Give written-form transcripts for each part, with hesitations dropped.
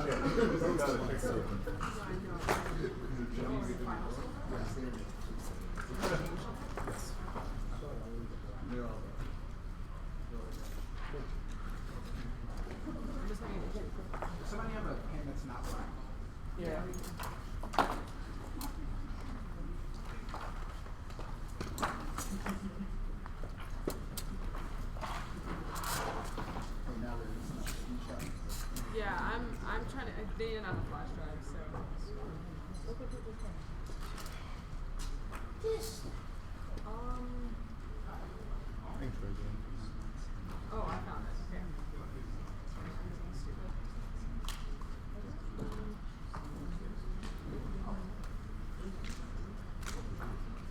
Somebody have a pen that's not black? Yeah. Yeah, I'm trying to. They didn't have a flash drive, so. Oh, I found it. Okay. Stupid.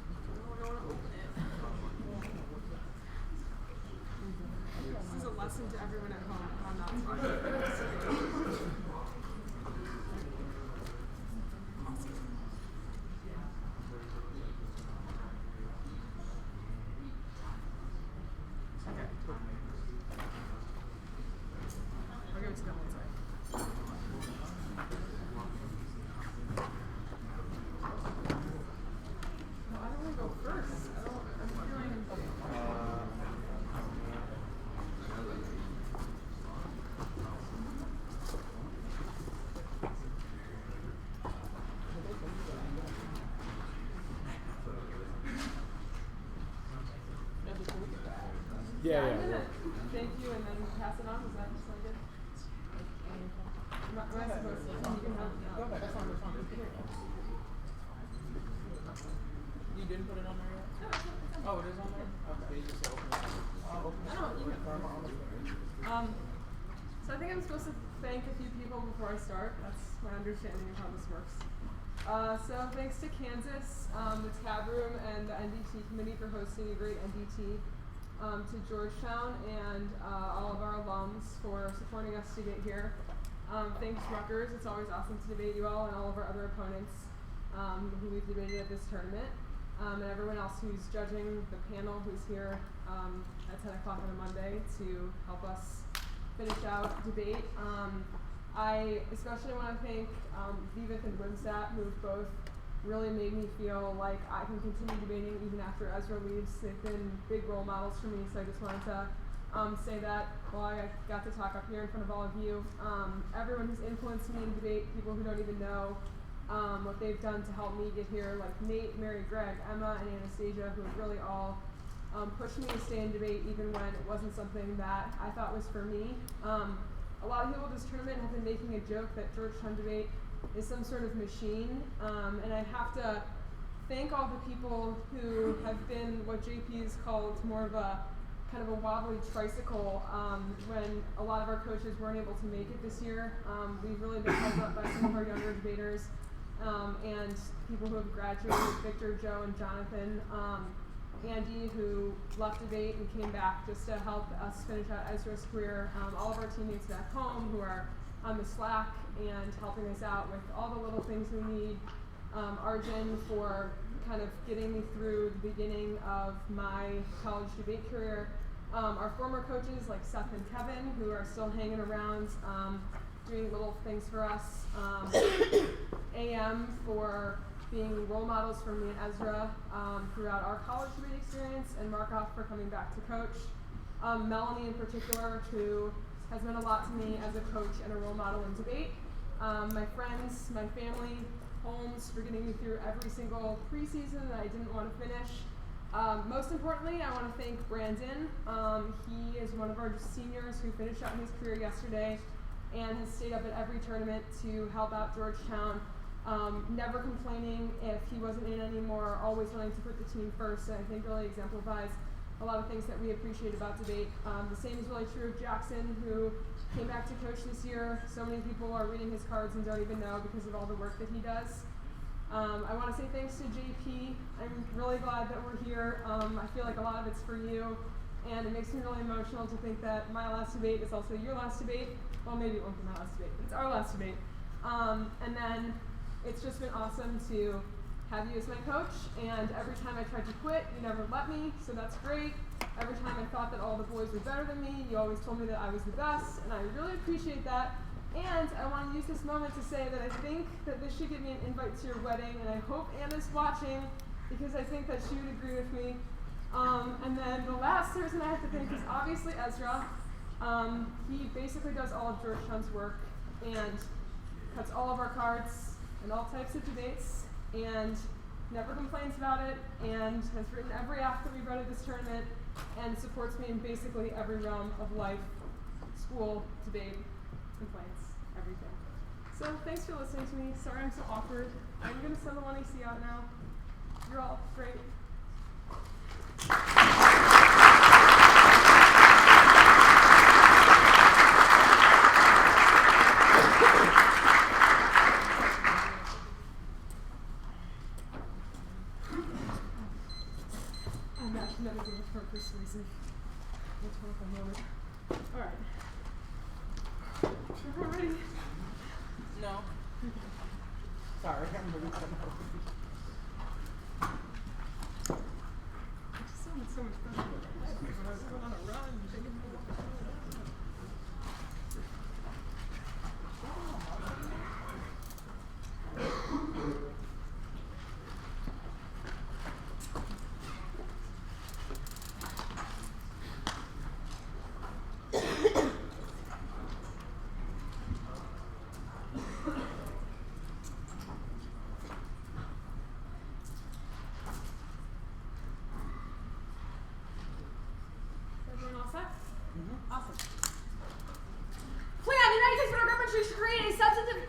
I don't want to open it. This is a lesson to everyone at home. I'm not talking. Okay, let's go inside. No, I don't want to go first. I'm feeling. Yeah. I'm gonna thank you and then pass it on. Is that just like it? Am I supposed to? You can help me out. Go ahead. That's fine. You didn't put it on there yet? Oh, it is on there? Okay. You just open it. I don't. You can. So I think I'm supposed to thank a few people before I start. That's my understanding of how this works. So thanks to Kansas, the Tab Room, and the NDT committee for hosting a great NDT. To Georgetown and all of our alums for supporting us to get here. Thanks Rutgers. It's always awesome to debate you all and all of our other opponents who we've debated at this tournament. And everyone else who's judging the panel who's here at 10 o'clock on a Monday to help us finish out debate. I especially want to thank Vivek and Wimstat, who've both really made me feel like I can continue debating even after Ezra leaves. They've been big role models for me, so I just wanted to say that while I got to talk up here in front of all of you. Everyone who's influenced me in debate, people who don't even know what they've done to help me get here, like Nate, Mary, Greg, Emma, and Anastasia, who have really all pushed me to stay in debate even when it wasn't something that I thought was for me. A lot of people at this tournament have been making a joke that Georgetown debate is some sort of machine, and I have to thank all the people who have been what JP has called more of a kind of a wobbly tricycle when a lot of our coaches weren't able to make it this year. We've really been held up by some of our younger debaters and people who have graduated, Victor, Joe, and Jonathan. Andy, who left debate and came back just to help us finish out Ezra's career. All of our teammates back home who are on the Slack and helping us out with all the little things we need. Arjun for kind of getting me through the beginning of my college debate career. Our former coaches like Seth and Kevin, who are still hanging around doing little things for us. AM for being role models for me and Ezra throughout our college debate experience, and Markov for coming back to coach. Melanie in particular, who has meant a lot to me as a coach and a role model in debate. My friends, my family, Holmes for getting me through every single preseason that I didn't want to finish. Most importantly, I want to thank Brandon. He is one of our seniors who finished out his career yesterday and has stayed up at every tournament to help out Georgetown. Never complaining if he wasn't in anymore, always wanting to put the team first, and I think really exemplifies a lot of things that we appreciate about debate. The same is really true of Jackson, who came back to coach this year. So many people are reading his cards and don't even know because of all the work that he does. I want to say thanks to JP. I'm really glad that we're here. I feel like a lot of it's for you, and it makes me really emotional to think that my last debate is also your last debate. Well, maybe it won't be my last debate, but it's our last debate. And then it's just been awesome to have you as my coach, and every time I tried to quit, you never let me, so that's great. Every time I thought that all the boys were better than me, you always told me that I was the best, and I really appreciate that. And I want to use this moment to say that I think that this should give me an invite to your wedding, and I hope Anna's watching because I think that she would agree with me. And then the last person I have to thank is obviously Ezra. He basically does all of Georgetown's work and cuts all of our cards and all types of debates and never complains about it and has written every act that we've read of this tournament and supports me in basically every realm of life, school, debate, complaints, everything. So thanks for listening to me. Sorry I'm so awkward. I'm going to send the 1AC out now. You're all great. I'm actually never going to for persuasive. Let's hold a moment. All right. Everyone ready? No. Sorry, I'm really sorry. I just sounded so much better when I was going on a run. Awesome. Plan. The United States federal government should create a substantive.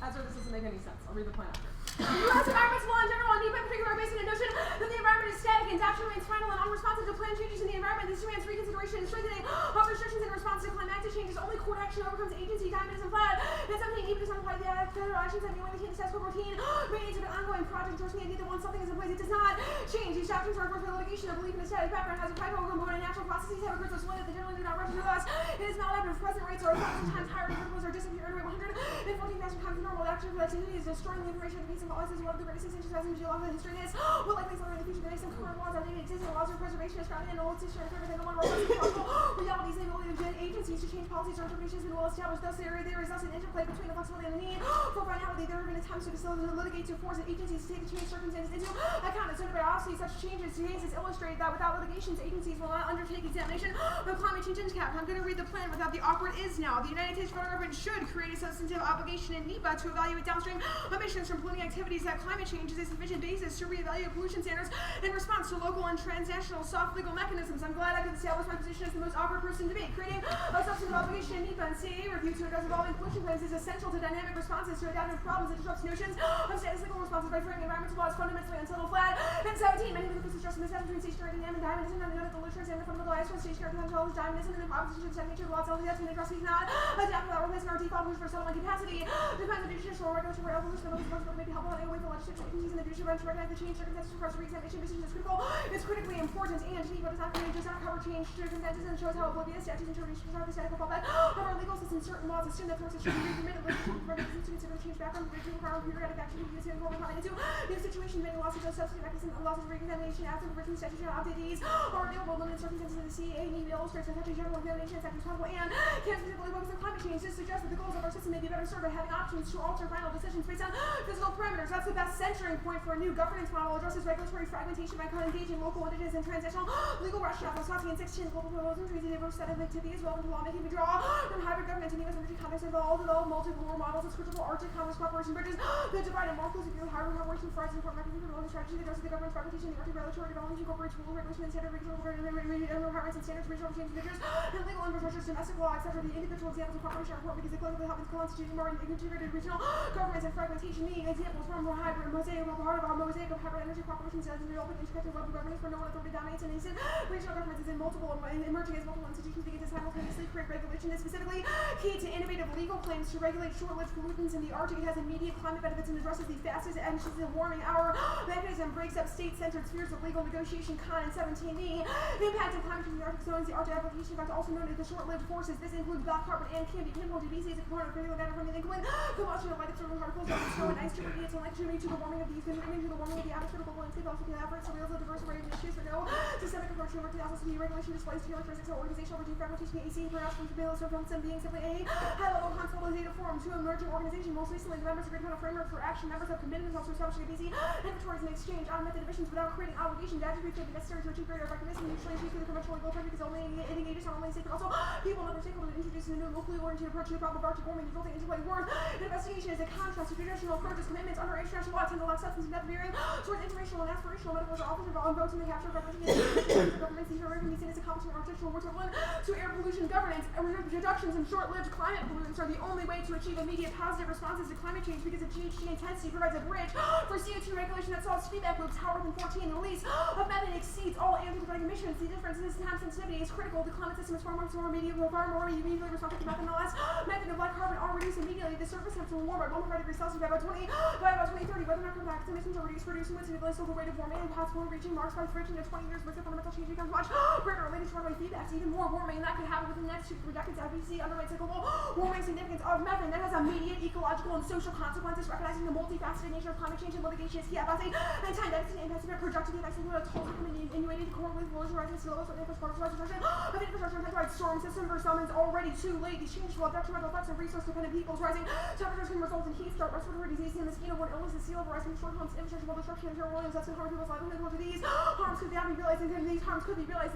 Ezra, this doesn't make any sense. I'll read the plan after. U.S. environmental law in general, and NDT in particular, are based on the notion that the environment is static and action remains final and unresponsive to plan changes in the environment. This demands reconsideration and strengthening of restrictions in response to climatic changes. Only court action overcomes agency dynamism flat. And something even does not apply to the federal actions that maintain the status quo routine remains an ongoing project endorsing the idea that once something is in place, it does not change. These actions are for litigation of belief in a static background has a practical component. Natural processes have occurred so slowly that they generally do not register us. It is not evident if present rates are 1,000 times higher. Particles are disappearing rate 114,000 times the normal. Action for activity is destroying the information of the peace and policies. One of the greatest extensions in geological history is will likely accelerate in the future. There some current laws are dated existing laws of preservation is grounded in old history and everything. One of our possible realities and ability of agencies to change policies or interpretations has been well established. Thus, there is thus an interplay between the flexibility and the need for finality. There have been attempts to facilitate and litigate to force agencies to take the changed circumstances into account. And so, but obviously, such changes cases illustrate that without litigations, agencies will not undertake examination of climate change impact. I'm going to read the plan without the awkward is now. The United States federal government should create a substantive obligation in NEPA to evaluate downstream emissions from polluting activities. That climate change is a sufficient basis to reevaluate pollution standards in response to local and transnational soft legal mechanisms. I'm glad I could establish my position as the most awkward person to be. Creating a substantive obligation in NEPA and CAA review to address evolving pollution plans is essential to dynamic responses to adaptive problems that disrupts notions of status legal responses by framing environmental laws fundamentally unsettled flat. And 17, many of the purposes stressing the difference between stationary dynamic and dynamism, and we know that the literature examining fundamental lies from stationary potential is dynamism, and the proposition of nature of the law itself is address we cannot adapt without replacing our default push for settlement capacity. Depends on judicial or regulatory evolution of those that may be helpful in a way for legislature agencies and the judicial branch to recognize the change circumstances for us to re-examination decisions is critical. It's critically important, and NEPA does not cover change circumstances and shows how oblivious statutes and interpretations are the static fallback of our legal system. Certain laws assume that courts should be permitted to consider change background to require periodic action to be used in form of into new situations. Many laws suggest substantive mechanisms and laws of re-examination after the written statutes and update these are available in limited circumstances in the CAA. NEPA illustrates that such a general examination is responsible and can specifically focus on climate change. This suggests that the goals of our system may be better served by having options to alter final decisions based on physical parameters. That's the best centering point for a new governance model. Addresses regulatory fragmentation by engaging local, indigenous, and transnational legal rationale. Wisconsin and 16 global proposals treaties a diverse set of activities relevant to lawmaking. We draw from hybrid government and U.S. energy context involved develop multiple models of critical Arctic commerce cooperation bridges that divide and more closely view hybrid cooperation for and important mechanisms for strategy that addresses the government's fragmentation, the Arctic regulatory development, incorporates rule regulation and standard regional requirements and standards, regional change measures, and legal infrastructure, domestic law, etc. The individual examples of cooperation are important because they collectively help constitute more integrated regional governments and fragmentation, meaning examples from more hybrid mosaic of part of our mosaic of hybrid energy cooperation cells and developing interconnected local governance where no one authority dominates and instant regional governments is in multiple emerging as multiple institutions begin to simultaneously create regulation. Is specifically key to innovative legal claims to regulate short-lived pollutants in the Arctic. It has immediate climate benefits and addresses the fastest and warming. Our mechanism breaks up state-centered spheres of legal negotiation, Con and 17E. The impact of climate change in the Arctic zones, the Arctic application effect, also known as the short-lived forces. This includes black carbon and can be pinpointed to BC as a component of critical matter from the inclement combustion of light observable particles of snow and ice to radiate and electricity to the warming of these, contributing to the warming of the atmosphere, global landscape, also can have so reveals a diverse array of issues for no systemic approach to emergency regulation displays characteristics of organizational regime fragmentation, AC, production, surveillance, surveillance, and being simply a high-level consolidated form to emerging organization. Most recently, the members agreed upon a framework for action. Members have committed themselves to establishing a BC inventories and exchange on method emissions without creating obligations. Attributes may be necessary to achieve greater effectiveness and mutually achieve through the conventional legal approach because only it engages not only state but also people and other stakeholders introducing a new locally oriented approach to the problem of Arctic warming, resulting interplay worth. An investigation is a contrast to traditional approaches. Commitments under international law tend to lack substance and depth veering towards informational and aspirational metaphors are often involved in votes in the capture of governments. These are can be seen as accomplishing artificial words of one to air pollution governance. Reductions in short-lived climate pollutants are the only way to achieve immediate positive responses to climate change because the GHG intensity provides a bridge for CO2 regulation that solves feedback loops. Howard and 14, the release of methane exceeds all anthropogenic emissions. The difference in this time sensitivity is critical. The climate system is far more immediately responsive to methane. The last method of black carbon are reduced immediately. The surface temperature will warm by 1.5 degrees Celsius by about 2030. Whether or not carbon dioxide emissions are reduced, producing wind significantly slow the rate of warming and possible reaching Mars by 13 to 20 years. With the fundamental change becomes much greater related to runaway feedbacks. Even more warming, and that could happen within the next 2 to 3 decades. IPCC underrates the global warming significance of methane that has immediate ecological and social consequences. Recognizing the multifaceted nature of climate change and litigation is key. Advancing and time deficit impacts have projected the effects of the total innuated to correlate with lowers rising sea levels with infrastructure of infrastructure and pipelines. Storm system for some is already too late. These changes will have detrimental effects on resource-dependent peoples. Rising temperatures can result in heat stroke, respiratory disease, and mosquito-borne illnesses. Sea level rise can destroy homes, infrastructure, will destruction, and terrible williams. That's going to harm people's livelihoods. Look at these harms could not be realized, and these harms could be realized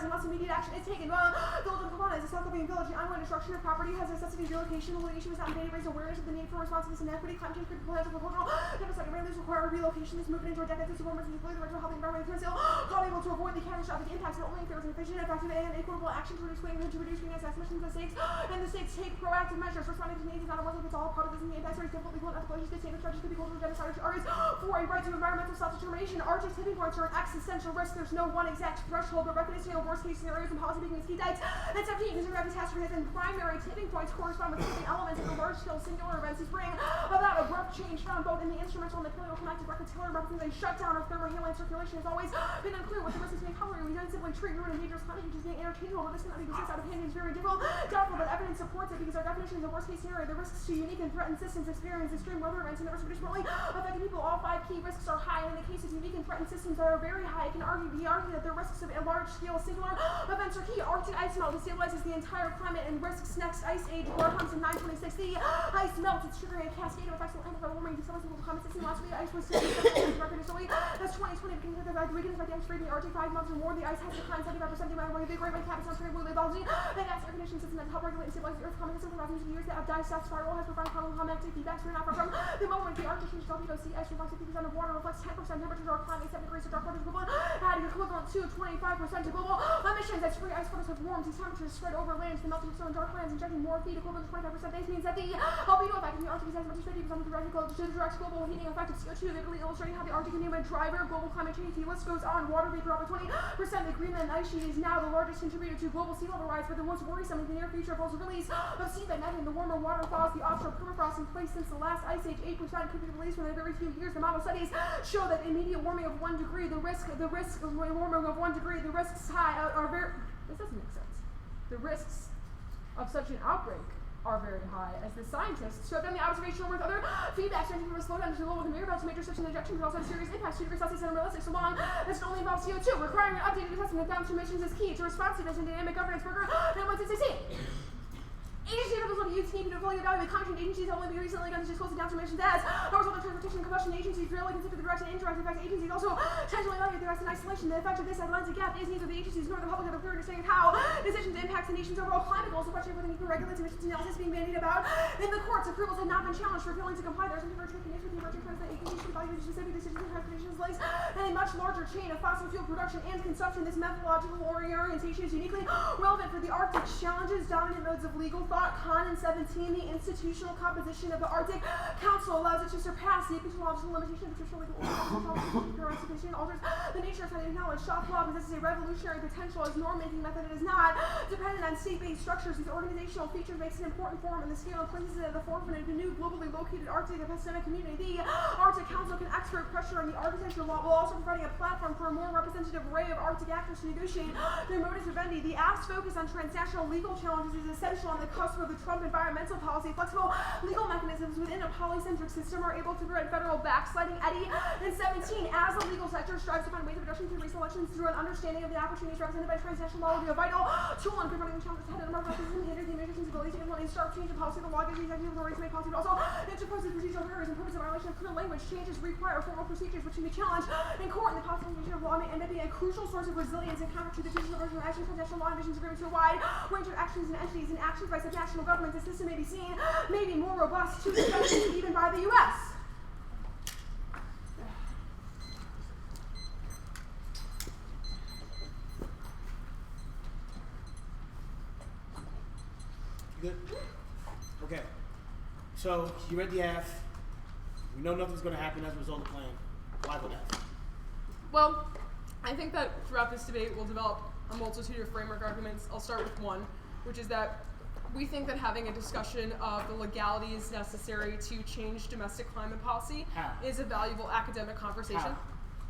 unless immediate action is taken. Village of Kelowna is a self-governing village. The ongoing destruction of property has necessity of relocation. The litigation was not made to raise awareness of the need for responsiveness and equity. Climate change could potential for cultural deficit. Families require relocation. This movement into a decade to support and employ the right to a healthy environment. Still not able to avoid the catastrophic impacts, but only if there is an efficient, effective, and equitable action to reduce greenhouse gas emissions. The states take proactive measures. Responding to needs is not a one-size-fits-all. Part of this and the impacts are difficult, legal, and ethical issues. The state of charges could be cultural genocide to artists for a right to environmental self-determination. Arctic tipping points are an existential risk. There's no one exact threshold, but recognizing worst-case scenarios and policy making is key. Diets and 17 consumer catastrophe has been primary tipping points correspond with tipping elements of the large-scale singular events. These bring about abrupt change found both in the instrumental and the paleoclimatic record. Taylor represents a shutdown of thermohaline circulation. Has always been unclear what the risks may cover. We don't simply treat ruin and dangerous climate change as being interchangeable, but this cannot be dismissed out of hand. It's very difficult, doubtful, but evidence supports it because our definition is a worst-case scenario. The risks to unique and threatened systems experience extreme weather events and the risk of disproportionately affecting people. All 5 key risks are high, and in the case of unique and threatened systems that are very high, it can be argued that the risks of a large-scale singular events are key. Arctic ice melt destabilizes the entire climate and risks next ice age. War comes in 926. The ice melts. It's triggering a cascade of effects that will amplify warming. Destabilizing the climate system. Last week, ice was record as early as 2020. Beginning of the weekends by the ice free the Arctic 5 months or more. The ice has declined 75%. The amount of the Great White Cap is not very blue. Biology and gas air conditioning system that help regulate and stabilize the Earth's climate system for thousands of years. That dissect spiral has profound climatic feedbacks. We're not far from the moment the Arctic changes albedo. Sea ice reflects 50% of water, reflects 10% temperature. Our climate 7 degrees. So dark water is equivalent to 25% to global emissions. As free ice flows have warmed, these temperatures spread over lands. The melting of snow in dark lands, injecting more feed equivalent to 25%. This means that the albedo effect in the Arctic is as much as 50% of the direct global heating effect of CO2, vividly illustrating how the Arctic can be a driver of global climate change. The list goes on. Water vapor up by 20%. The Greenland ice sheet is now the largest contributor to global sea level rise, but the most worrisome in the near future involves the release of seabed methane. The warmer water thaws the offshore permafrost in place since the last ice age. 8% could be released within a very few years. The model studies show that immediate warming of 1 degree, the risk of warming of 1 degree, the risks high are very. This doesn't make sense. The risks of such an outbreak are very high, as the scientists showed them the observational with other feedback ranging from a slowdown to global conveyor belts, major switching injection, but also have serious impacts. 2 degrees Celsius and unrealistic, so long as it only involves CO2. Requiring an updated assessment of downstream emissions is key to responsiveness and dynamic governance. Burger and 1616. Agency officials of youth need to fully evaluate climate change. Agencies have only been recently done to disclose the downstream emissions as a result of transportation and combustion. Agencies rarely consider the direct and indirect effects. Agencies also tend to evaluate the rest in isolation. The effect of this Atlantic gap is neither the agencies nor the public have a clear understanding of how decisions impact the nation's overall climate goals. The question of whether the need for regulated emissions analysis being bandied about in the courts. Approvals have not been challenged for failing to comply. There are some different conditions with the emerging trends that agencies should evaluate specific decisions and transportation delays and a much much larger chain of fossil fuel production and consumption. This methodological orientation is uniquely relevant for the Arctic. Challenges dominant modes of legal thought. Con and 17, the institutional composition of the Arctic Council allows it to surpass the epistemological limitation of traditional legal order. Alters the nature of scientific knowledge. Shock law possesses a revolutionary potential as norm-making method. It is not dependent on state-based structures. These organizational features makes an important form in the scale and places it at the forefront of the new globally located Arctic epistemic community. The Arctic Council can exert pressure on the architecture law while also providing a platform for a more representative array of Arctic actors to negotiate their modus vivendi. The AST focus on transnational legal challenges is essential on the cusp of the Trump environmental policy. Flexible legal mechanisms within a polycentric system are able to prevent federal backsliding. Eddie and 17, as the legal sector strives to find ways of addressing through recent elections through an understanding of the opportunities represented by transnational law, will be a vital tool in confronting the challenges ahead of the market system, hinder the administration's ability to implement a sharp change in policy. The law gives the executive authority to make policy, but also interposes procedural barriers and prohibits a violation of clear language. Changes require formal procedures which can be challenged in court, and the possibility of law may end up being a crucial source of resilience and counter to the traditional version of action. Transnational law envisions agreements to a wide range of actions and entities and actions by subnational governments. The system may be seen may be more robust to discussions even by the U.S. Good? Okay. So, you read the F. We know nothing's going to happen as a result of the plan. Why go F? Well, I think that throughout this debate we'll develop a multitude of framework arguments. I'll start with one, which is that we think that having a discussion of the legalities necessary to change domestic climate policy is a valuable academic conversation.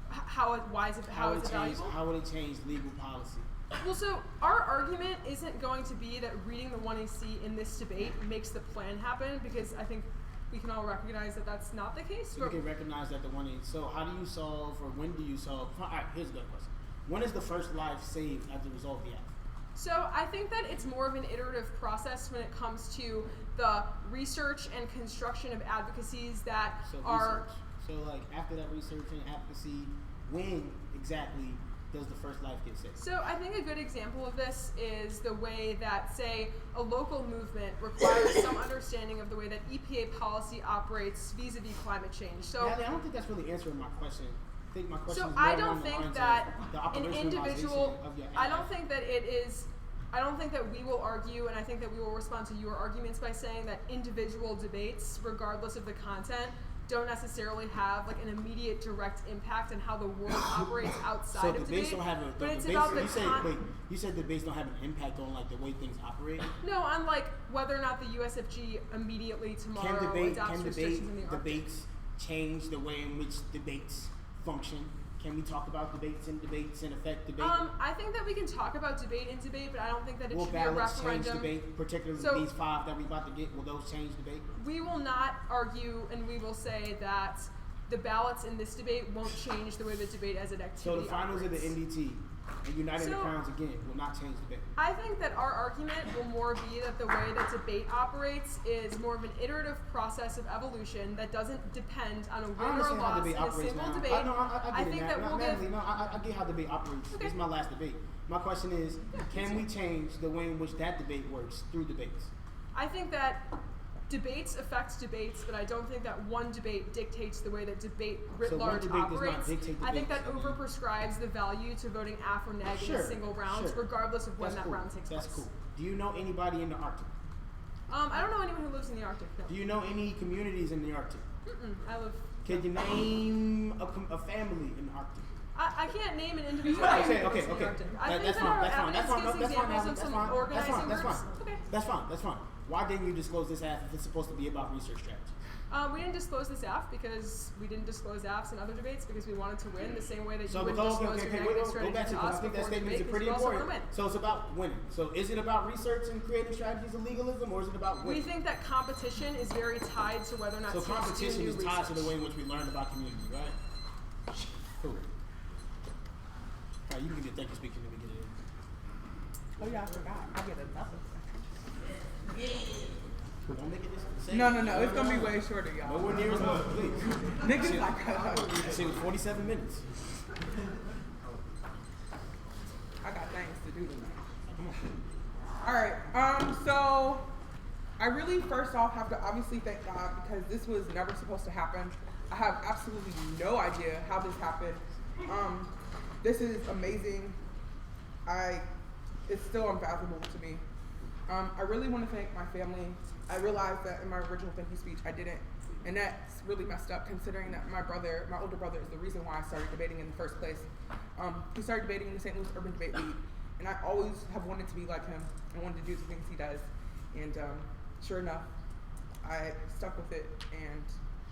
How is it valuable? How would it change legal policy? Well, so our argument isn't going to be that reading the 1AC in this debate makes the plan happen, because I think we can all recognize that that's not the case. So you can recognize that the 1AC. So how do you solve, or when do you solve? All right, here's a good question. When is the first life saved as a result of the act? So I think that it's more of an iterative process when it comes to the research and construction of advocacies that are... Research. So like after that research and advocacy, when exactly does the first life get saved? So I think a good example of this is the way that, say, a local movement requires some understanding of the way that EPA policy operates vis-a-vis climate change. So I don't think that's really answering my question. I think my question so is I more don't along the think lines that of the an individual, of your I don't think that it is, I don't think that we will argue, and I think that we will respond to your arguments by saying that individual debates, regardless of the content, don't necessarily have like an immediate direct impact on how the world operates outside of debate. Don't have but it's about the you said debates don't have an impact on like the way things operate? No, on like whether or not the USFG immediately tomorrow adopts restrictions in the Arctic. Debates change the way in which debates function? Can we talk about debates and affect debate? I think that we can talk about debate in debate, but I don't think that it will should be a ballots referendum. Change debate, particularly these 5 that we're about to get? Will those change debate? We will not argue, and we will say that the ballots in this debate won't change the way the debate as an activity So the finals operates. of the NDT and United the Crowns again will not change debate. I think that our argument will more be that the way that debate operates is more of an iterative process of evolution that doesn't depend on a win or a loss in a single debate. I think that we'll give... I get how debate operates. Okay. This is my last debate. My question is, can we change the way in which that debate works through debates? I think that debates affect debates, but I don't think that one debate dictates the way that debate writ large operates. I think that overprescribes the value to voting AF or neg in a single round, regardless of when that round takes place. That's cool. Do you know anybody in the Arctic? I don't know anyone who lives in the Arctic. No. Do you know any communities in the Arctic? I live. Can you name a family in the Arctic? I can't name an individual. Okay. That's fine. That's fine. Why didn't you disclose this app if it's supposed to be about research strategy? We didn't disclose this app because we didn't disclose apps in other debates because we wanted to win the same way that you wouldn't disclose your negative strategy to us. I think that statement is pretty important. So it's about winning. So is it about research and creative strategies and legalism, or is it about winning? We think that competition is very tied to whether or not. So competition is tied to the way in which we learn about community, right? Cool. All right, you can get thank you speaking to me. Get it in. Oh yeah, I forgot. I get another. Don't make it the same. No. It's gonna be way shorter, y'all. Nowhere near as long, please. Niggas like I say it was 47 minutes. I got things to do tonight. Alright, so I really first off have to obviously thank God because this was never supposed to happen. I have absolutely no idea how this happened. This is amazing. It's still unfathomable to me. I really want to thank my family. I realized that in my original thank you speech I didn't, and that's really messed up considering that my older brother, is the reason why I started debating in the first place. He started debating in the St. Louis Urban Debate League, and I always have wanted to be like him and wanted to do the things he does. And sure enough, I stuck with it, and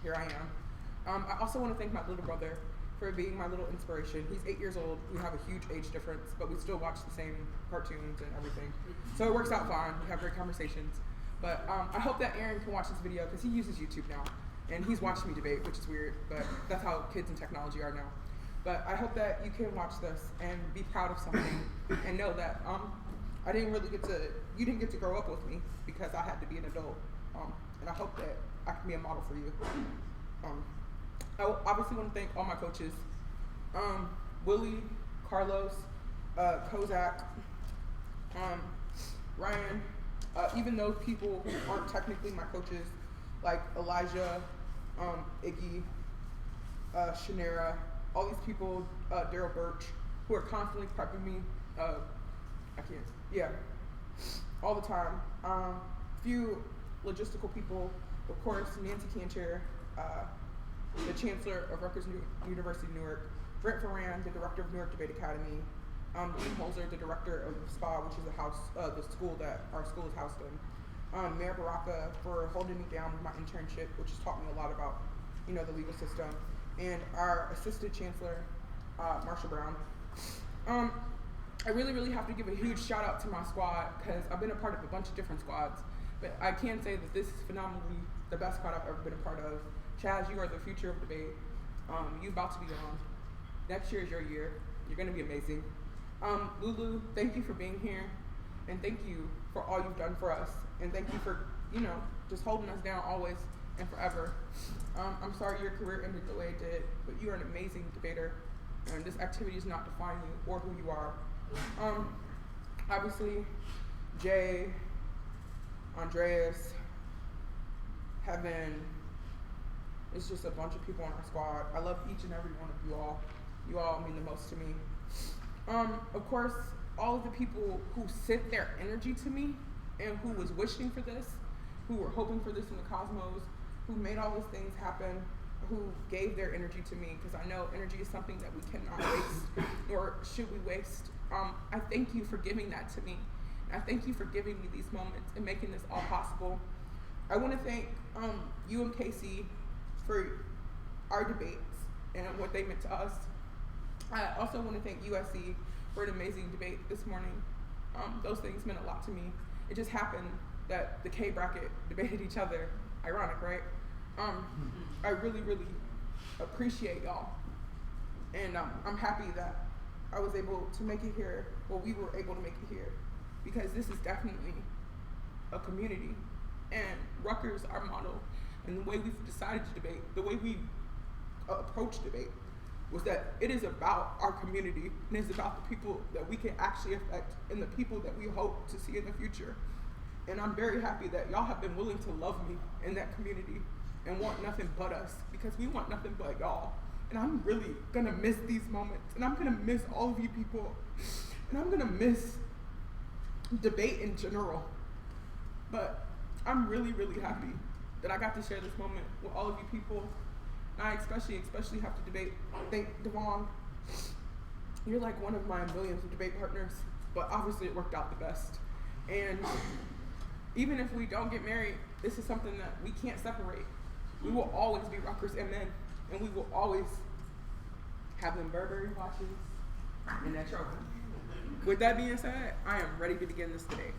here I am. I also want to thank my little brother for being my little inspiration. He's 8 years old. We have a huge age difference, but we still watch the same cartoons and everything. So it works out fine. We have great conversations. But I hope that Aaron can watch this video because he uses YouTube now. And he's watched me debate, which is weird, but that's how kids and technology are now. But I hope that you can watch this and be proud of something and know that you didn't get to grow up with me because I had to be an adult. And I hope that I can be a model for you. I obviously want to thank all my coaches, Willie, Carlos, Kozak, Ryan, even those people who aren't technically my coaches, like Elijah, Iggy, Shanera, all these people, Daryl Birch, who are constantly prepping me, all the time. Few logistical people, of course, Nancy Cantor, the Chancellor of Rutgers University, Newark, Brent Ferran, the Director of Newark Debate Academy, Dean Holzer, the Director of SPA, which is the school that our school is housed in, Mayor Baraka for holding me down with my internship, which has taught me a lot about, the legal system, and our Assistant Chancellor, Marsha Brown. I really, really have to give a huge shout out to my squad because I've been a part of a bunch of different squads, but I can say that this is phenomenally the best squad I've ever been a part of. Chaz, you are the future of debate. You're about to be on. Next year is your year. You're going to be amazing. Lulu, thank you for being here, and thank you for all you've done for us, and thank you for, just holding us down always and forever. I'm sorry your career ended the way it did, but you are an amazing debater, and this activity does not define you or who you are. Obviously, Jay, Andreas, Heaven, it's just a bunch of people on our squad. I love each and every one of you all. You all mean the most to me. Of course, all of the people who sent their energy to me and who was wishing for this, who were hoping for this in the cosmos, who made all these things happen, who gave their energy to me, because I know energy is something that we cannot waste, nor should we waste. I thank you for giving that to me. I thank you for giving me these moments and making this all possible. I want to thank you and Casey for our debates and what they meant to us. I also want to thank USC for an amazing debate this morning. Those things meant a lot to me. It just happened that the K bracket debated each other. Ironic, right? I really, really appreciate y'all. And I'm happy that I was able to make it here, well, we were able to make it here, because this is definitely a community. And Rutgers, our model, and the way we've decided to debate, the way we approach debate, was that it is about our community, and it's about the people that we can actually affect, and the people that we hope to see in the future. And I'm very happy that y'all have been willing to love me in that community and want nothing but us, because we want nothing but y'all. And I'm really gonna miss these moments, and I'm gonna miss all of you people, and I'm gonna miss debate in general. But I'm really, really happy that I got to share this moment with all of you people. And I especially have to thank Devon. You're like one of my millions of debate partners, but obviously it worked out the best. And even if we don't get married, this is something that we can't separate. We will always be Rutgers and men, and we will always have them Burberry watches and that trophy. With that being said, I am ready to begin this debate.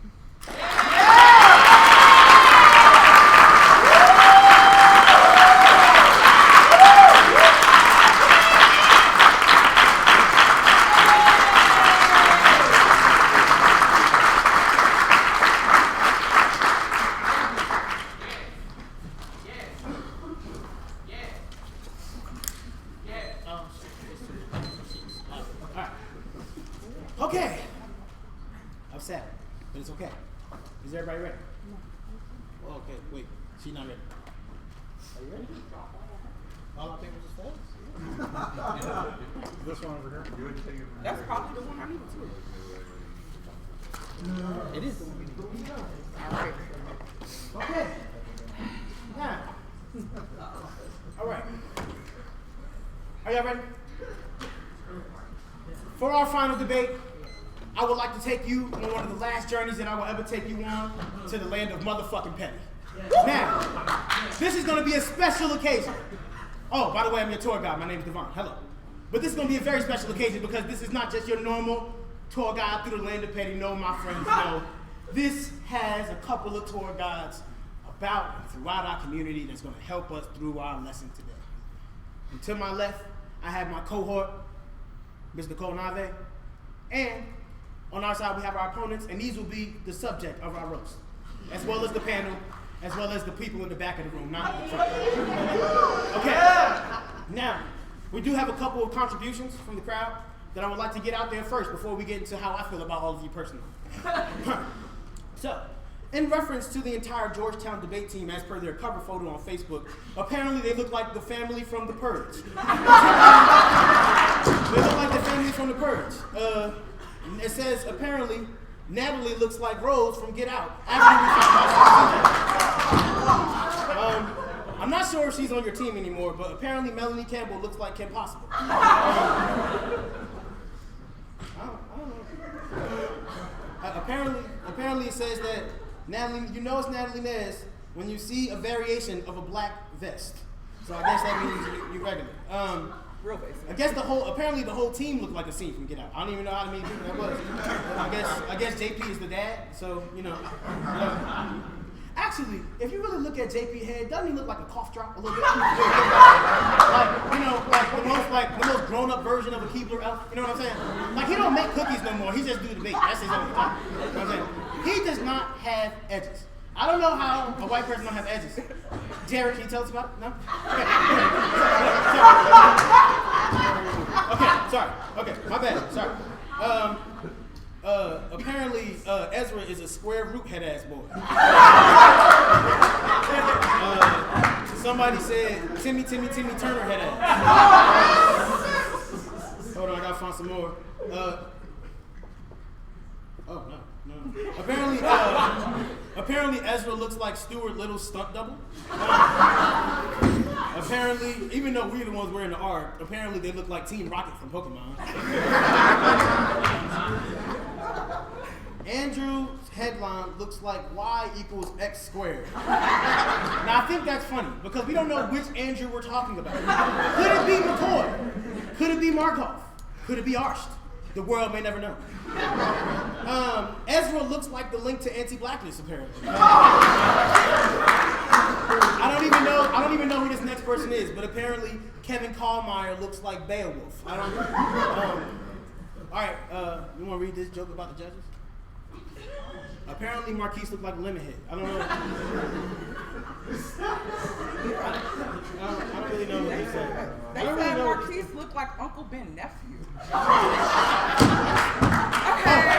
Okay. Upset, but it's okay. Is everybody ready? No. Okay, wait. She's not ready. Are you ready? All our papers are full? This one over here. That's probably the one I need too. It is. All right. Okay. Now. All right. Are y'all ready? For our final debate, I would like to take you on one of the last journeys that I will ever take you on to the land of motherfucking petty. Now, this is going to be a special occasion. Oh, by the way, I'm your tour guide. My name is Devon. Hello. But this is going to be a very special occasion because this is not just your normal tour guide through the land of petty. No, my friends, no. This has a couple of tour guides about and throughout our community that's going to help us through our lesson today. And to my left, I have my cohort, Mr. Konave, and on our side we have our opponents, and these will be the subject of our roast, as well as the panel, as well as the people in the back of the room, not in the front. Okay, now, we do have a couple of contributions from the crowd that I would like to get out there first before we get into how I feel about all of you personally. So, in reference to the entire Georgetown debate team as per their cover photo on Facebook, apparently they look like the family from The Purge. They look like the family from The Purge. It says, apparently, Natalie looks like Rose from Get Out. I'm not sure if she's on your team anymore, but apparently Melanie Campbell looks like Kim Possible. I don't know. Apparently it says that Natalie, you know it's Natalie Nez when you see a variation of a black vest. So I guess that means you're regular. Real basic. I guess the whole team looked like a scene from Get Out. I don't even know how many people that was. I guess JP is the dad, so you know. Actually, if you really look at JP head, doesn't he look like a cough drop a little bit? like the most grown up version of a Keebler elf. You know what I'm saying? Like he don't make cookies no more. He just do the bake. That's his own job. You know what I'm saying? He does not have edges. I don't know how a white person don't have edges. Jared, can you tell us about it? No? Okay, sorry. Okay, my bad. Sorry. Apparently, Ezra is a square root head ass boy. Somebody said Timmy Turner head ass. Hold on, I gotta find some more. Oh no. Apparently Ezra looks like Stuart Little's stunt double. Apparently, even though we're the ones wearing the art, apparently they look like Team Rocket from Pokemon. Andrew's headline looks like Y equals X squared. Now I think that's funny because we don't know which Andrew we're talking about. Could it be McCoy? Could it be Markov? Could it be Arsht? The world may never know. Ezra looks like the link to anti-blackness, apparently. I don't even know who this next person is, but apparently Kevin Kallmeyer looks like Beowulf. I don't know. All right, you want to read this joke about the judges? Apparently Marquise looked like a lemon head. I don't know. I don't really know what they said. They said Marquise looked like Uncle Ben nephew. Okay. Oh,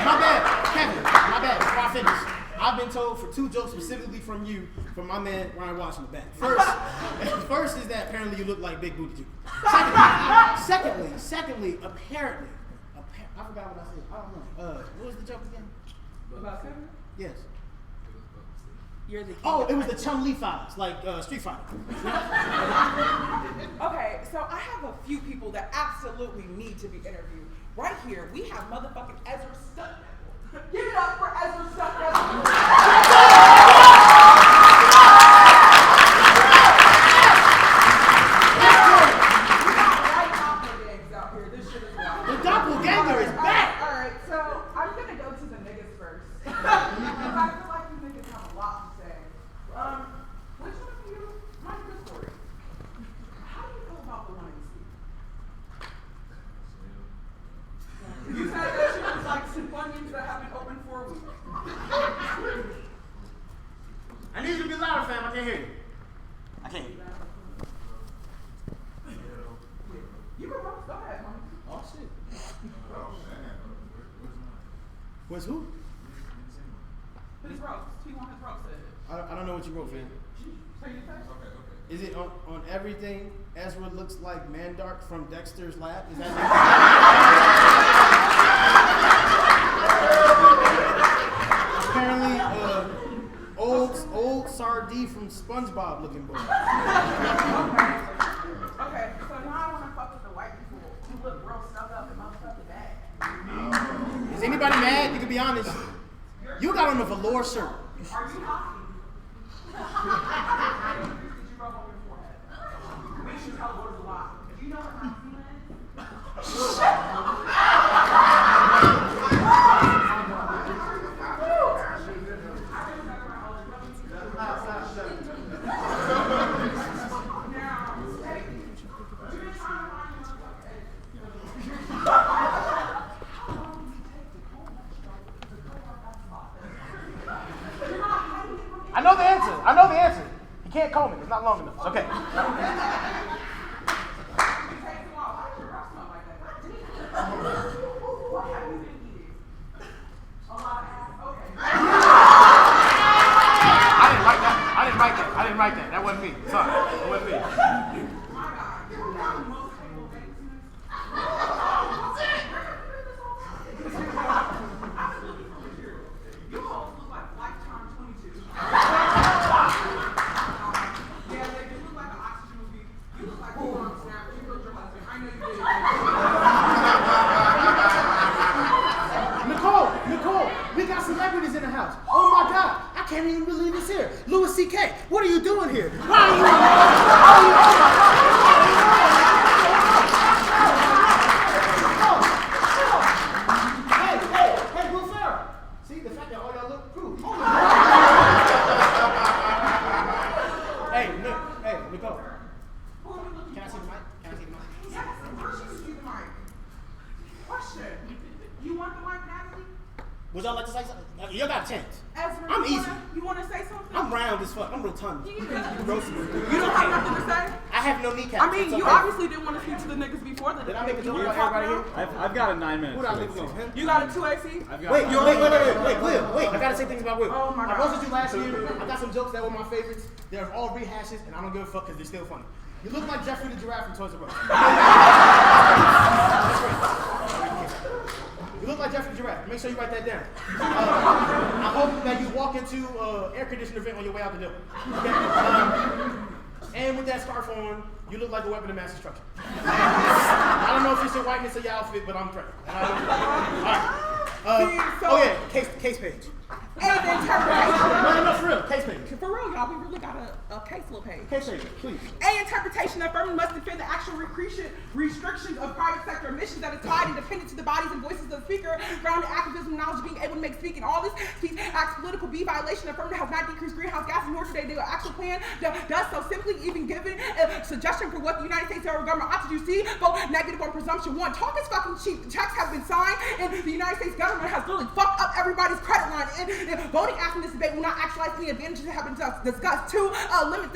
my bad, Kevin. My bad. Before I finish, I've been told for 2 jokes specifically from you, from my man Ryan Watts in the back. First is that apparently you look like Big Booty Jew. Secondly, apparently, I forgot what I said. I don't know. What was the joke again? About Kevin? Yes. You're the it was the Chun-Li files, like Street Fighter. Okay, so I have a few people that absolutely need to be interviewed. Right here, we have motherfucking Ezra Stuntman. Give it up for Ezra Stuntman. The doppelganger is back! Alright, so I'm gonna go to the niggas first. I feel like you niggas have a lot to say. Which one of you, run this story. How do you feel about the one in Steve? You said that she was like some Funyuns that have been open for a week. I need you to be louder, fam. I can't hear you. I can't hear you. You can roast, go ahead, homie. Oh, shit. What's who? His roast. He won his roast. I don't know what you wrote, fam. So you said? Okay. Is it on everything? Ezra looks like Mandark from Dexter's Lab. Is that apparently old Sardee from SpongeBob looking boy. Okay, so now I want to fuck with the white people who look real stuck up and motherfucking bad. Is anybody mad? You can be honest. You got on a velour shirt. Are you happy? Did you rub on your forehead? We should tell what is a lie. Do you know what Nazi is? I know the answer. He can't comb it. It's not long enough. Okay. I didn't write that. That wasn't me. Sorry. That wasn't me. Nicole, we got celebrities in the house. Oh my God, I can't even believe it's here. Louis C.K., what are you doing here? Why are you? Hey, Will Ferrell. See, the fact that all y'all look cool. Hey, Nicole. Can I see the mic? Yes, of course you see the mic. Question. You want the mic, Natalie? Would y'all like to say something? You got a chance. Ezra, I'm easy. You want to say something? I'm round as fuck. I'm rotund. You don't have nothing to say? I have no kneecaps. I mean, you obviously didn't want to speak to the niggas before the Did I make a you joke wanna about talk everybody now? here? I've got a 9 minutes. Who did I leave alone? Him? You got a 2AC? Wait, Will. Wait. I gotta say things about Will. Oh my I God. roasted you last year. I got some jokes that were my favorites. They're all rehashes, and I don't give a fuck because they're still funny. You look like Jeffrey the Giraffe from Toys R Us. You look like Jeffrey the Giraffe. Make sure you write that down. I hope that you walk into air conditioner vent on your way out the door. Okay? And with that scarf on, you look like a weapon of mass destruction. I don't know if it's your whiteness or your outfit, but I'm threatened. All right. Case page. And the interpretation. No, for real. Case page. For real, y'all, we really got a case little page. Case page, please. A interpretation that firmly must defend the actual restrictions of private sector emissions that is tied and dependent to the bodies and voices of the speaker, grounded activism, knowledge of being able to make speaking all this speech acts political. B violation of firm that has not decreased greenhouse gases nor today the actual plan that does so simply even given a suggestion for what the United States federal government ought to do. See, vote negative on presumption one. Talk is fucking cheap. The checks have been signed and the United States government has literally fucked up everybody's credit line. And voting after this debate will not actualize any advantages that have been discussed. Two,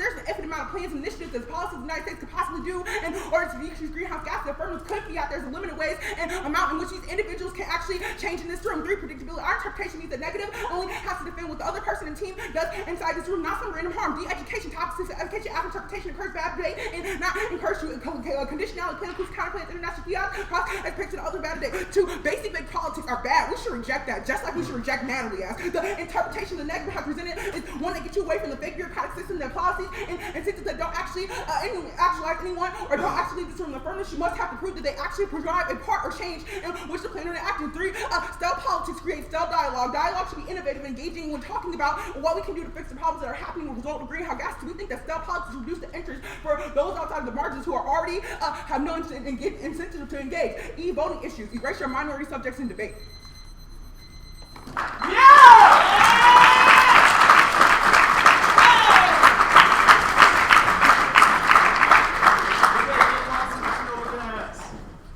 there's an infinite amount of plans and initiatives that policies the United States could possibly do in order to decrease greenhouse gases. The firms could be out there. There's limited ways and amount in which these individuals can actually change in this room. Three, predictability. Our interpretation means that negative only has to defend what the other person and team does inside this room, not some random harm. De-education topics, education after interpretation occurs bad debate and not encourage you conditionality, political counterplans, international fiat, as picked to the other bad debate. Two, basic big politics are bad. We should reject that, just like we should reject Natalie as. The interpretation the negative have presented is one that gets you away from the fake bureaucratic system and policies and systems that don't actually actualize anyone or don't actually determine the firmness. You must have to prove that they actually prescribe a part or change in which the plan or the action. Three, stale politics creates stale dialogue. Dialogue should be innovative, engaging when talking about what we can do to fix the problems that are happening as a result of greenhouse gases. We think that stale politics reduce the interest for those outside of the margins who are already have no incentive to engage. E, voting issues. Erase your minority subjects in debate.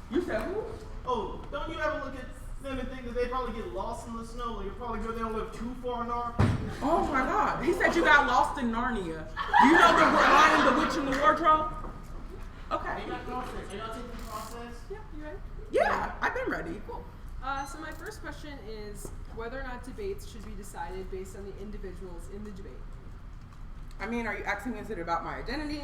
You said who? Oh, don't you ever look at them and think that they probably get lost in the snow? Like, you probably go, they don't live too far north. Oh my God. He said you got lost in Narnia. Do you know the Lion, the Witch, and the Wardrobe? Okay. Are y'all taking the process? Yeah, you ready? Yeah, I've been ready. Cool. So my first question is whether or not debates should be decided based on the individuals in the debate. I mean, are you asking, is it about my identity?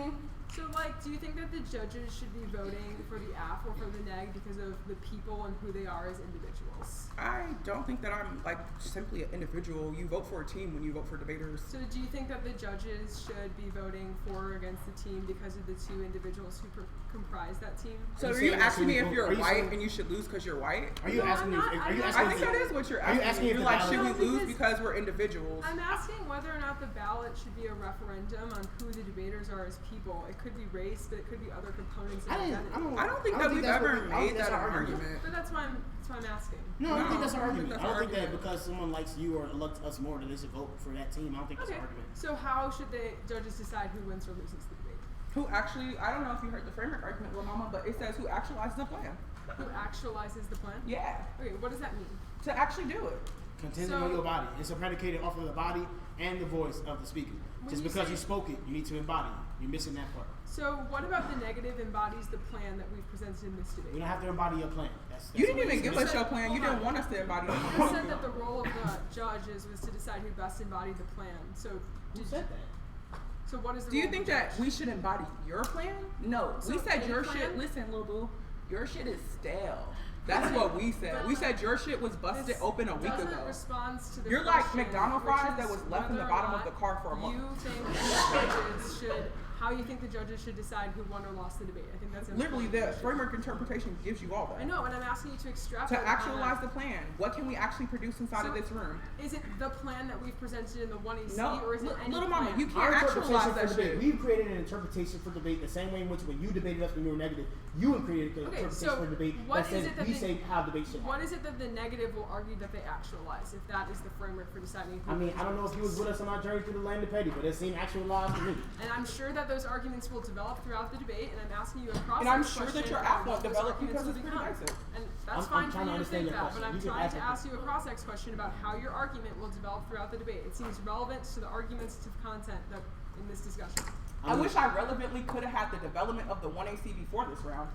So, like, do you think that the judges should be voting for the app or for the neg because of the people and who they are as individuals? I don't think that I'm, like, simply an individual. You vote for a team when you vote for debaters. So, do you think that the judges should be voting for or against the team because of the two individuals who comprise that team? So, Are are you you saying asking me that if we- you're are you white saying- and you should lose because you're white? Are you No, asking I'm me? not- Are you I'm not- asking? I think that is what you're Are asking. you asking if You're the like, ballot- should we No, lose because because we're individuals? I'm asking whether or not the ballot should be a referendum on who the debaters are as people. It could be race, but it could be other components of identity. I don't think that we've that's ever what we- I don't made think that's that an our argument. But that's why I'm asking. No, I don't think that's our I don't argument. think that's I don't our think that argument. because someone likes you or likes us more that they should vote for that team. I don't think that's Okay. our argument. So how should the judges decide who wins or loses the debate? Who actually, I don't know if you heard the framework argument, Lil Mama, but it says who actualizes the plan. Who actualizes the plan? Yeah, Okay, what does that mean? to actually do it. Contingent So- on your body. It's a predicated off of the body and the voice of the speaker. When Just you because say- you spoke it, you need to embody it. You're missing that part. So what about the negative embodies the plan that we've presented in this debate? We don't have to embody your plan. That's You didn't what even it give is. us your plan. You Hold on. didn't want us to embody it. You said that the role of the judges was to decide who best embodied the plan. So Who did said that? So what is the Do you role think of the that judge? we should embody your plan? No. So We said any your plan? shit, listen, Lil Boo, your shit is stale. That's what we said. We said your shit was busted This open a week doesn't ago. responds to the You're like question, McDonald's which fries that is was left in the whether or bottom of not the car for a month. You think the judges should, how you think the judges should decide who won or lost the debate? I think that's an Literally, important the question. framework interpretation gives you all that. I know, and I'm asking you to extrapolate. To actualize the plan, what can we actually produce inside of So- this room? Is it the plan that we've presented in the 1AC, No, or is it any Little Mama, plan? you Our can't interpretation actualize for that debate. shit. We've created an interpretation for debate the same way in which when you debated us when we were negative, you created an Okay, interpretation so for debate what that is says it that we the- say how debate should What happen. is it that the negative will argue that they actualize, if that is the framework for deciding who I mean, wins I don't or know if you was loses? with us on our journey through the land of petty, but it seemed actualized to me. And I'm sure that those arguments will develop throughout the debate, and I'm asking you a cross And I'm sure that your app won't develop because it's pretty basic. And that's I'm fine for trying to you to understand think your that, but question. I'm You can trying ask to it. ask you a cross-ex question about how your argument will develop throughout the debate. It seems relevant to the arguments to content that in this discussion. I wish I relevantly could have had the development of the 1AC before this round.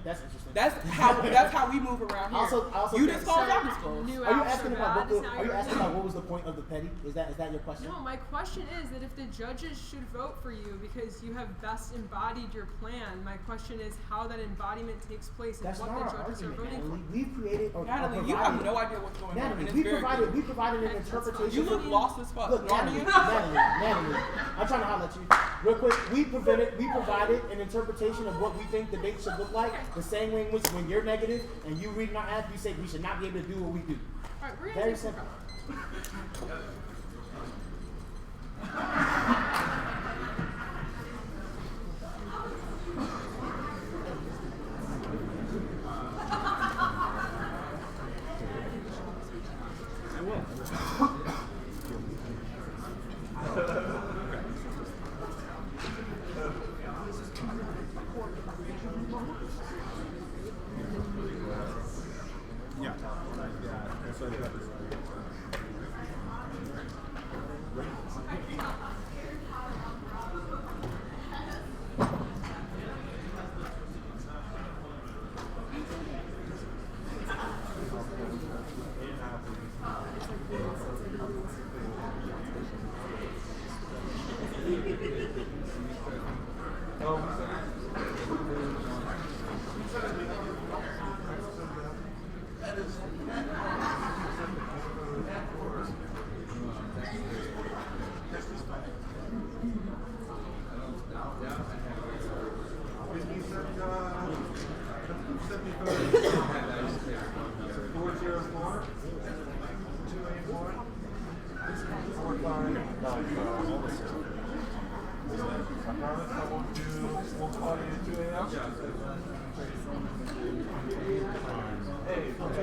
That's interesting. That's how we move around here. Also you think- disclose, I So, disclose. new Are you apps asking are about bad, is now are you your asking opinion. about what was the point of the petty? Is that your question? No, my question is that if the judges should vote for you because you have best embodied your plan, my question is how that embodiment takes place and That's what not the our judges are argument, voting Natalie. for. We've created or Natalie, you provided, have no idea what's going on. Natalie, And it's we very provided good. we provided an Okay, that's fine. interpretation. You look lost as fuck. Look, Natalie, Narnia? Natalie, I'm trying to holler at you. Real quick, we provided an interpretation of what we think debate should look like, the same way in which when you're negative and you read our app, you say we should not be able to do what we do. Alright, we're gonna Very take some simple. Yeah. That's what I got.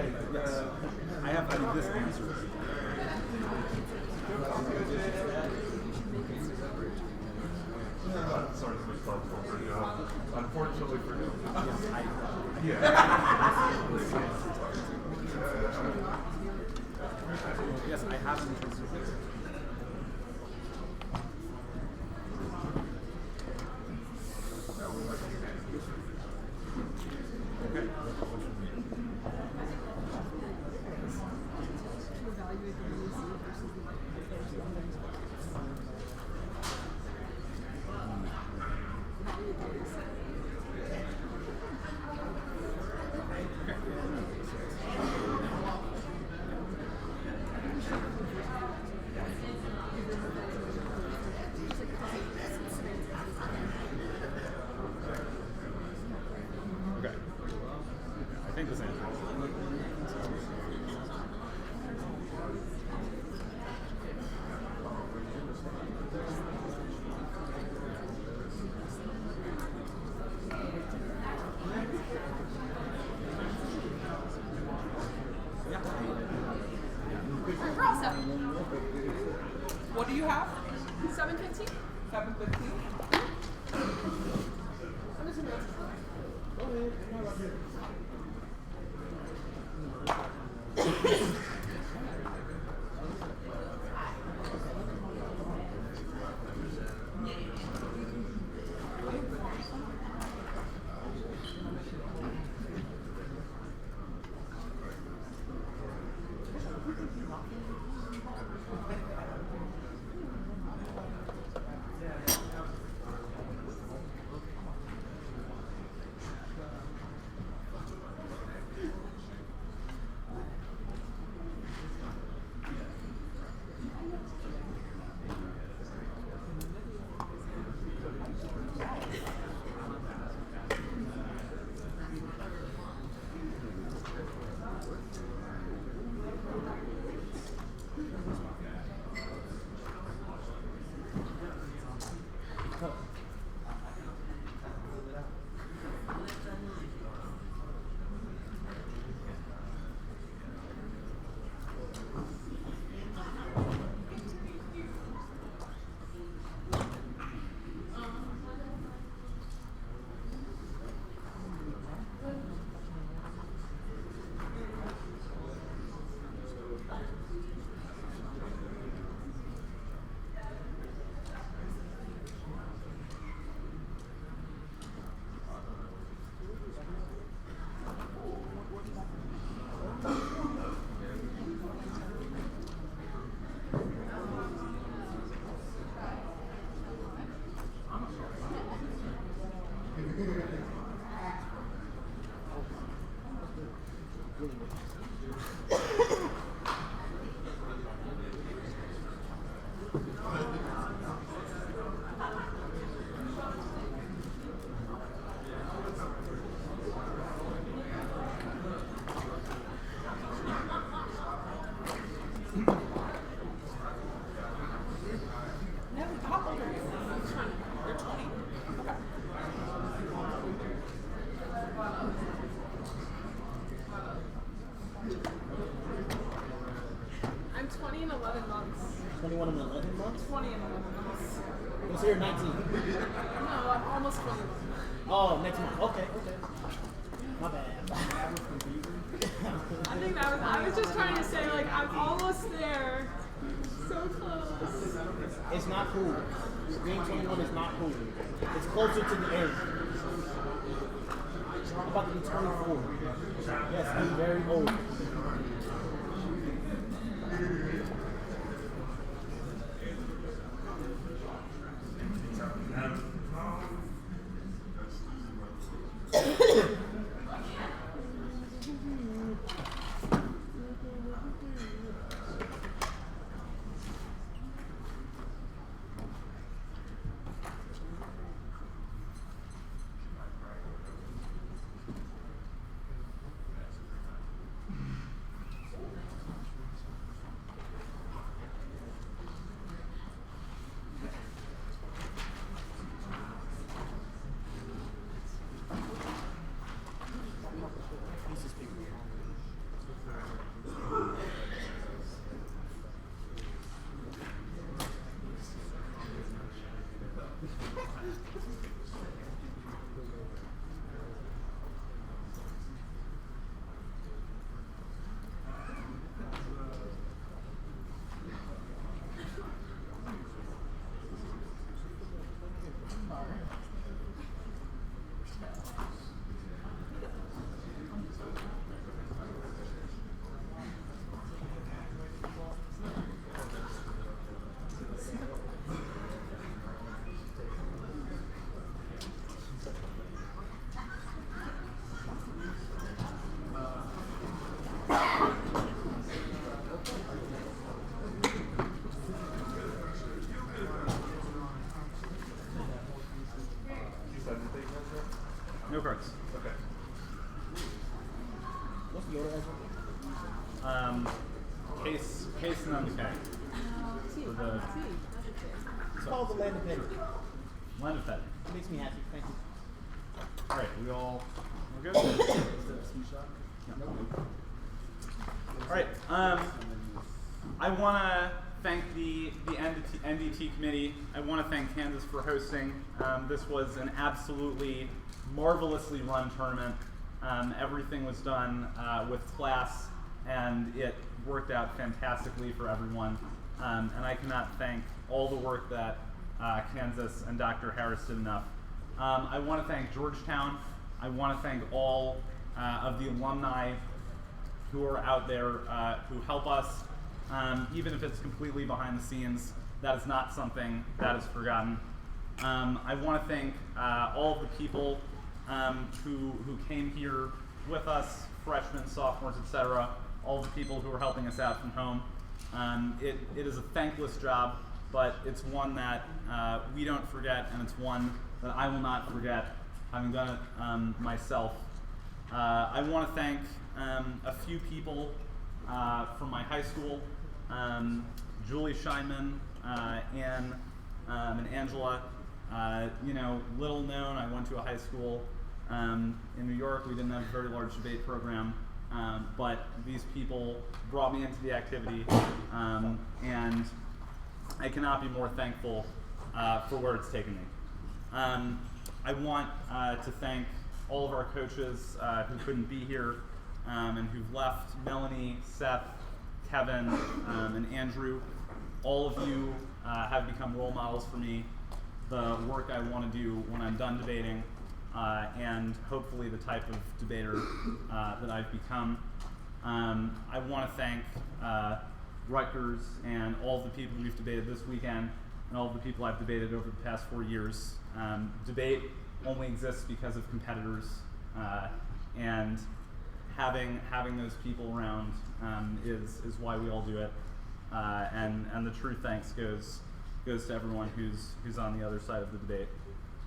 I need this answer. Sorry to be thoughtful for you. Unfortunately for you. Yes, I have an interpretation. Okay. to evaluate the 1AC versus the this answer. We're all set. What do you have? 7:15. 7:15. I'm just gonna Natalie, how old are you? You're 20. Okay. I'm 20 in 11 months. 21 and 11 months? 20 in 11 months. So you're 19. No, I'm almost 21. Oh, next month. Okay, okay. My bad. I think that was, I was just trying to say, like, I'm almost there. So close. It's not cool. Being 21 is not cool. It's closer to the end. I'm about to be 24. Yes, I'm very old. No cards. Okay. What's the order? Case and then the K. For the It's called the Land of Petty. Land of Petty. It makes me happy. Thank you. All right, we're good? All right. I want to thank the NDT committee. I want to thank Kansas for hosting. This was an absolutely marvelously run tournament. Everything was done with class, and it worked out fantastically for everyone. And I cannot thank all the work that Kansas and Dr. Harris did enough. I want to thank Georgetown. I want to thank all of the alumni who are out there who help us, even if it's completely behind the scenes. That is not something that is forgotten. I want to thank all of the people who came here with us, freshmen, sophomores, etc., all the people who are helping us out from home. It is a thankless job, but it's one that we don't forget, and it's one that I will not forget, having done it myself. I want to thank a few people from my high school, Julie Scheinman, Ann, and Angela. Little known, I went to a high school in New York. We didn't have a very large debate program, but these people brought me into the activity, and I cannot be more thankful for where it's taken me. I want to thank all of our coaches who couldn't be here and who've left: Melanie, Seth, Kevin, and Andrew. All of you have become role models for me, the work I want to do when I'm done debating, and hopefully the type of debater that I've become. I want to thank Rutgers and all of the people we've debated this weekend, and all of the people I've debated over the past 4 years. Debate only exists because of competitors, and having those people around is why we all do it. And the true thanks goes to everyone who's on the other side of the debate.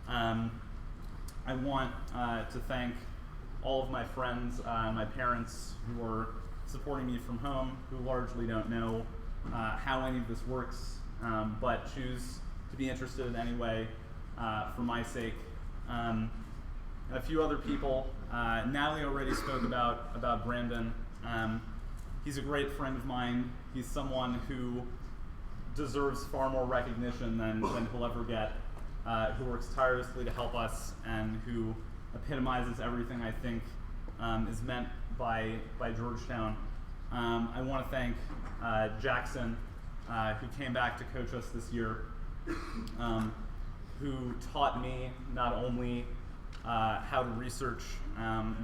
I want to thank all of my friends and my parents who are supporting me from home, who largely don't know how any of this works, but choose to be interested in any way for my sake. And a few other people. Natalie already spoke about Brandon. He's a great friend of mine. He's someone who deserves far more recognition than he'll ever get, who works tirelessly to help us, and who epitomizes everything I think is meant by Georgetown. I want to thank Jackson, who came back to coach us this year, who taught me not only how to research,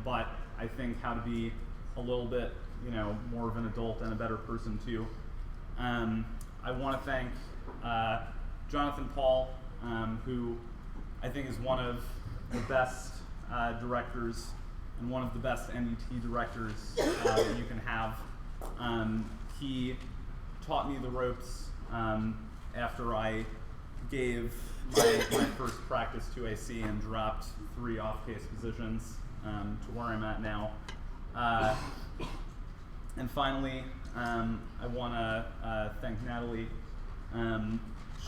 but I think how to be a little bit, more of an adult and a better person too. I want to thank Jonathan Paul, who I think is one of the best directors and one of the best NDT directors that you can have. He taught me the ropes after I gave my first practice 2AC and dropped 3 off-case positions to where I'm at now. And finally, I want to thank Natalie.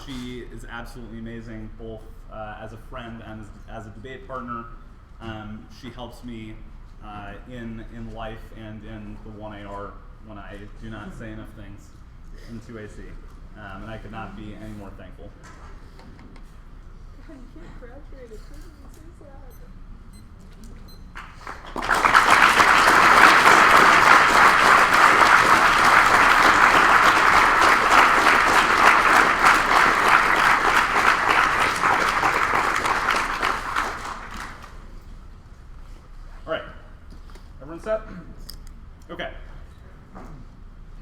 She is absolutely amazing, both as a friend and as a debate partner. She helps me in life and in the 1AR when I do not say enough things in 2AC. And I could not be any more thankful. You can't graduate. It's so sad. All right, everyone set? Okay.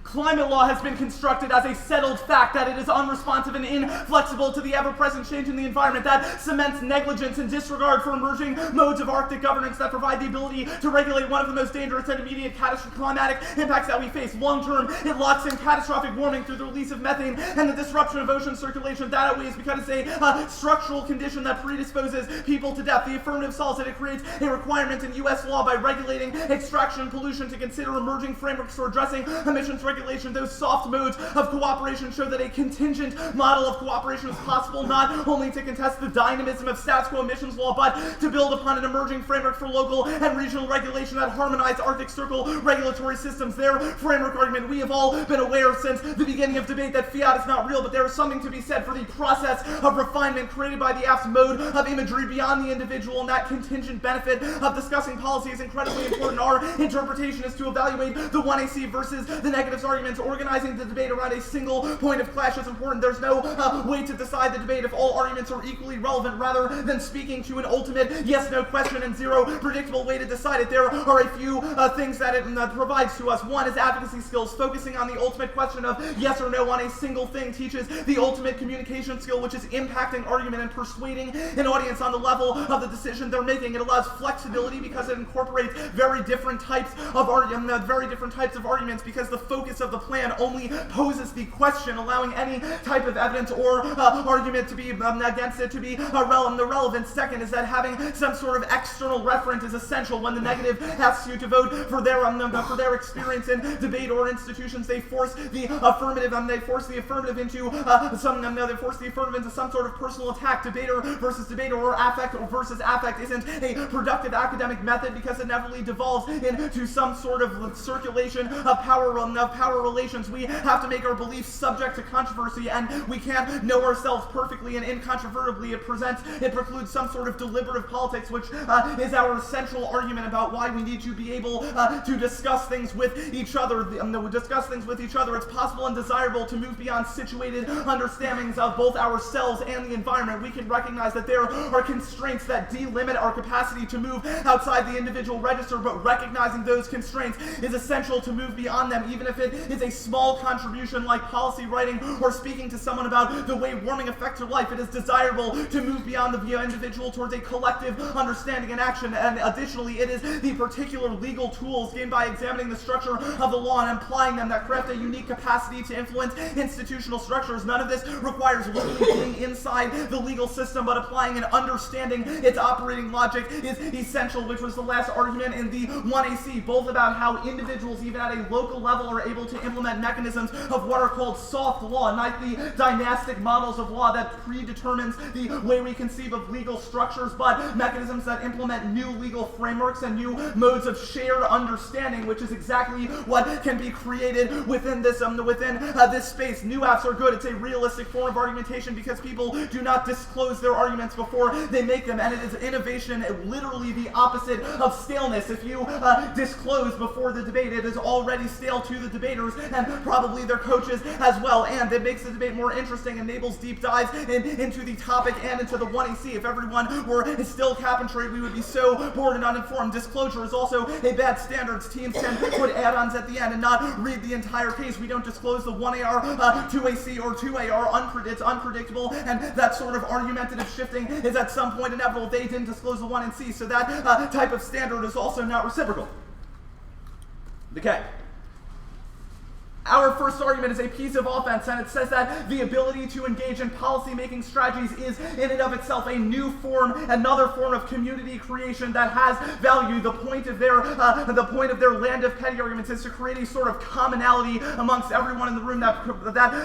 Climate law has been constructed as a settled fact that it is unresponsive and inflexible to the ever-present change in the environment, that cements negligence and disregard for emerging modes of Arctic governance that provide the ability to regulate one of the most dangerous and immediate climatic impacts that we face. Long-term, it locks in catastrophic warming through the release of methane and the disruption of ocean circulation. That outweighs because it's a structural condition that predisposes people to death. The affirmative solves it. It creates a requirement in U.S. law by regulating extraction and pollution to consider emerging frameworks for addressing emissions regulation. Those soft modes of cooperation show that a contingent model of cooperation is possible, not only to contest the dynamism of status quo emissions law, but to build upon an emerging framework for local and regional regulation that harmonize Arctic Circle regulatory systems. Their framework argument, we have all been aware since the beginning of debate that fiat is not real, but there is something to be said for the process of refinement created by the app's mode of imagery beyond the individual, and that contingent benefit of discussing policy is incredibly important. Our interpretation is to evaluate the 1AC versus the negatives arguments. Organizing the debate around a single point of clash is important. There's no way to decide the debate if all arguments are equally relevant, rather than speaking to an ultimate yes-no question and zero predictable way to decide it. There are a few things that it provides to us. One is advocacy skills. Focusing on the ultimate question of yes or no on a single thing teaches the ultimate communication skill, which is impacting argument and persuading an audience on the level of the decision they're making. It allows flexibility because it incorporates very different types of arguments, because the focus of the plan only poses the question, allowing any type of evidence or argument to be against it to be irrelevant. Second is that having some sort of external reference is essential. When the negative asks you to vote for their experience in debate or institutions, they force the affirmative into some sort of personal attack. Debater versus debater, or affect versus affect, isn't a productive academic method because it inevitably devolves into some sort of circulation of power relations. We have to make our beliefs subject to controversy, and we can't know ourselves perfectly and incontrovertibly. It precludes some sort of deliberative politics, which is our central argument about why we need to be able to discuss things with each other. It's possible and desirable to move beyond situated understandings of both ourselves and the environment. We can recognize that there are constraints that delimit our capacity to move outside the individual register, but recognizing those constraints is essential to move beyond them, even if it is a small contribution like policy writing or speaking to someone about the way warming affects your life. It is desirable to move beyond the individual towards a collective understanding and action, and additionally, it is the particular legal tools gained by examining the structure of the law and applying them that craft a unique capacity to influence institutional structures. None of this requires literally being inside the legal system, but applying and understanding its operating logic is essential, which was the last argument in the 1AC, both about how individuals, even at a local level, are able to implement mechanisms of what are called soft law, not the dynastic models of law that predetermines the way we conceive of legal structures, but mechanisms that implement new legal frameworks and new modes of shared understanding, which is exactly what can be created within this space. New apps are good. It's a realistic form of argumentation because people do not disclose their arguments before they make them, and it is innovation, literally the opposite of staleness. If you disclose before the debate, it is already stale to the debaters and probably their coaches as well, and it makes the debate more interesting, enables deep dives into the topic and into the 1AC. If everyone were still cap and trade, we would be so bored and uninformed. Disclosure is also a bad standard. Teams can put add-ons at the end and not read the entire case. We don't disclose the 1AR, 2AC, or 2AR. It's unpredictable, and that sort of argumentative shifting is at some point inevitable. They didn't disclose the 1 and C, so that type of standard is also not reciprocal. Okay. Our first argument is a piece of offense, and it says that the ability to engage in policy-making strategies is, in and of itself, a new form, another form of community creation that has value. The point of their land of petty arguments is to create a sort of commonality amongst everyone in the room that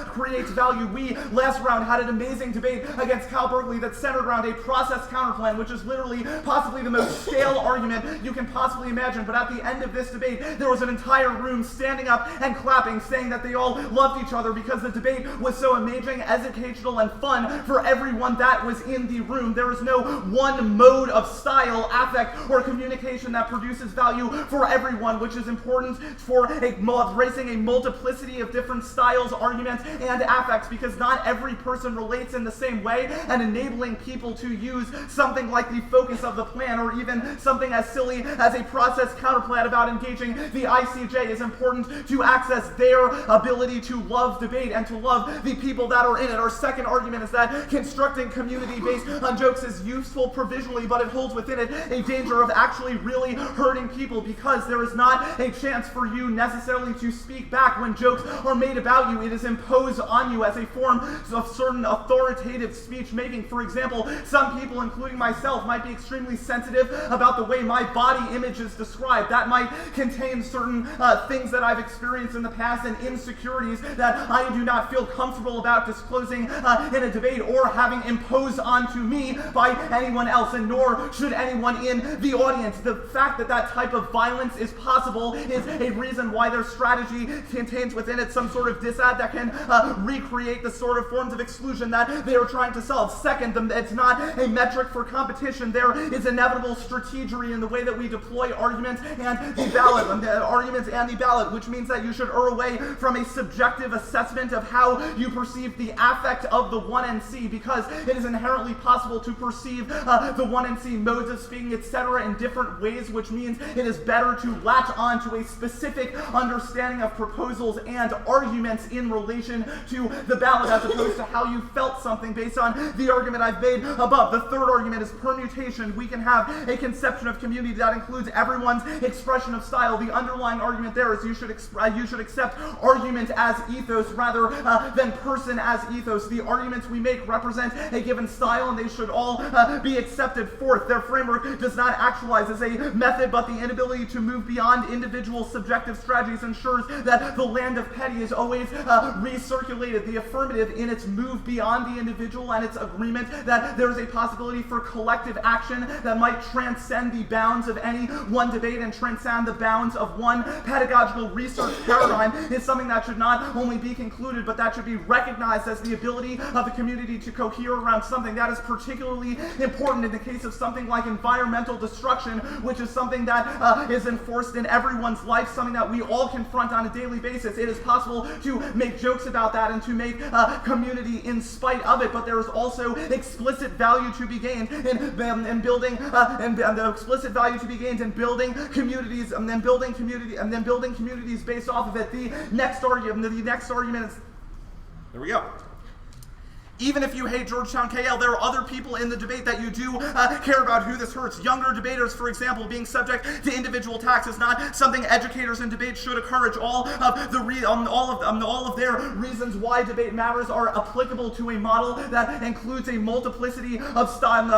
creates value. We, last round, had an amazing debate against Cal Berkeley that centered around a process counterplan, which is literally possibly the most stale argument you can possibly imagine. But at the end of this debate, there was an entire room standing up and clapping, saying that they all loved each other because the debate was so amazing, educational, and fun for everyone that was in the room. There is no one mode of style, affect, or communication that produces value for everyone, which is important for embracing a multiplicity of different styles, arguments, and affects, because not every person relates in the same way, and enabling people to use something like the focus of the plan, or even something as silly as a process counterplan about engaging the ICJ, is important to access their their ability to love debate and to love the people that are in it. Our second argument is that constructing community based on jokes is useful provisionally, but it holds within it a danger of actually really hurting people, because there is not a chance for you necessarily to speak back when jokes are made about you. It is imposed on you as a form of certain authoritative speech making. For example, some people, including myself, might be extremely sensitive about the way my body image is described. That might contain certain things that I've experienced in the past and insecurities that I do not feel comfortable about disclosing in a debate or having imposed onto me by anyone else, and nor should anyone in the audience. The fact that that type of violence is possible is a reason why their strategy contains within it some sort of disad that can recreate the sort of forms of exclusion that they are trying to solve. Second, it's not a metric for competition. There is inevitable strategery in the way that we deploy arguments and the ballot, which means that you should err away from a subjective assessment of how you perceive the affect of the 1NC, because it is inherently possible to perceive the 1NC modes of speaking, etc., in different ways, which means it is better to latch on to a specific understanding of proposals and arguments in relation to the ballot, as opposed to how you felt something based on the argument I've made above. The third argument is permutation. We can have a conception of community that includes everyone's expression of style. The underlying argument there is you should accept argument as ethos rather than person as ethos. The arguments we make represent a given style, and they should all be accepted. Fourth, their framework does not actualize as a method, but the inability to move beyond individual subjective strategies ensures that the land of petty is always recirculated. The affirmative, in its move beyond the individual and its agreement that there is a possibility for collective action that might transcend the bounds of any one debate and transcend the bounds of one pedagogical research paradigm, is something that should not only be concluded, but that should be recognized as the ability of the community to cohere around something. That is particularly important in the case of something like environmental destruction, which is something that is enforced in everyone's life, something that we all confront on a daily basis. It is possible to make jokes about that and to make community in spite of it, but there is also explicit value to be gained in building and the explicit value to be gained in building communities, and then building communities based off of it. The next argument is, there we go. Even if you hate Georgetown KL, there are other people in the debate that you do care about who this hurts. Younger debaters, for example, being subject to individual attacks is not something educators in debate should encourage. All of their reasons why debate matters are applicable to a model that includes a multiplicity of styles that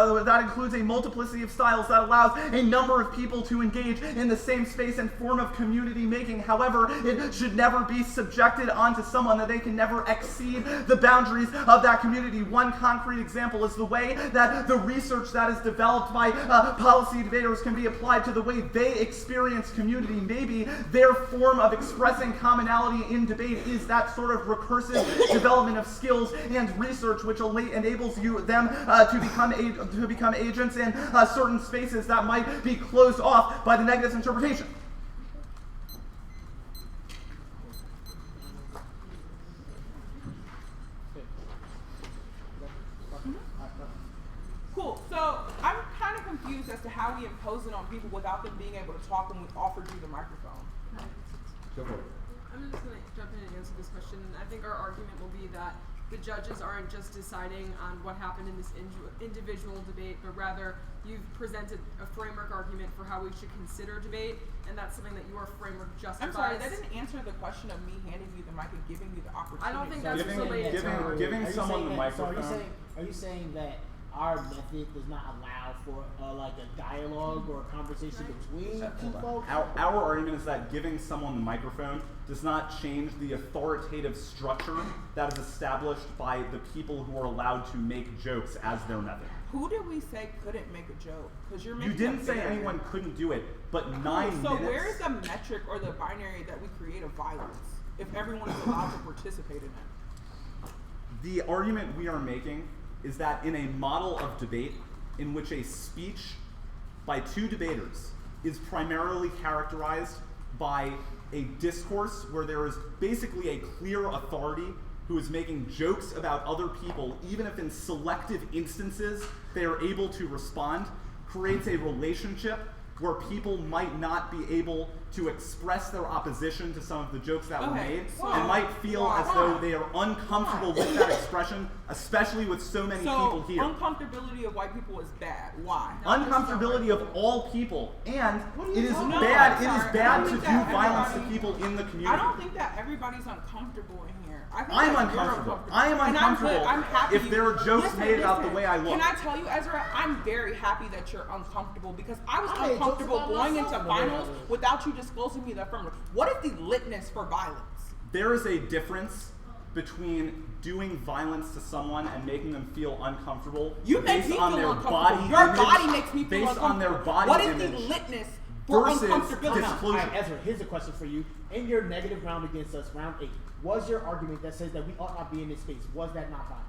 allows a number of people to engage in the same space and form of community making. However, it should never be subjected onto someone that they can never exceed the boundaries of that community. One concrete example is the way that the research that is developed by policy debaters can be applied to the way they experience community. Maybe their form of expressing commonality in debate is that sort of recursive development of skills and research, which enables them to become agents in certain spaces that might be closed off by the negative interpretation. Cool. So I'm kind of confused as to how we impose it on people without them being able to talk when we offered you the microphone. Go for it. I'm just going to jump in and answer this question. I think our argument will be that the judges aren't just deciding on what happened in this individual debate, but rather you've presented a framework argument for how we should consider debate, and that's something that your framework justifies. I'm sorry, that didn't answer the question of me handing you the mic and giving you the opportunity. I don't think that's related to giving someone the microphone. Are you saying that our method does not allow for like a dialogue or a conversation between two folks? Our argument is that giving someone the microphone does not change the authoritative structure that is established by the people who are allowed to make jokes as their method. Who did we say couldn't make a joke? Because you're making You didn't say anyone couldn't do it, but 9 minutes. So where is the metric or the binary that we create a violence if everyone is allowed to participate in it? The argument we are making is that in a model of debate in which a speech by two debaters is primarily characterized by a discourse where there is basically a clear authority who is making jokes about other people, even if in selective instances they are able to respond, creates a relationship where people might not be able to express their opposition to some of the jokes that were made, and might feel as though they are uncomfortable with that expression, especially with so many people here. Uncomfortability of white people is bad. Why? Uncomfortability of all people, and it is bad. It is bad to do violence to people in the community. I don't think that everybody's uncomfortable in here. I'm uncomfortable. I am uncomfortable I'm happy if there are jokes made about the way I look. Can I tell you, Ezra, I'm very happy that you're uncomfortable because I was uncomfortable going into finals without you disclosing me the affirmative. What is the litmus for violence? There is a difference between doing violence to someone and making them feel uncomfortable based on their body Your image, body makes me feel based uncomfortable. on their body what is image the litmus for versus uncomfortability? disclosure. All right, Ezra, here's a question for you. In your negative round against us, round 8, was your argument that says that we ought not be in this space, was that not violence?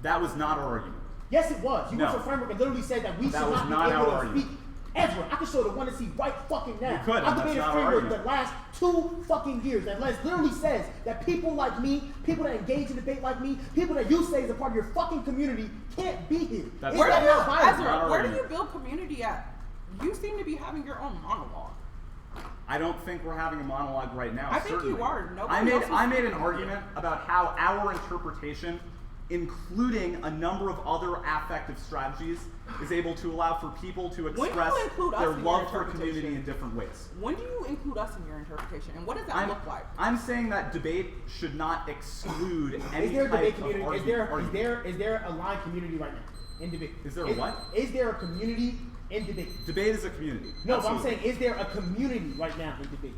That was not our argument. Yes, it was. You No. went to framework and literally said that we That should was not not be able our to argument. speak. Ezra, I can show the one to see right fucking now. You could, and I've that's debated not our framework argument. the last 2 fucking years that literally says that people like me, people that engage in debate like me, people that you say is a part of your fucking community can't be here. That's Is Where that do you, not violence? Not Ezra, where do argument. you build community at? You seem to be having your own monologue. I don't think we're having a monologue right now. I think certainly. you are. Nobody I else is made an speaking. argument about how our interpretation, including a number of other affective strategies, is able to allow for people to When do you express include us their in your love for interpretation? community in different ways. When do you include us in your interpretation, and what does that look like? I'm saying that debate should not exclude any Is there a type debate of community? argument. Is there a line community right now in debate? Is there a what? Is there a community in debate? Debate is a community. No, but I'm Absolutely. saying, is there a community right now in debate?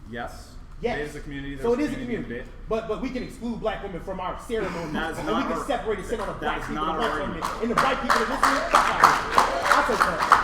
Yes. Yes. Debate is a community. So it There's is a community. debate. But we can exclude black women from our ceremony. That is and not we can our- separate and sit on the that black is people not and our white women. argument. And the white people in this room, I'll take that.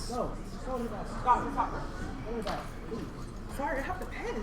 Go. Go to the back. Stop. Go to the back. Please. Sorry, I have the pen.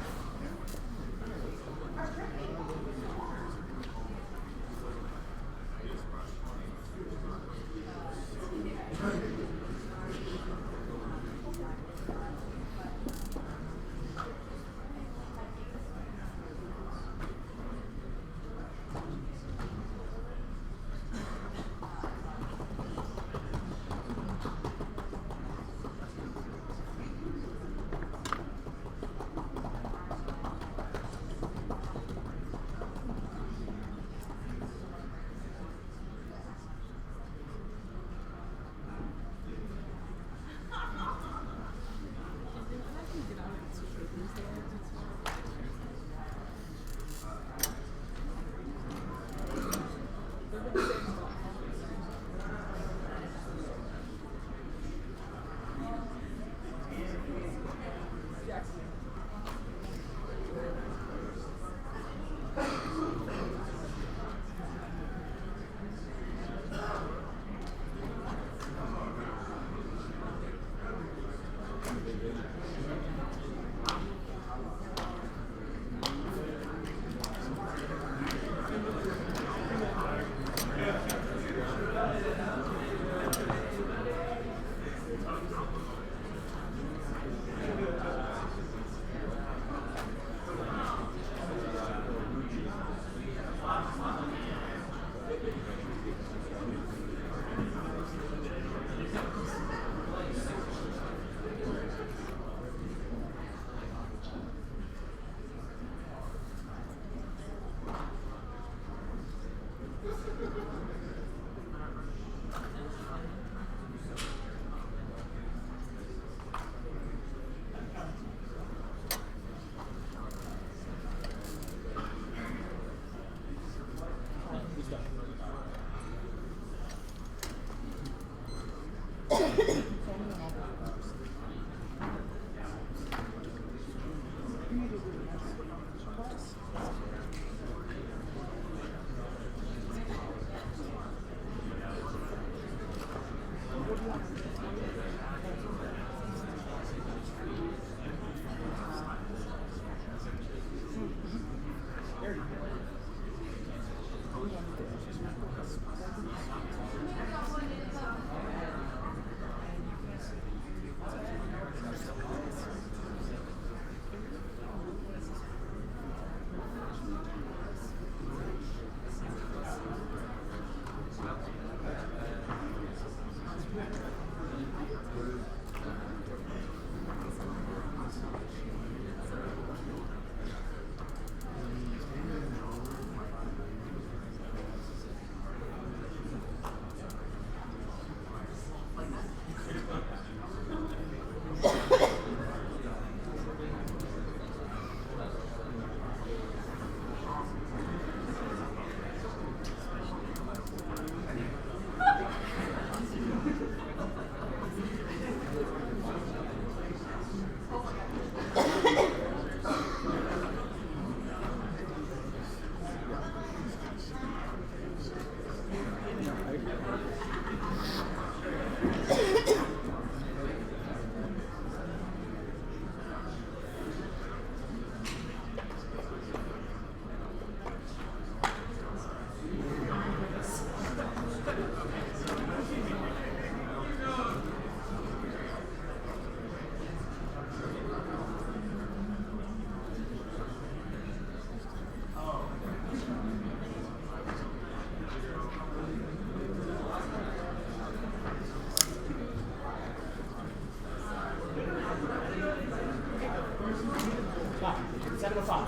Set him a 5.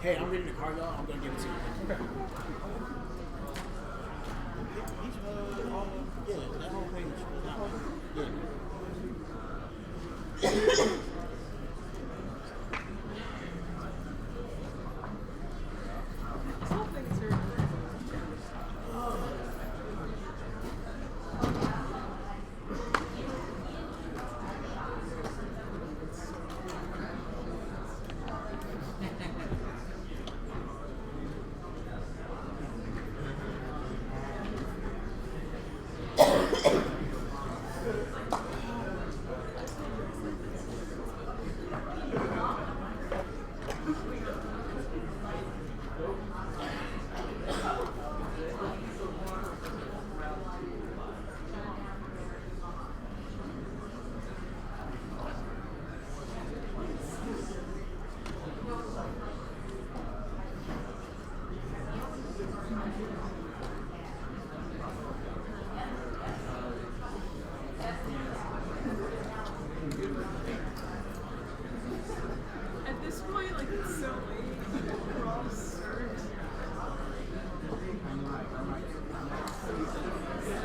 Hey, I'm reading the card, y'all. I'm gonna give it to you. Okay. Yeah, that whole page was not one. Yeah. This whole thing is very At this point, like, it's so late. We're all served.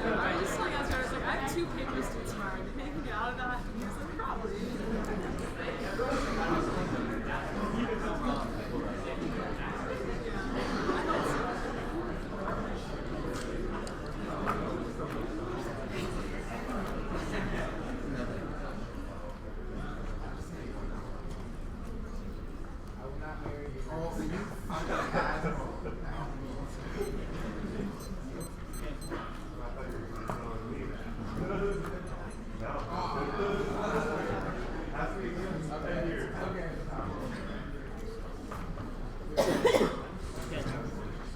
I just like asked her, I was like, I have 2 papers due tomorrow. Do you think I can get out of that? He was like, probably.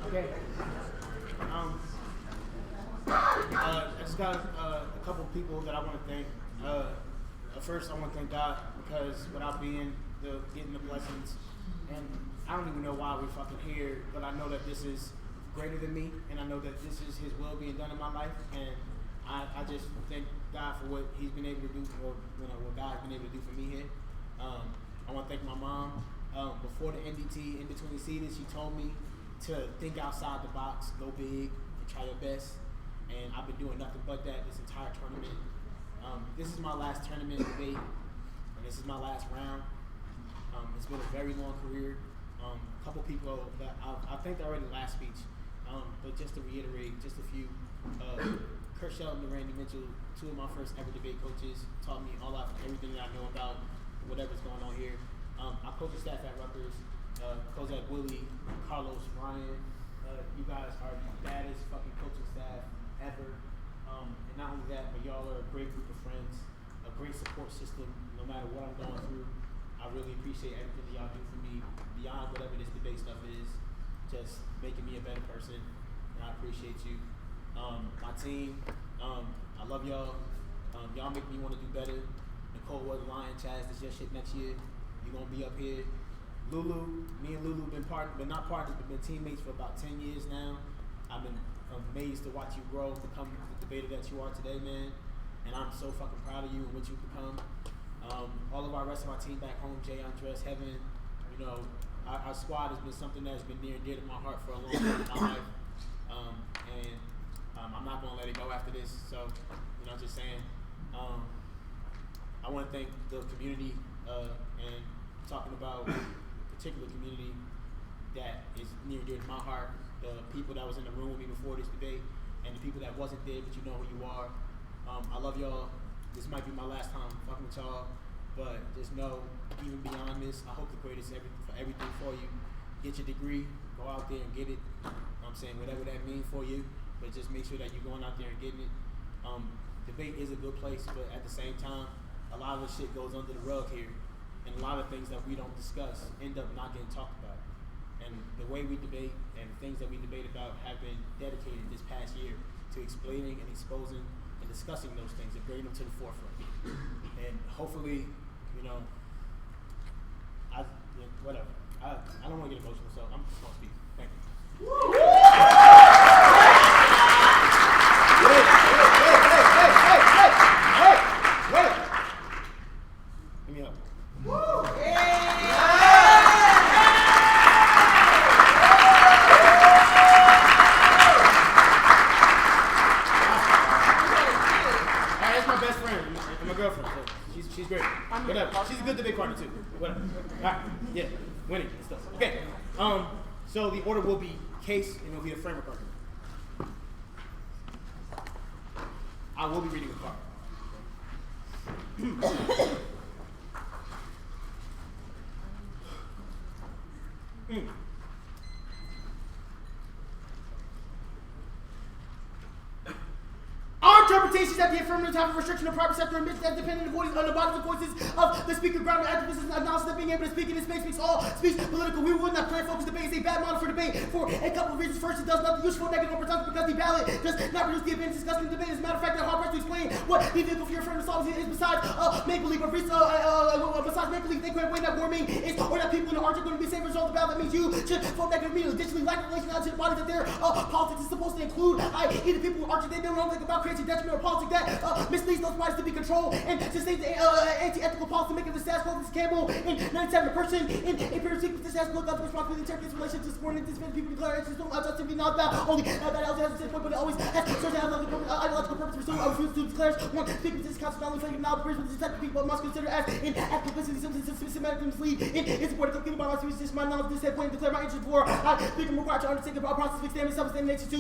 Okay. I just got a couple people that I want to thank. First, I want to thank God because without getting the blessings, and I don't even know why we're fucking here, but I know that this is greater than me, and I know that this is His will being done in my life, and I just thank God for what He's been able to do, or what God's been able to do for me here. I want to thank my mom. Before the NDT, in between seasons, she told me to think outside the box, go big, and try your best. And I've been doing nothing but that this entire tournament. This is my last tournament debate, and this is my last round. It's been a very long career. A couple people that I think I already last speech, but just to reiterate, just a few. Kurt Shelton and Randy Mitchell, 2 of my first ever debate coaches, taught me all out everything that I know about whatever's going on here. I coach the staff at Rutgers. Kozak Willie, Carlos, Ryan. You guys are the baddest fucking coaching staff ever. And not only that, but y'all are a great group of friends, a great support system no matter what I'm going through. I really appreciate everything that y'all do for me beyond whatever this debate stuff is, just making me a better person. And I appreciate you. My team, I love y'all. Y'all make me want to do better. Nicole was lying, Chaz, this your shit next year. You're going to be up here. Lulu, me and Lulu been not partners, but been teammates for about 10 years now. I've been amazed to watch you grow, become the debater that you are today, man. And I'm so fucking proud of you and what you've become. All of our rest of our team back home, Jay, Andres, Heaven, our squad has been something that's been near and dear to my heart for a long time in my life. And I'm not going to let it go after this. So, just saying, I want to thank the community and talking about a particular community that is near and dear to my heart, the people that was in the room with me before this debate, and the people that wasn't there, but you know who you are. I love y'all. This might be my last time fucking with y'all, but just know, even beyond this, I hope the greatest for everything for you. Get your degree, go out there and get it. I'm saying whatever that means for you, but just make sure that you're going out there and getting it. Debate is a good place, but at the same time, a lot of the shit goes under the rug here. And a lot of things that we don't discuss end up not getting talked about. And the way we debate and the things that we debate about have been dedicated this past year to explaining and exposing and discussing those things and bringing them to the forefront. And hopefully, whatever. I don't want to get emotional, so I'm just going to speak. Thank you. good debate partner too. Whatever. All right. Yeah. Winning and stuff. Okay. So the order will be case and it'll be a framework argument. I will be reading a card. Our interpretation is that the affirmative type of restriction of private sector admits that dependent on the unabiding voices of the speaker grounded activists and announced that being able to speak in this space makes all speech political. We would not plan focused debate is a bad model for debate for a couple of reasons. First, it does nothing useful, negative, or productive because the ballot does not produce the advantage discussed in the debate. As a matter of fact, they're hard pressed to explain what the vehicle for your affirmative policy is besides make-believe. Besides make-believe, they could way that warming is or that people in the arch are going to be safe result of the ballot. That means you should vote negative immediately. Additionally, lack of relation to the body that their politics is supposed to include. Either people who argue they don't know anything about creating detriment or politics that misleads those bodies to be controlled and sustain the anti-ethical policy making the status quo. This Campbell in 97 person in a period of sequence. This has looked up responsibility in terms of relation to subordinate disadvantaged people declare it's not just simply not about only that else has a point, but it always has certain ideological purpose. Pursue I refuse to declare one speaking this council not only finding now the bridge with this type of people must consider as in act publicity systematically mislead in support of thinking about my speech. This my knowledge this head point declare my interest for I think I'm required to undertake about process of examining self-examination to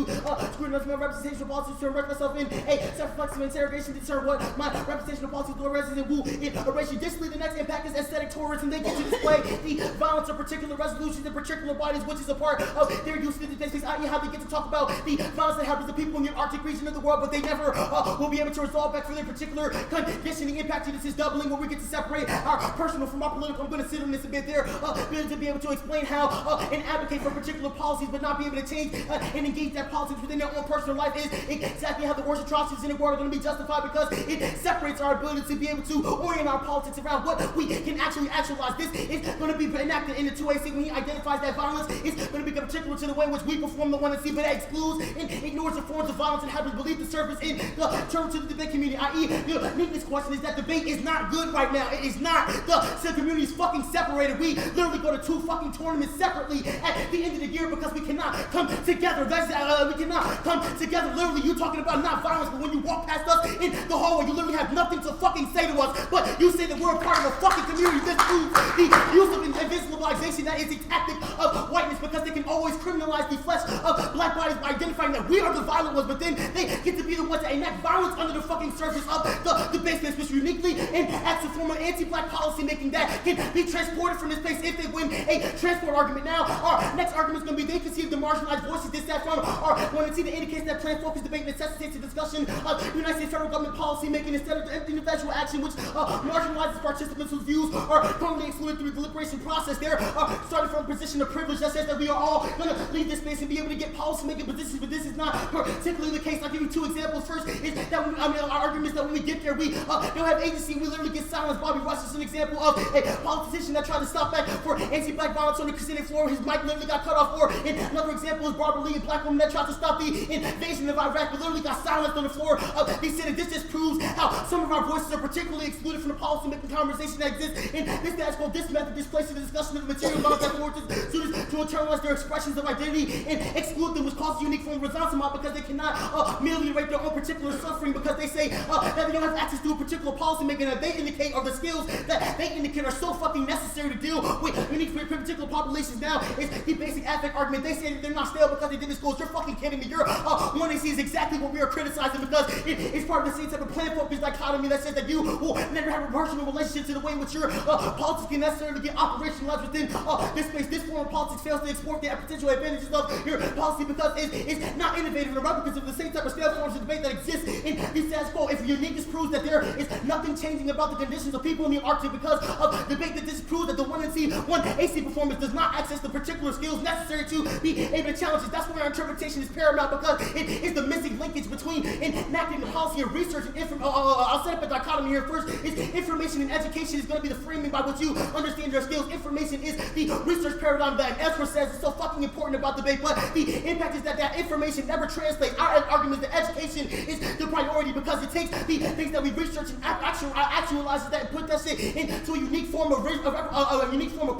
scrutinize my representational policies to erect myself in a self-reflexive interrogation to determine what my representational policies do resident will erase. Additionally, the next impact is aesthetic tourism. They get to display the violence of particular resolutions and particular bodies, which is a part of their use in the space, i.e. how they get to talk about the violence that happens to people in the Arctic region of the world, but they never will be able to resolve back for their particular condition. The impact of this is doubling where we get to separate our personal from our political. I'm going to sit on this a bit there, to be able to explain how and advocate for particular policies, but not be able to change and engage that politics within their own personal life is exactly how the worst atrocities in the world are going to be justified because it separates our ability to be able to orient our politics around what we can actually actualize. This is going to be enacted in the 2AC when he identifies that violence is going to become particular to the way in which we perform the 1C, but that excludes and ignores the forms of violence and happens belief the surface in the terms to the debate community, i.e. the neatness question is that debate is not good right now. It is not. The community is fucking separated. We literally go to 2 fucking tournaments separately at the end of the year because we cannot come together. We cannot come together. Literally, you talking about not violence, but when you walk past us in the hallway, you literally have nothing to fucking say to us, but you say that we're a part of a fucking community. This proves the use of invisibilization that is a tactic of whiteness because they can always criminalize the flesh of black bodies by identifying that we are the violent ones, but then they get to be the ones that enact violence under the fucking surface of the base space, which uniquely enacts a form of anti-black policy making that can be transported from this place if they win a transport argument. Now, our next argument is going to be they conceive the marginalized voices this that from our 1C that indicates that plan-focused debate necessitates a discussion of United States federal government policy making instead of the individual action which marginalizes participants whose views are currently excluded through the deliberation process. They're starting from a position of privilege that says that we are all going to leave this space and be able to get policy-making positions, but this is not particularly the case. I'll give you 2 examples. First is that our argument is that when we get there, we don't have agency. We literally get silenced. Bobby Rush is an example of a politician that tried to stop back for anti-black violence on the Senate floor. His mic literally got cut off. Or another example is Barbara Lee, a black woman that tried to stop the invasion of Iraq, but literally got silenced on the floor of the Senate. This just proves how some of our voices are particularly excluded from the policy-making conversation that exists in this that's called this method displaces the discussion of the material violence that forces students to internalize their expressions of identity and exclude them, which causes a unique form of resentment because they cannot ameliorate their own particular suffering because they say that they don't have access to a particular policy making that they indicate are the skills that they indicate are so fucking necessary to deal with unique particular populations. Now is the basic affect argument. They say that they're not stale because they did this schools. You're fucking kidding me. Your 1AC is exactly what we are criticizing because it is part of the same type of plan-focused dichotomy that says that you will never have a personal relationship to the way in which your politics can necessarily get operationalized within this space. This form of politics fails to export the potential advantages of your policy because it's not innovative and because of the same type of stale forms of debate that exists in the status quo. If uniqueness proves that there is nothing changing about the conditions of people in the Arctic because of debate that disproves that the 1AC performance does not access the particular skills necessary to be able to challenge it. That's why our interpretation is paramount because it is the missing linkage between enacting the policy of research and information. I'll set up a dichotomy here. First is information and education is going to be the framing by which you understand your skills. Information is the research paradigm that Ezra says is so fucking important about debate, but the impact is that information never translates. Our argument is that education is the priority because it takes the things that we research and actualizes that and put that shit into a unique form of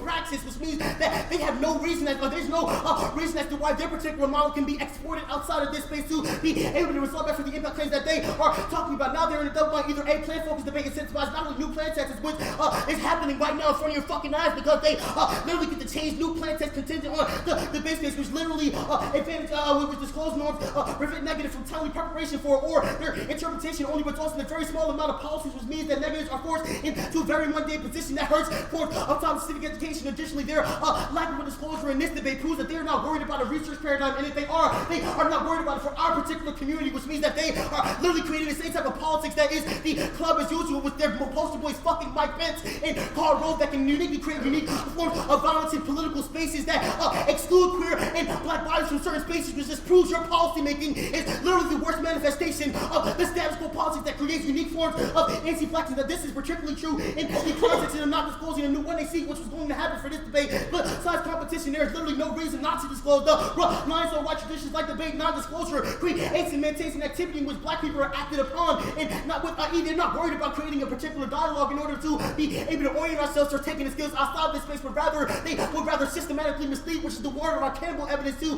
praxis, which means that they have no reason, there's no reason as to why their particular model can be exported outside of this space to be able to resolve after the impact claims that they are talking about. Now they're in a double bind, either A, plan-focused debate incentivized not only new plan texts, which is happening right now in front of your fucking eyes because they literally get to change new plan text contingent on the debate space, which literally advantage which disclosed norms prevent negative from timely preparation for, or their interpretation only results in a very small amount of policies, which means that negatives are forced into a very mundane position that hurts for uptime civic education. Additionally, their lack of disclosure in this debate proves that they're not worried about a research paradigm, and if they are not worried about it for our particular community, which means that they are literally creating the same type of politics that is the club as usual with their poster boys fucking Mike Pence and Karl Rove that can uniquely create unique forms of violence in political spaces that exclude queer and black bodies from certain spaces, which just proves your policy making is literally the worst manifestation of the status quo politics that creates unique forms of anti-blackness. That this is particularly true in the context of not disclosing a new one they see, which was going to happen for this debate. But besides competition, there is literally no reason not to disclose the lines on white traditions like debate, non-disclosure creates and maintains an activity in which black people are acted upon, and not with either not worried about creating a particular dialogue in order to be able to orient ourselves or taking the skills outside of this space, but rather they would rather systematically mislead, which is the word of our cannibal evidence to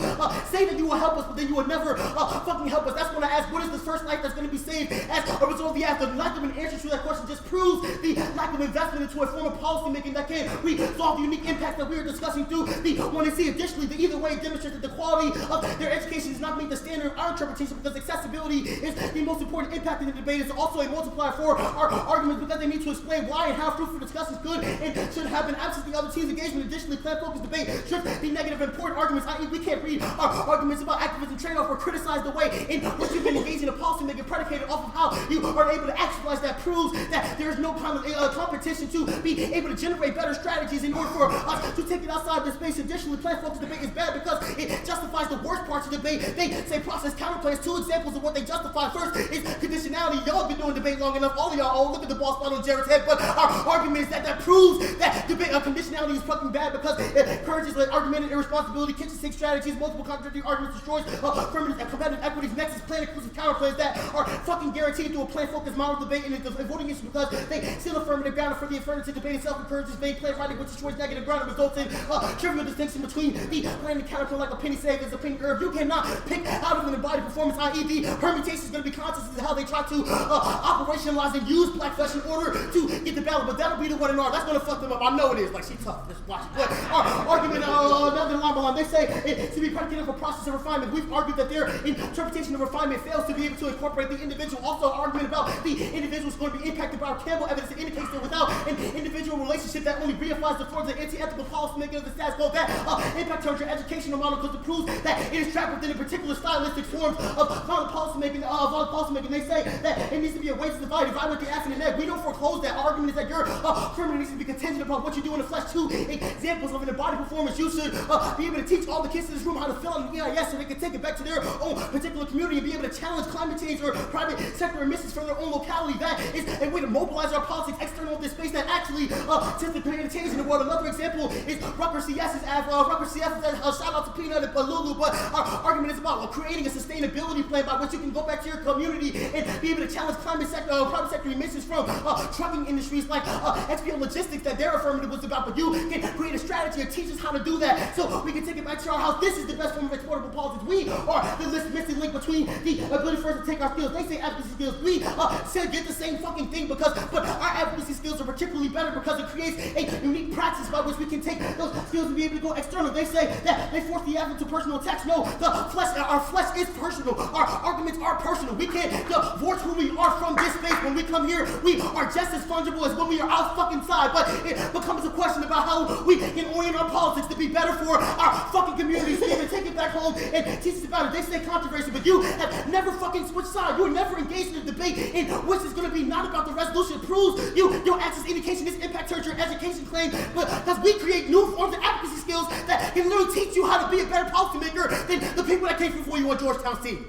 say that you will help us, but then you will never fucking help us. That's when I ask, what is the first life that's going to be saved as a result of the act? The lack of an answer to that question just proves the lack of investment into a form of policy making that can resolve the unique impact that we are discussing through the one and see. Additionally, the either way demonstrates that the quality of their education does not meet the standard of our interpretation, because accessibility is the most important impact in the debate. It's also a multiplier for our arguments because they need to explain why and how fruitful discussions could and should have been absent the other team's engagement. Additionally, plan-focused debate should be negative important arguments, i.e. we can't read our arguments about activism trade-off or criticize the way in which you've been engaging in policy making predicated off of how you are able to actualize. That proves that there is no competition to be able to generate better strategies in order for us to take it outside the space. Additionally, plan-focused debate is bad because it justifies the worst parts of the debate. They say process counterplans. Two examples of what they justify. First is conditionality. Y'all been doing debate long enough. All of y'all, look at the ball spot on Jared's head. But our argument is that proves that debate conditionality is fucking bad because it encourages argumentative irresponsibility, kitchen sink strategies, multiple contradictory arguments, destroys permanent and competitive equities, nexus, plan inclusive counterplans that are fucking guaranteed through a plan-focused model debate, and it's a voting issue because they steal affirmative ground for the affirmative debate itself encourages vague plan writing, which destroys negative ground and results in trivial distinction between the plan and counterplan like a penny saved as a penny earned. You cannot pick out of an embodied performance, i.e. the permutation is going to be conscious of how they try to operationalize and use black flesh in order to get the ballot, but that'll be the one in R. That's going to fuck them up. I know it is. Like, she tough. Just watch it. But our argument, another line, they say it to be predicated of a process of refinement. We've argued that their interpretation of refinement fails to be able to incorporate the individual. Also, our argument about the individual is going to be impacted by our Campbell evidence that indicates that without an individual relationship that only reifies the forms of anti-ethical policy making of the status quo, that impact on your educational model because it proves that it is trapped within a particular stylistic forms of violent policy making. They say that it needs to be a way to divide. If I went to ask and egg, we don't foreclose that. Our argument is that your criminal needs to be contingent upon what you do in the flesh. Two examples of an embodied performance. You should be able to teach all the kids in this room how to fill out an EIS so they can take it back to their own particular community and be able to challenge climate change or private sector emissions from their own locality. That is a way to mobilize our politics external to this space that actually tends to create a change in the world. Another example is Rutgers CS's shout out to Peanut and Lulu, but our argument is about creating a sustainability plan by which you can go back to your community and be able to challenge climate sector, private sector emissions from trucking industries like XPO Logistics that their affirmative was about, but you can create a strategy and teach us how to do that so we can take it back to our house. This is the best form of exportable politics. We are the missing link between the ability for us to take our skills. They say advocacy skills. We said get the same fucking thing but our advocacy skills are particularly better because it creates a unique practice by which we can take those skills and be able to go external. They say that they force the athlete to personal attacks. No, our flesh is personal. Our arguments are personal. We can't divorce who we are from this space. When we come here, we are just as fungible as when we are out fucking side. But it becomes a question about how we can orient our politics to be better for our fucking communities. So we can take it back home and teach us about it. They say controversy, but you have never fucking switched sides. You were never engaged in a debate in which is going to be not about the resolution. It proves you don't access indication this impact towards your education claim, but because we create new forms of advocacy skills that can literally teach you how to be a better policymaker than the people that came before you on Georgetown's team.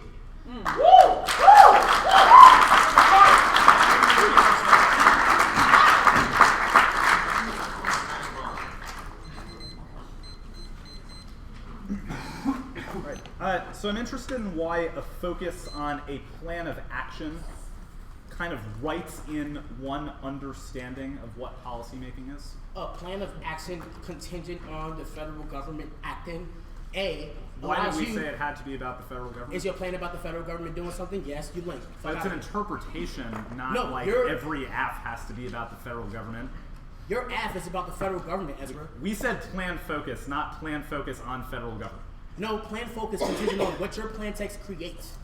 Right. So I'm interested in why a focus on a plan of action kind of writes in one understanding of what policymaking is. A plan of action contingent on the federal government acting. Why did we say it had to be about the federal government? Is your plan about the federal government doing something? Yes, you link. But it's an interpretation, not No, like every AF has to be about the federal government. Your AF is about the federal government, Ezra. We said plan focus, not plan focus on federal government. No, plan focus contingent on what your plan text creates.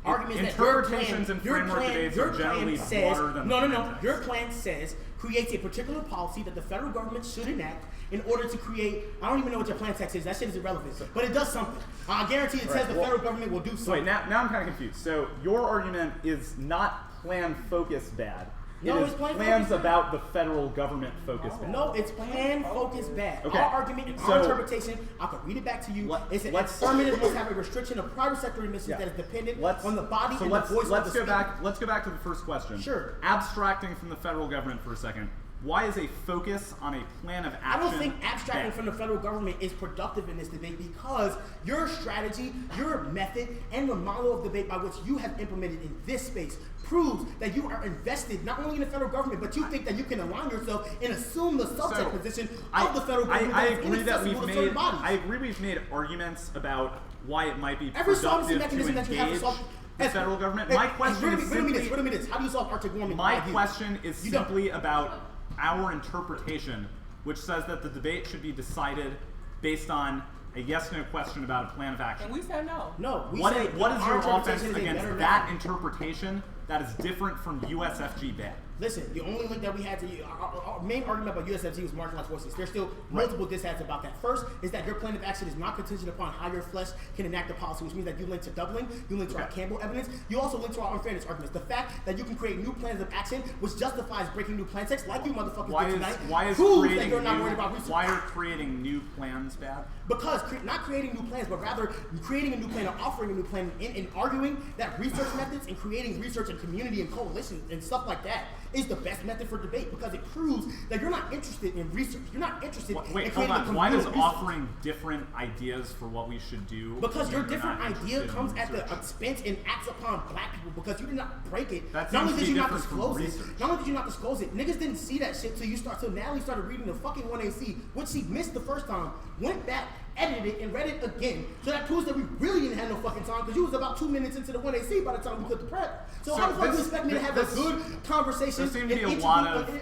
Arguments that Interpretations and framework debates are generally broader than the plan text. Your plan says creates a particular policy that the federal government should enact in order to create. I don't even know what your plan text is. That shit is irrelevant. But it does something. I guarantee it says the federal government will do something. Wait, now I'm kind of confused. So your argument is not plan focus bad. No, it it's is plan plans focus about the federal government focus bad. No, it's plan focus bad. Okay. Our argument and our interpretation, I could read it back to you, is that affirmative must have a restriction of private sector emissions that is dependent on the body and the voice of the speaker. Let's go back to the first question. Sure. Abstracting from the federal government for a second. Why is a focus on a plan of action I don't think abstracting bad? from the federal government is productive in this debate because your strategy, your method, and the model of debate by which you have implemented in this space proves that you are invested not only in the federal government, but you think that you can align yourself and assume the subject position of the federal government. I agree we've made arguments about why it might be productive to engage the federal government. My question is simply, how do you solve Arctic warming? My question is simply about our interpretation, which says that the debate should be decided based on a yes/no question about a plan of action. And we said no. No. What is your offense against that interpretation that is different from USFG bad? Listen, the only link that we had to our main argument about USFG was marginalized voices. There's still multiple dissads about that. First is that your plan of action is not contingent upon how your flesh can enact a policy, which means that you link to doubling, you link to our Campbell evidence, you also link to our unfairness arguments. The fact that you can create new plans of action, which justifies breaking new plan text, like you motherfuckers did tonight, proves that you're not worried about research. Why are creating new plans bad? Because not creating new plans, but rather creating a new plan or offering a new plan and arguing that research methods and creating research and community and coalition and stuff like that is the best method for debate because it proves that you're not interested in research. You're not interested in creating a community. Why does offering different ideas for what we should do? Because your different idea comes at the expense and acts upon black people because you did not break it. That not only seems did to you be not different from disclose it, research. not only did you not disclose it, niggas didn't see that shit till Natalie started reading the fucking 1AC, which she missed the first time, went back, edited it, and read it again. So that proves that we really didn't have no fucking time because you was about 2 minutes into the 1AC by the time we put the prep. So how the fuck do you expect me to have a good conversation, an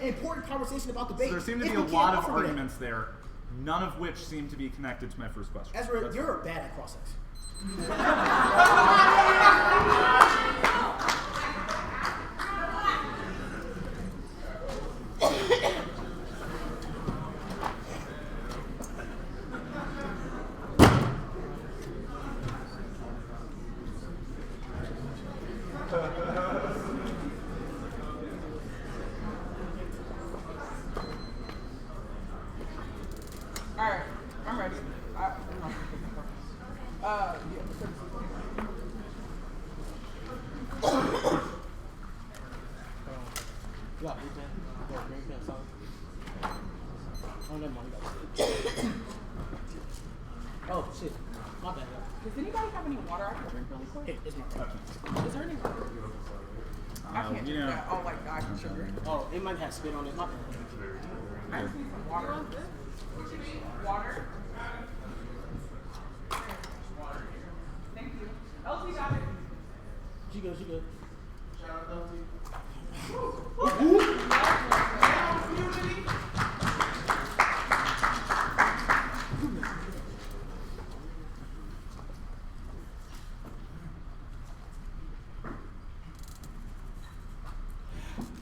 important conversation about debate? There seem to be a lot of arguments there, none of which seem to be connected to my first question. Ezra, you're bad at cross-sex. Alright, I'm ready. Oh shit, my bad. Does anybody have any water I can drink really quick? Hey, it's my question. Is there any water? I can't drink that. Oh, like that sugar. Oh, it might have spit on it. My bad. I just need some water. Water? Thank you. LT got it. She good. Shout out to LT.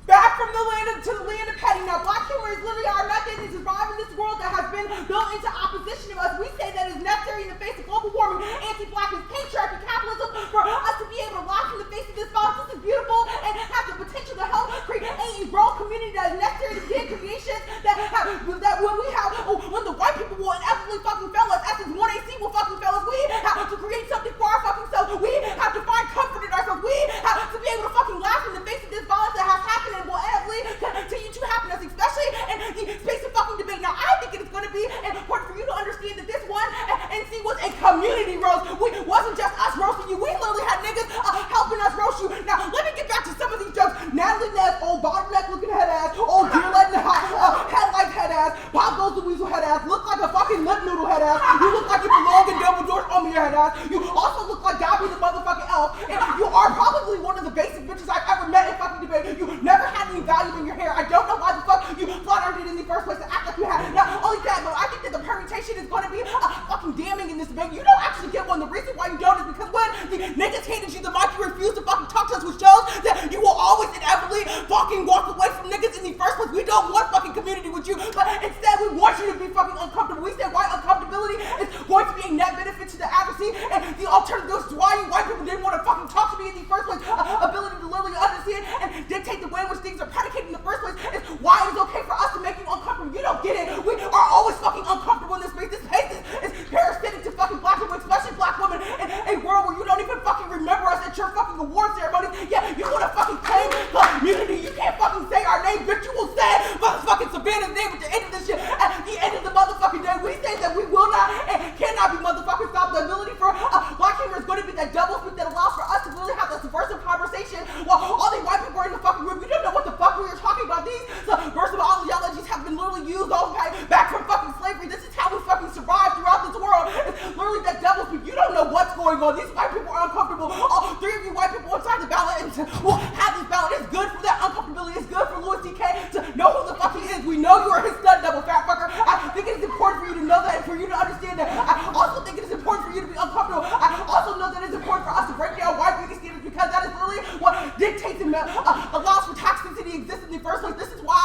Back from the land to the land of petty. Now, black humor is literally our method to survive in this world that has been built into opposition of us. We say that it's necessary in the face of global warming, anti-blackness, patriarchy, capitalism, for us to be able to laugh in the face of this violence. This is beautiful and has the potential to help create a rural community that is necessary to get creations that when the white people will inevitably fucking fail us, as this 1AC will fucking fail us, we have to create something for our fucking selves. We have to find comfort in ourselves. We have to be able to fucking laugh in the face of this violence that has happened and will inevitably continue to happen to us, especially in the space of fucking debate. Now, I think it is going to be important for you to understand that this one NC was a community roast. It wasn't just us roasting you. We literally had niggas helping us roast you. Now, let me get back to some of these jokes. Natalie Ness, old bottleneck looking head ass, old deer letting headlight head ass, Bob Goes the Weasel head ass, look like a fucking lip noodle head ass. You look like you belong in Dumbledore's Omier head ass. You also look like Gabby the motherfucking elf. And you are probably one of the basic bitches I've ever met in fucking debate. You never had any value in your hair. I don't know why the fuck you flat-earned it in the first place to act like you had. Not only that, but I think that the permutation is going to be fucking damning in this debate. You don't actually get one. The reason why you don't is because when the niggas handed you the mic, you refused to fucking talk to us, which shows that you will always inevitably fucking walk away from niggas in the first place. We don't want fucking community with you, but instead we want you to be fucking uncomfortable. We said why uncomfortability is going to be a net benefit to the advocacy, and the alternative is why you white people didn't want to fucking talk to me in the first place. Ability to literally understand and dictate the way in which things are predicated in the first place is why it's okay for us to make you uncomfortable. You don't get it. We are always fucking uncomfortable in this space. This space is parasitic to fucking black women, especially black women, in a world where you don't even fucking remember us at your fucking award ceremonies. Yeah, you want to fucking claim community. You can't fucking say our name, bitch. You will say motherfucking Savannah's name at the end of this shit. At the end of the motherfucking day, we say that we will not and cannot be motherfucking stopped. The ability for black humor is going to be that double speak that allows for us to really have this subversive conversation while all these white people are in the fucking room. You don't know what the fuck we are talking about. These subversive ideologies have been literally used all back from fucking slavery. This is how we fucking survive throughout this world. It's literally that double speak. You don't know what's going on. These white people are uncomfortable. All three of you white people inside the ballot and will have this ballot. It's good for that uncomfortability. It's good for Louis C.K. to know who the fuck he is. We know you are his stunt double, fat fucker. I think it is important for you to know that and for you to understand that. I also think it is important for you to be uncomfortable. I also know that it's important for us to break down white beauty standards because that is literally what dictates and allows for toxicity to exist in the first place. This is why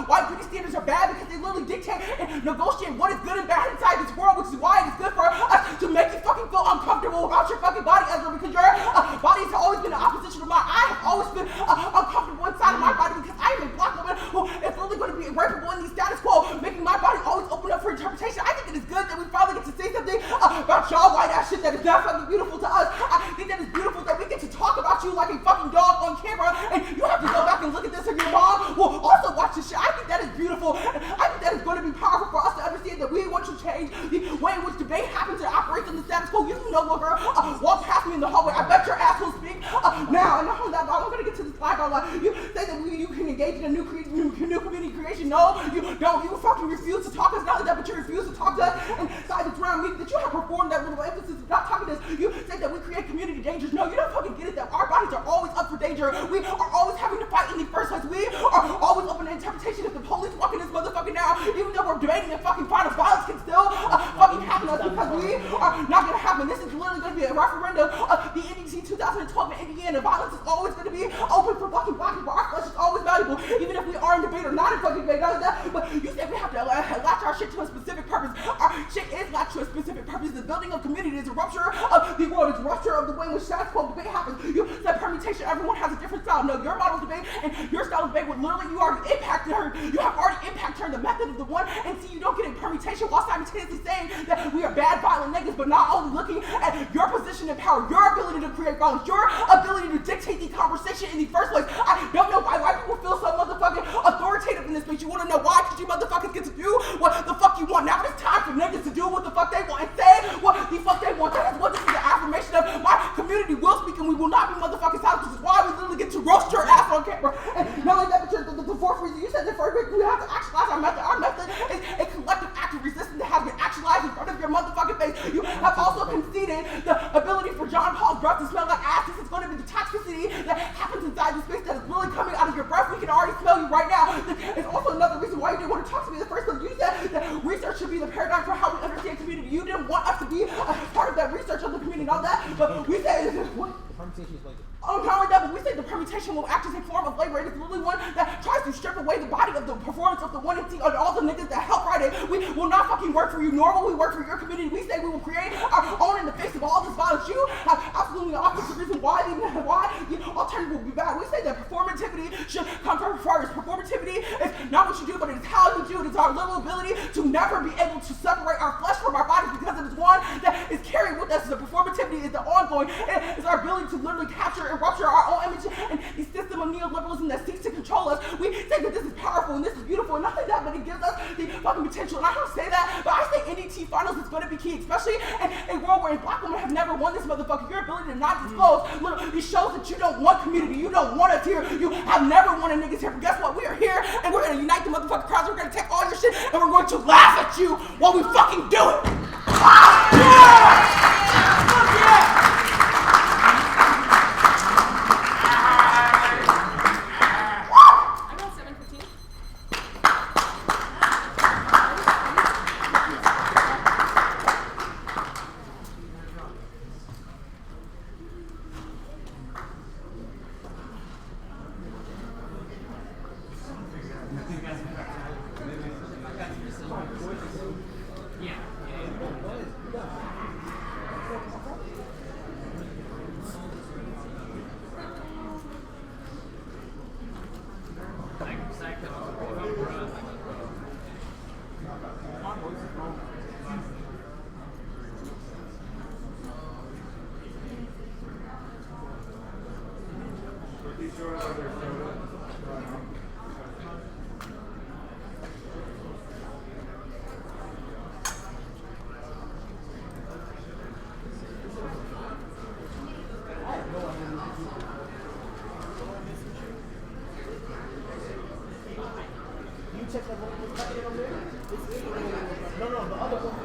white beauty standards are bad, because they literally dictate and negotiate what is good and bad inside this world, which is why it is good for us to make you fucking feel uncomfortable about your fucking body, Ezra, because your body has always been in opposition to mine. I have always been uncomfortable inside of my body because I am a black woman who is literally going to be rapeable in the status quo, making my body always open up for interpretation. I think it is good that we finally get to say something about y'all white ass shit that is not fucking beautiful to us. I think that it's beautiful that we get to talk about you like a fucking dog on camera, and you have to go back and look at this, and your mom will also watch this shit. I think that is beautiful. I think that is going to be powerful for us to understand that we want to change the way in which debate happens and operates in the status quo. You can no longer walk past me in the hallway. I bet your ass will speak now. And not only that, I'm going to get to this slide. You say that you can engage in a new community creation. No, you don't. You fucking refuse to talk to us. Not only that, but you refuse to talk to us inside this round meeting that you have performed that little emphasis of not talking to us. You say that we create community dangers. No, you don't fucking get it that our bodies are always up for danger. We are always having to fight in the first place. We are always open to interpretation. If the police walk in this motherfucker now, even though we're debating and fucking final violence can still fucking happen to us because we are not going to happen. This is literally going to be a referendum of the NDT 2012 in Indiana. Violence is always going to be open for fucking black people. Our flesh is always valuable, even if we are in debate or not in fucking debate. None of that. But you said we have to latch our shit to a specific purpose. Our shit is latched to a specific purpose. The building of community is a rupture of the world. It's a rupture of the way in which status quo debate happens. You said permutation. Everyone has a different style. No, your model of debate and your style of debate would literally, you already impacted her. You have already impacted her in the method of the one, and see, you don't get a permutation while simultaneously saying that we are bad, violent niggas, but not only looking at your position in power, your ability to create violence, your ability to dictate the conversation in the first place. I don't know why white people feel so motherfucking authoritative in this bitch. You want to know why? Because you motherfuckers get to do what the fuck you want. Now it's time for niggas to do what the fuck they want and say what the fuck they want. That is what this is an affirmation of. My community will speak and we will not be motherfucking silent, which is why we literally get to roast your ass on camera. And not only that, but the fourth reason you said the first week, we have to actualize our method. Our method is a collective act of resistance that has been actualized in front of your motherfucking face. You have also conceded the ability for John Paul's breath to smell like ass. This is going to be the toxicity that happens inside this space that is really coming out of your breath. We can already smell you right now. It's also another reason why you didn't want to talk to me in the first place. You said that research should be the paradigm for how we understand community. You didn't want us to be part of that research of the community and all that, but we said, what? The permutation is like Oh, not only that, but we say the permutation will act as a form of labor. It is literally one that tries to strip away the body of the performance of the one and see all the niggas that help write it. We will not fucking work for you, nor will we work for your community. We say we will create our own in the face of all this violence. You have absolutely the opposite reason why the alternative will be bad. We say that performativity should come first. Performativity is not what you do, but it is how you do it. It's our little ability to never be able to separate our flesh from our bodies because it is one that is carried with us. The performativity community is the ongoing. It's our ability to literally capture and rupture our own image and the system of neoliberalism that seeks to control us. We say that this is powerful and this is beautiful, and not only that, but it gives us the fucking potential. And I don't say that, but I say NDT finals is going to be key, especially in a world where black women have never won this motherfucker. Your ability to not disclose literally shows that you don't want community. You don't want us here. You have never wanted niggas here. But guess what? We are here, and we're going to unite the motherfucking crowds. We're going to take all your shit, and we're going to laugh at you while we fucking do it. Ah, yeah! Fuck yeah! I got 7:15. You check that one over there? No, the other one.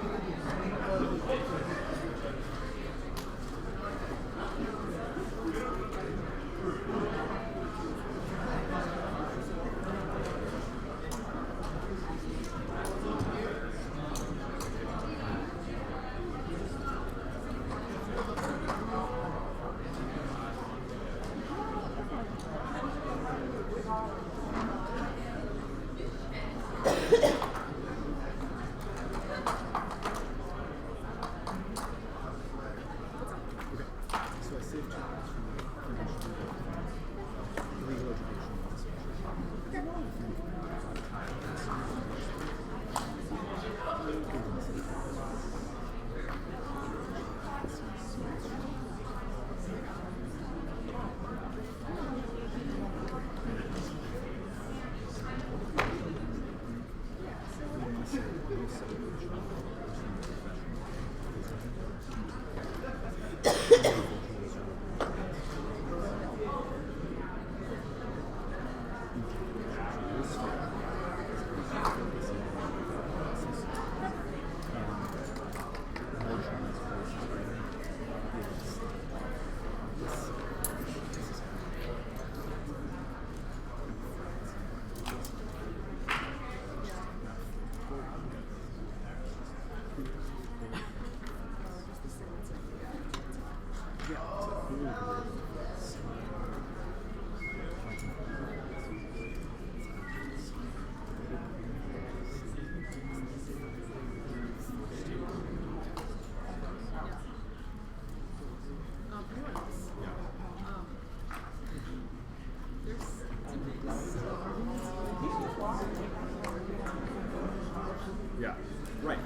Yeah. Right.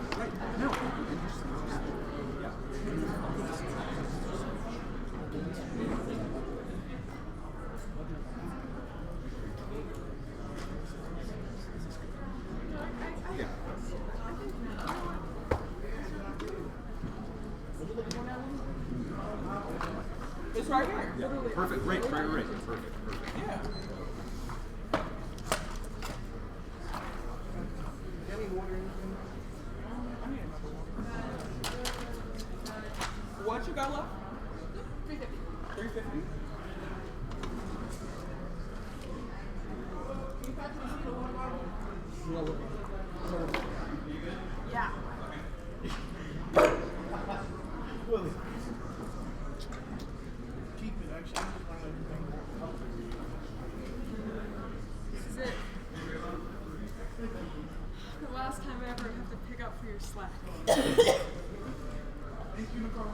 No. Yeah. Yeah. It's right here. Yeah. Perfect. Right. Perfect. Yeah. What you got left? 350. 350. Yeah. Willie. Keep it, actually. This is it. The last time I ever have to pick up for your slack. Thank you, Nicole.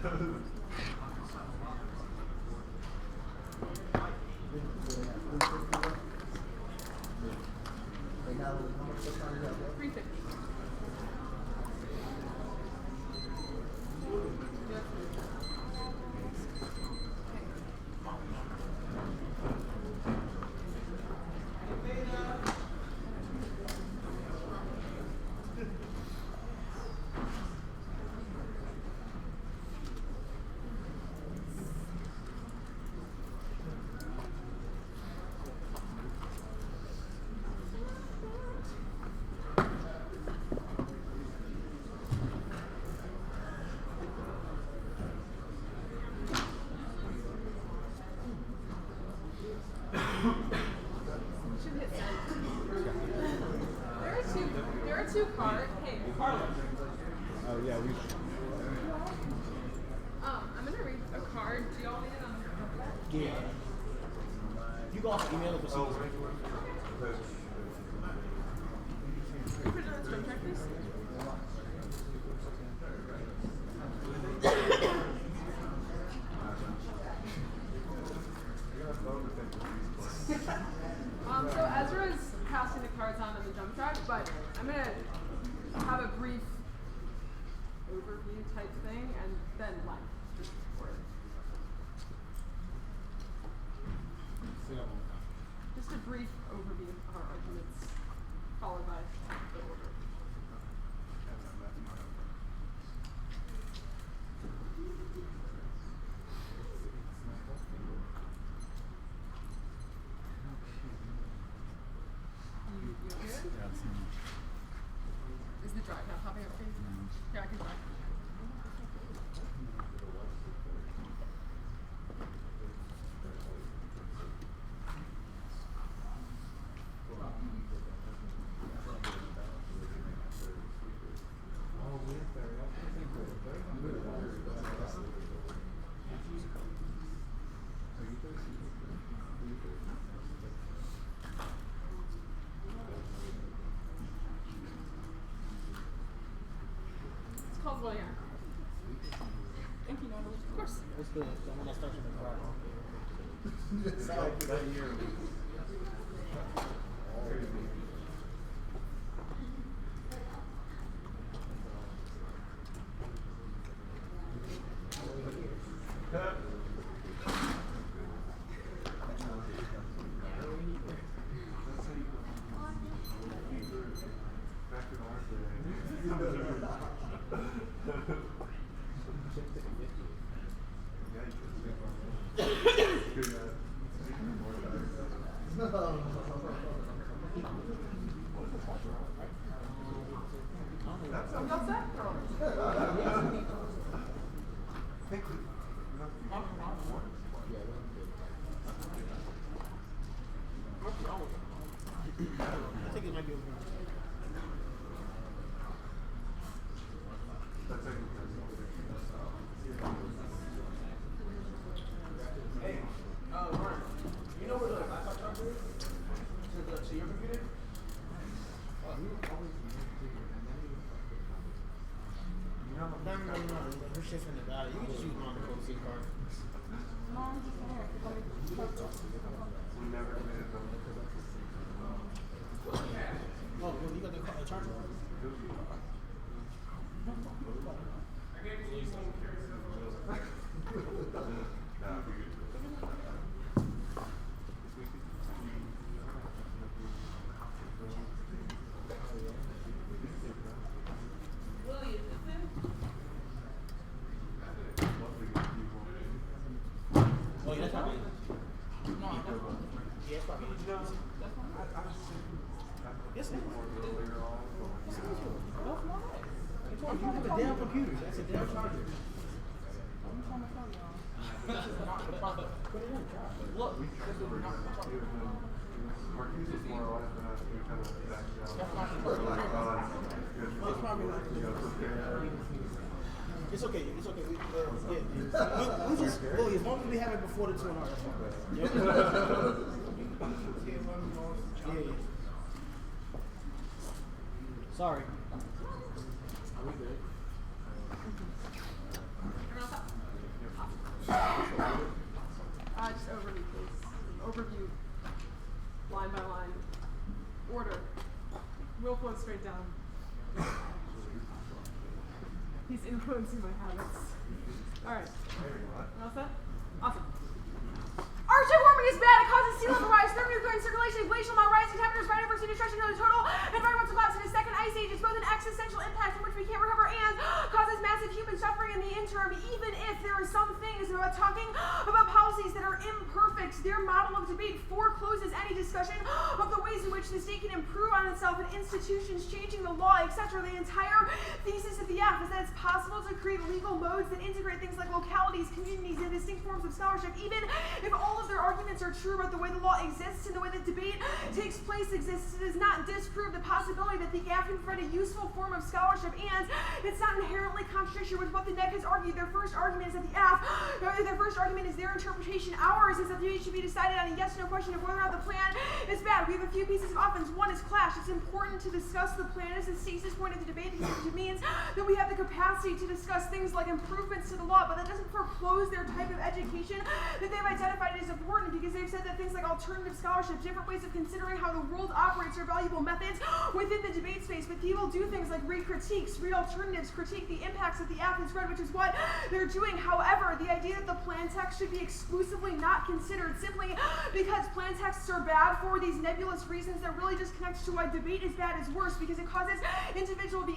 $350. Should hit send. There are two cards. Hey, Carlos. Oh yeah, we. I'm gonna read a card. Do y'all need it on the Yeah. You can also email it for Oh, season. Can you put it on the string track, please? So Ezra's passing the cards on the jump track, but I'm gonna have a brief overview type thing and then live. Just a brief overview of our arguments, followed by the order. You okay? Is the drive now popping up for you? Yeah, I can drive. It's called William. Thank you, Natalie. Of course. It's good. So when I start with the card. What's that? I think it might be over. Hey, Ryan, you know where the laptop charger is? To your computer? No. Her shit's in the battery. You can just use mine to code SIM card. Oh, well, you got the charger. Oh, yeah, that's probably it. No, yeah, it's probably it. Yes, ma'am. You have a damn computer. That's a damn charger. This is not the problem. Put it in, try. Look, this is not the problem. Marquise is more alive than us. We kind of back down. That's not the problem. It's probably not. It's okay. It's okay. We just, well, as long as we have it before the 2 hours, that's fine. Yeah. Sorry. Are we good? Everyone else up? straight down. He's influencing my habits. Alright. All set? Awesome. Arctic warming is bad. It causes sea level rise, thermonuclear circulation, glacial melt rising temperatures, biodiversity destruction, and the total environmental collapse in a second ice age. It's both an existential impact from which we can't recover and causes massive human suffering in the interim. Even if there are some things about talking about policies that are imperfect, their model of debate forecloses any discussion of the ways in which the state can improve on itself and institutions changing the law, etc. The entire thesis of the F is that it's possible to create legal modes that integrate things like localities, communities, and distinct forms of scholarship. Even if all of their arguments are true about the way the law exists and the way that debate takes place exists, it does not disprove the possibility that the F can provide a useful form of scholarship, and it's not inherently contradictory with what the NEC has argued. Their first argument is that the F, their first argument is their interpretation. Ours is that debate should be decided on a yes/no question of whether or not the plan is bad. We have a few pieces of offense. One is clash. It's important to discuss the plan as a stasis point of the debate because it means that we have the capacity to discuss things like improvements to the law, but that doesn't foreclose their type of education that they've identified as important because they've said that things like alternative scholarship, different ways of considering how the world operates are valuable methods within the debate space. But people do things like read critiques, read alternatives, critique the impacts of the F is read, which is what they're doing. However, the idea that the plan text should be exclusively not considered simply because plan texts are bad for these nebulous reasons that really just connects to why debate is bad is worse because it causes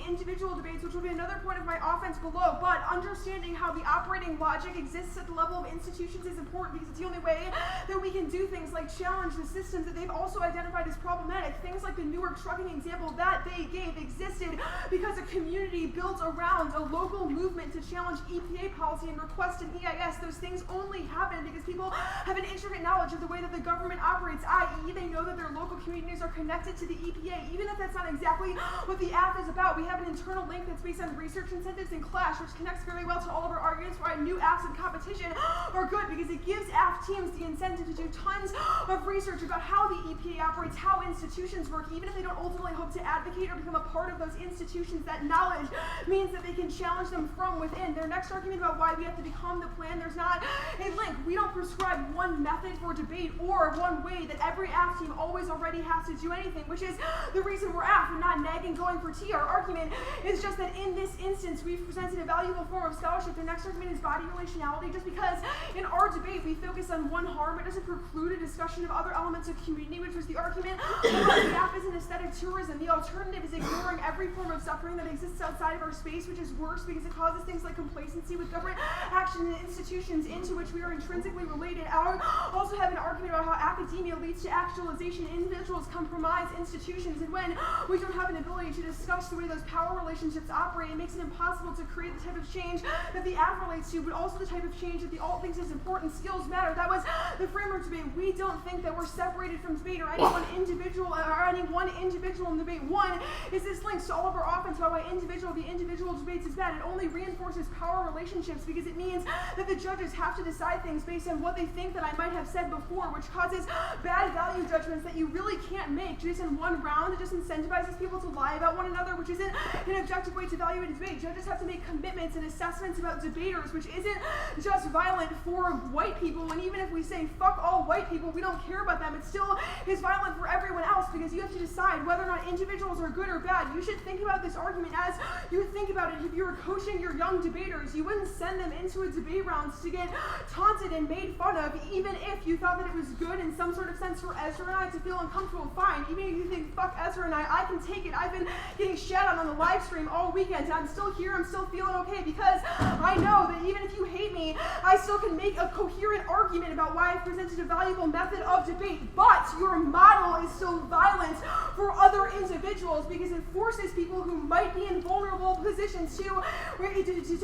individual debates, which will be another point of my offense below. But understanding how the operating logic exists at the level of institutions is important because it's the only way that we can do things like challenge the systems that they've also identified as problematic. Things like the Newark trucking example that they gave existed because a community built around a local movement to challenge EPA policy and request an EIS. Those things only happen because people have an intricate knowledge of the way that the government operates, i.e. they know that their local communities are connected to the EPA. Even if that's not exactly what the app is about, we have an internal link that's based on research incentives and clash, which connects very well to all of our arguments why new apps and competition are good because it gives app teams the incentive to do tons of research about how the EPA operates, how institutions work, even if they don't ultimately hope to advocate or become a part of those institutions. That knowledge means that they can challenge them from within. Their next argument about why we have to become the plan, there's not a link. We don't prescribe one method for debate or one way that every app team always already has to do anything, which is the reason we're app and not neg and going for T. Our argument is just that in this instance, we've presented a valuable form of scholarship. Their next argument is body relationality. Just because in our debate we focus on one harm, it doesn't preclude a discussion of other elements of community, which was the argument about the app is an aesthetic tourism. The alternative is ignoring every form of suffering that exists outside of our space, which is worse because it causes things like complacency with government action and institutions into which we are intrinsically related. I also have an argument about how academia leads to actualization. Individuals compromise institutions, and when we don't have an ability to discuss the way those power relationships operate, it makes it impossible to create the type of change that the app relates to, but also the type of change that the alt thinks is important. Skills matter. That was the framework debate. We don't think that we're separated from debate or any one individual in debate. One is this links to all of our offense about why the individual debates is bad. It only reinforces power relationships because it means that the judges have to decide things based on what they think that I might have said before, which causes bad value judgments that you really can't make just in one round. It just incentivizes people to lie about one another, which isn't an objective way to evaluate a debate. Judges have to make commitments and assessments about debaters, which isn't just violent for white people. And even if we say fuck all white people, we don't care about them, it still is violent for everyone else because you have to decide whether or not individuals are good or bad. You should think about this argument as you think about it. If you were coaching your young debaters, you wouldn't send them into a debate round to get taunted and made fun of, even if you thought that it was good in some sort of sense for Ezra and I to feel uncomfortable. Fine. Even if you think fuck Ezra and I can take it. I've been getting shat on the live stream all weekend and I'm still here, I'm still feeling okay because I know that even if you hate me, I still can make a coherent argument about why I presented a valuable method of debate. But your model is still violent for other individuals because it forces people who might be in vulnerable positions to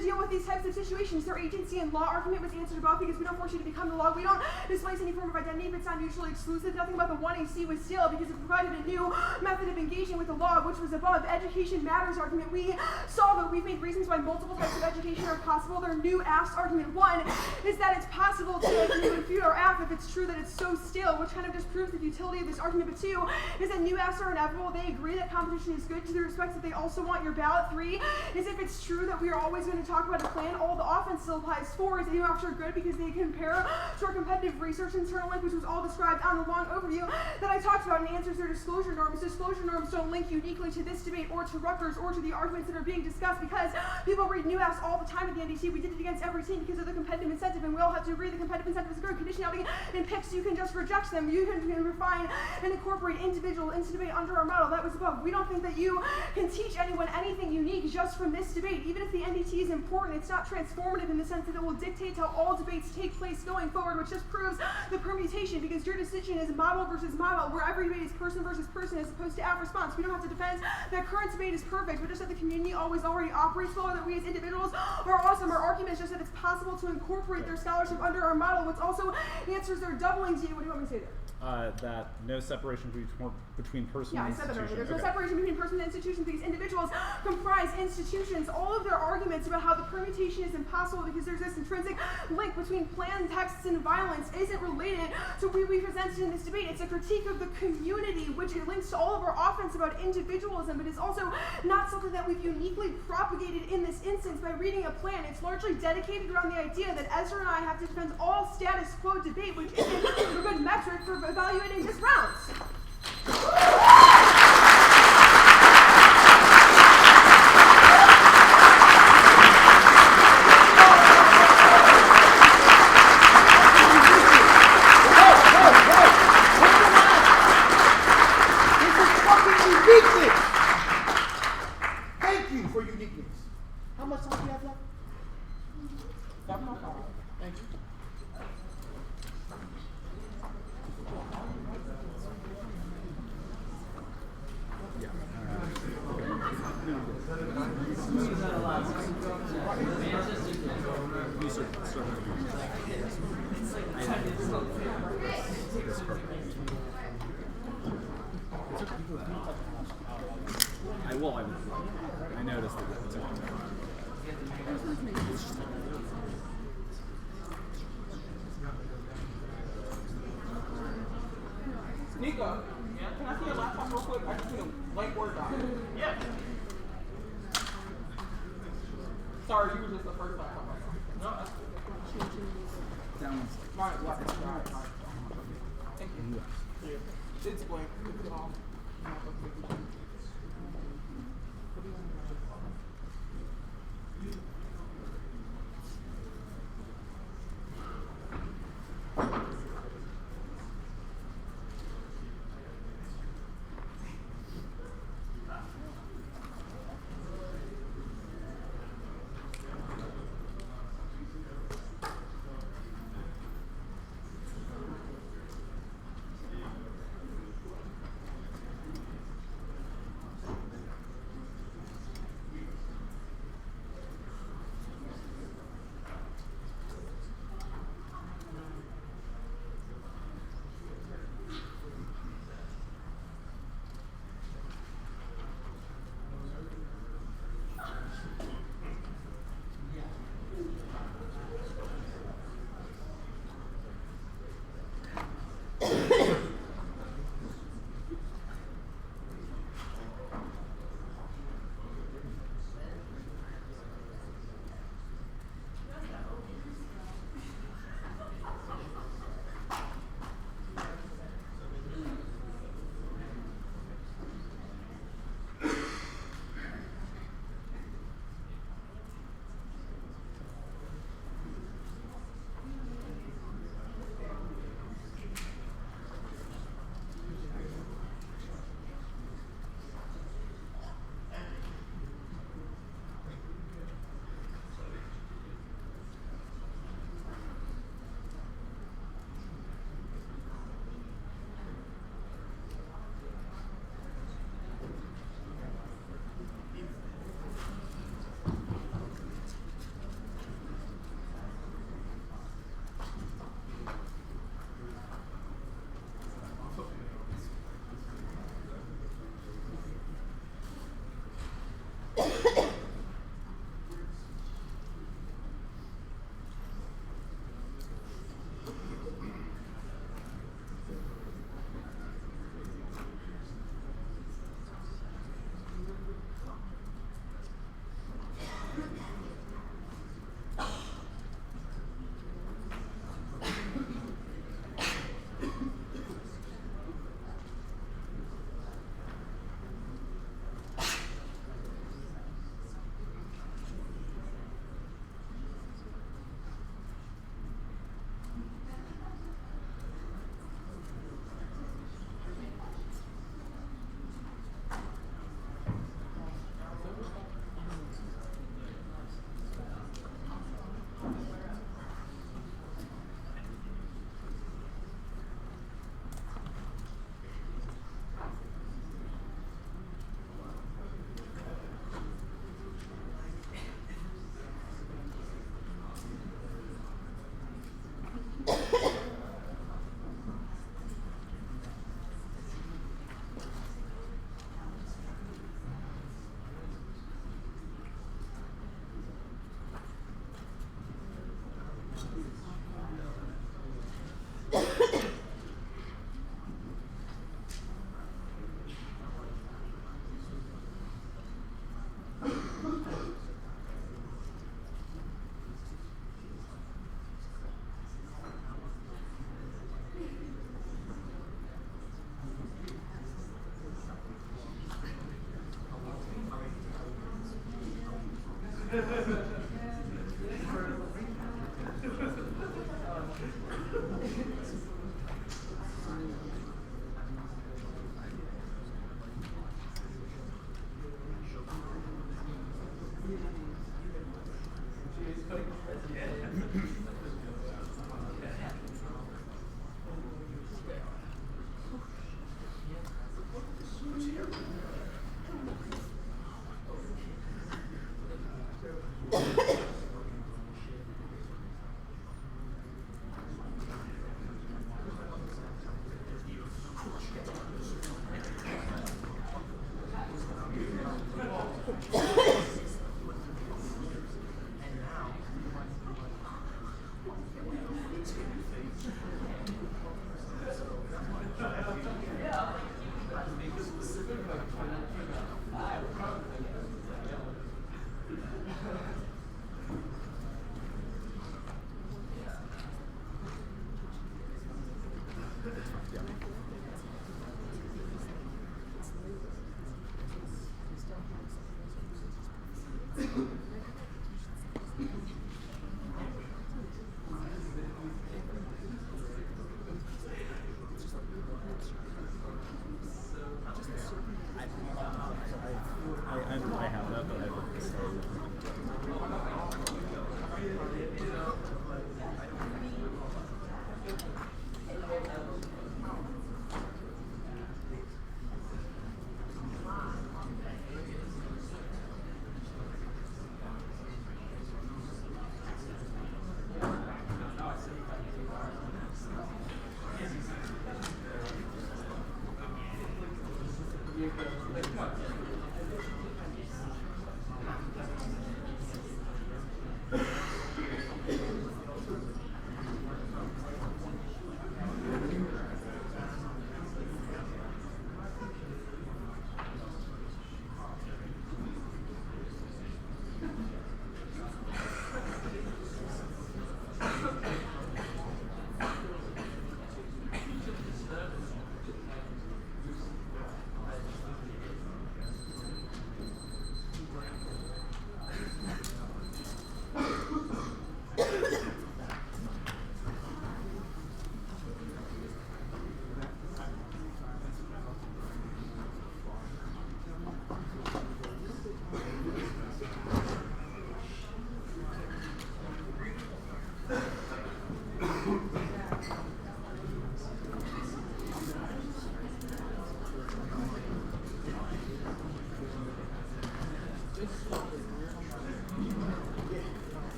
deal with these types of situations. Their agency and law argument was answered above because we don't force you to become the law. We don't displace any form of identity if it's not mutually exclusive. Nothing about the 1AC was stale because it provided a new method of engaging with the law, which was above. Education matters argument. We saw that we've made reasons why multiple types of education are possible. They're new asked argument 1 is that it's possible to refute our app if it's true that it's so still, which kind of disproves the futility of this argument. But 2 is that new apps are inevitable. They agree that competition is good to the respect that they also want your ballot. 3 is if it's true that we are always going to talk about a plan, all the offense still applies. 4 is that new apps are good because they compare to our competitive research internal link, which was all described on the long overview that I talked about in answers to disclosure norms. Disclosure norms don't link uniquely to this debate or to Rutgers or to the arguments that are being discussed because people read new apps all the time at the NDT. We did it against every team because of the competitive incentive, and we all have to agree the competitive incentive is a good conditionality in picks. You can just reject them. You can refine and incorporate individual into debate under our model. That was above. We don't think that you can teach anyone anything unique just from this debate. Even if the NDT is important, it's not transformative in the sense that it will dictate how all debates take place going forward, which just proves the permutation because your decision is model versus model, where every debate is person versus person as opposed to app response. We don't have to defend that current debate is perfect, but just that the community already operates well, that we as individuals are awesome. Our argument is just that it's possible to incorporate their scholarship under our model, which also answers their doubling to you. What do you want me to say there? That no separation between person yeah, and I said that earlier. institution. There's no Okay. separation between person and institutions because individuals comprise institutions. All of their arguments about how the permutation is impossible because there's this intrinsic link between planned texts and violence isn't related to what we presented in this debate. It's a critique of the community, which it links to all of our offense about individualism, but it's also not something that we've uniquely propagated in this instance by reading a plan. It's largely dedicated around the idea that Ezra and I have to defend all status quo debate, which isn't a good metric for evaluating this round. Thank you for uniqueness. How much time do you have left? 7:05. Thank you. I noticed that it took time. Nico, can I see your laptop real quick? I just need a blank Word doc. Yeah. Sorry, you were just the first laptop I saw. No, that's My laptop. Thank you. Yeah. It's blank. It's all. I have that, but I don't.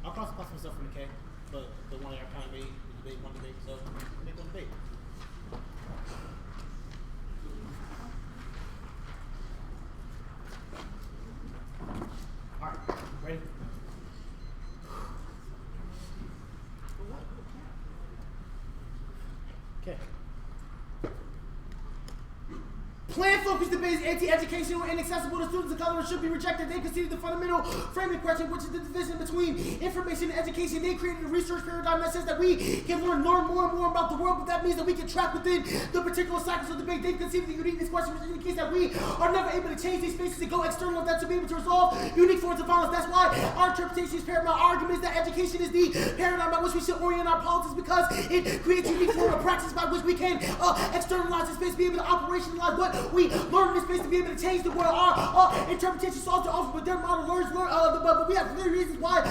I'll cross myself from the K, but the one I kind of made, the debate, one debate, so make one debate. All right, ready? Okay. Plan-focused debate is anti-educational and inaccessible to students of color and should be rejected. They conceded the fundamental framing question, which is the division between information and education. They created a research paradigm that says that we can learn more and more about the world, but that means that we can track within the particular cycles of debate. They conceded the uniqueness question, which indicates that we are never able to change these spaces and go external of that to be able to resolve unique forms of violence. That's why our interpretation is paramount. Our argument is that education is the paradigm by which we should orient our politics because it creates unique form of practice by which we can externalize this space, be able to operationalize what we learn in this space to be able to change the world. Our interpretation solves the often, but their model learns. But we have clear reasons why.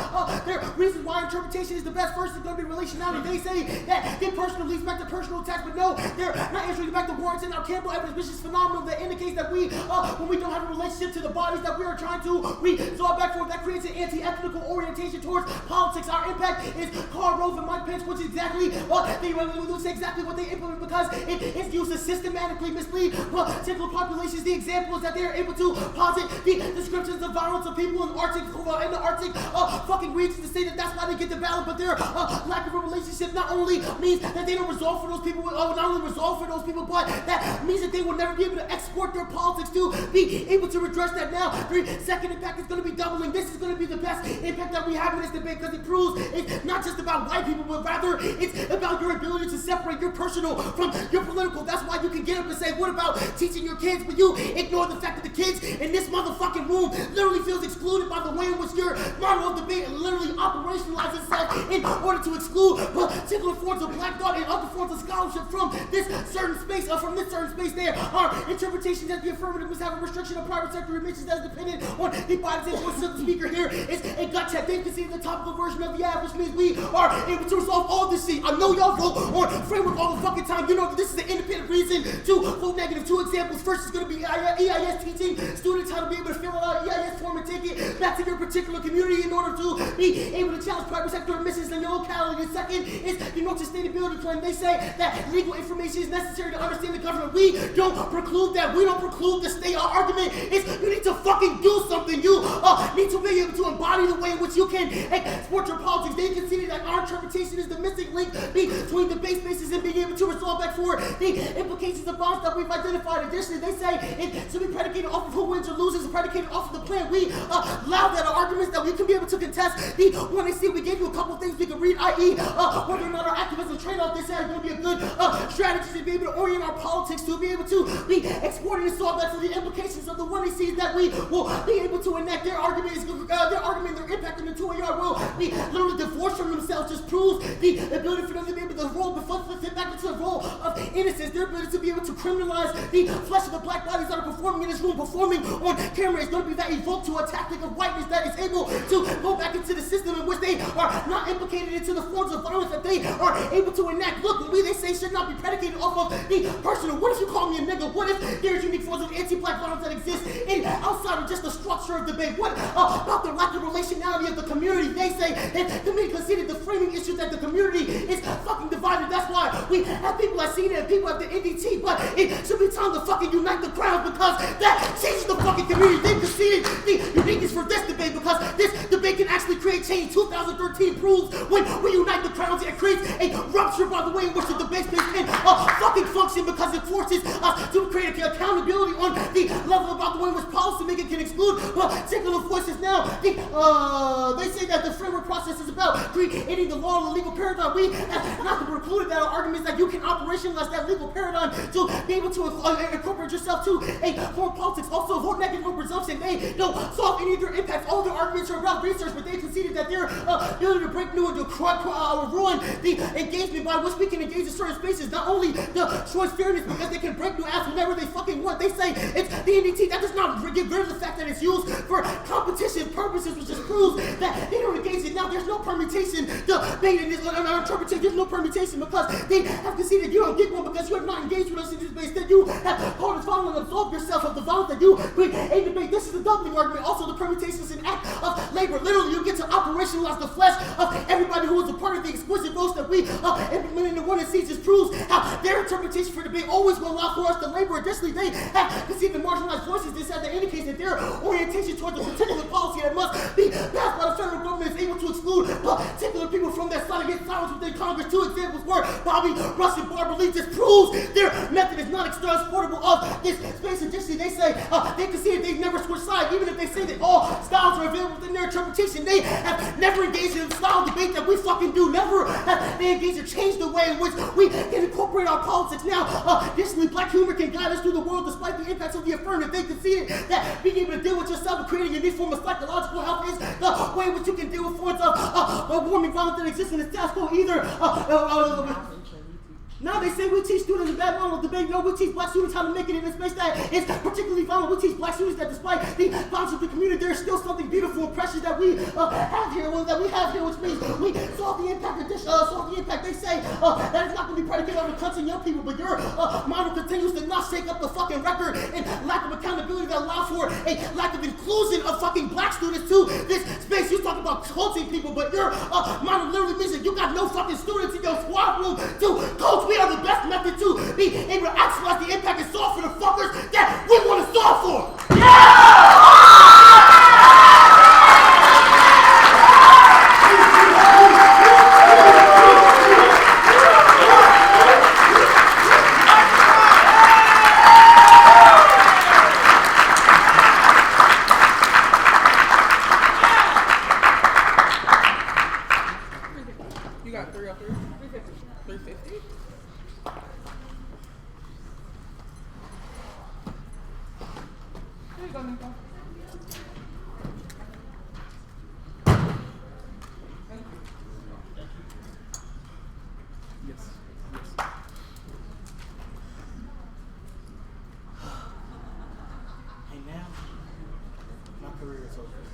Interpretation is the best. First, it's going to be relationality. They say that get personal leads back to personal attacks, but no, they're not answering back to Warrington. Our Campbell evidence, which is phenomenal, that indicates that we, when we don't have a relationship to the bodies that we are trying to resolve back for, that creates an anti-ethnical orientation towards politics. Our impact is Karl Rove and Mike Pence, which is exactly they say exactly what they implement because it is used to systematically mislead particular populations, the example is that they are able to posit the descriptions of violence of people in the Arctic fucking regions to say that that's why they get the ballot, but their lack of a relationship not only means that they don't resolve for those people, not only resolve for those people, but that means that they will never be able to export their politics to be able to redress that now. 3-second impact is going to be doubling. This is going to be the best impact that we have in this debate because it proves it's not just about white people, but rather it's about your ability to separate your personal from your political. That's why you can get up and say, what about teaching your kids? But you ignore the fact that the kids in this motherfucking room literally feels excluded by the way in which your model of debate literally operationalizes itself in order to exclude particular forms of black thought and other forms of scholarship from this certain space. There are interpretations that the affirmative must have a restriction of private sector emissions that is dependent on the bias influence of the speaker here. It's a gut check. They can see the topical version of the ad, which means we are able to resolve all this shit. I know y'all vote on framework all the fucking time. You know that this is an independent reason to vote negative. 2 examples. First is going to be EIS teaching students how to be able to fill out EIS form and take it back to your particular community in order to be able to challenge private sector emissions in your locality. The second is the North Sustainability Plan. They say that legal information is necessary to understand the government. We don't preclude that. We don't preclude the state. Our argument is you need to fucking do something. You need to be able to embody the way in which you can export your politics. They conceded that our interpretation is the missing link between debate spaces and being able to resolve back for the implications of violence that we've identified. Additionally, they say it should be predicated off of who wins or loses and predicated off of the plan. We allow that arguments that we can be able to contest. The one they see, we gave you a couple things we can read, i.e. whether or not our activism trade-off, they say is going to be a good strategy to be able to orient our politics to be able to be exporting and solve that for the implications of the one they see that we will be able to enact. Their argument is their impact on the 2AR will be literally divorced from themselves, just proves the ability for them to be able to roll fit back into the role of innocence. Their ability to be able to criminalize the flesh of the black bodies that are performing in this room, performing on camera is going to be that evoked to a tactic of whiteness that is able to go back into the system in which they are not implicated into the forms of violence that they are able to enact. Look, what they say should not be predicated off of the personal. What if you call me a nigga? What if there's unique forms of anti-black violence that exist outside of just the structure of debate? What about the lack of relationality of the community? They say that the community considered the framing issue that the community is fucking divided. That's why we have people at CNET and people at the NDT, but it should be time to fucking unite the crowd because that changes the fucking community. They conceded the uniqueness for this debate because this debate can actually create change. 2013 proves when we unite the crowds, it creates a rupture by the way in which the debate space can fucking function because it forces us to create accountability on the level about the way in which policymaking can exclude particular voices. Now, they say that the framework process is about creating the law and the legal paradigm. We have not precluded that. Our argument is that you can operationalize that legal paradigm to be able to incorporate yourself to a form of politics. Also, vote negative or presumption. They don't solve any of their impacts. All their arguments are about research, but they conceded that their ability to break new and to ruin the engagement by which we can engage in certain spaces not only destroys fairness because they can break new acts whenever they fucking want. They say it's the NDT. That does not get rid of the fact that it's used for competition purposes, which just proves that they don't engage it. Now, there's no permutation debate in this interpretation. There's no permutation because they have conceded you don't get one because you have not engaged with us in this space. That you have called us violent and absolved yourself of the violence that you bring a debate. This is the doubling argument. Also, the permutation is an act of labor. Literally, you get to operationalize the flesh of everybody who is a part of the exquisite votes that we implemented in the one and sees. Just proves how their interpretation for debate always will allow for us to labor. Additionally, they have conceded the marginalized voices. This has to indicate that their orientation towards a particular policy that must be passed by the federal government is able to exclude particular people from that side against silence within Congress. 2 examples were Bobby Rush and Barbara Lee. Just proves their method is not exportable of this space. Additionally, they say they conceded they've never switched sides, even if they say that all styles are available within their interpretation. They have never engaged in the style debate that we fucking do. Never have they engaged to change the way in which we can incorporate our politics. Now, additionally, black humor can guide us through the world despite the impacts of the affirmative. They conceded that being able to deal with yourself and creating a new form of psychological health is the way in which you can deal with forms of warming violence that exist in the status quo. Now they say we teach students a bad model of debate. No, we teach black students how to make it in a space that is particularly violent. We teach black students that despite the violence of the community, there's still something beautiful and precious that we have here, which means we solve the impact. They say that it's not going to be predicated on the country and young people, but your model continues to not shake up the fucking record and lack of accountability that allows for a lack of inclusion of fucking black students to this space. You talk about coaching people, but your model literally means that you got no fucking students in your squad room to coach. We are the best method to be able to actualize the impact and solve for the fuckers that all for? You got 303? 350. 350? There you go, Nico. Thank you. Yes. And now, my career is over.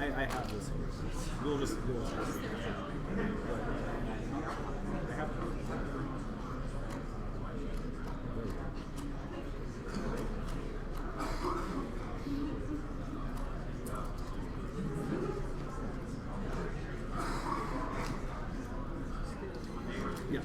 I have this here. We'll just do it. I have yeah.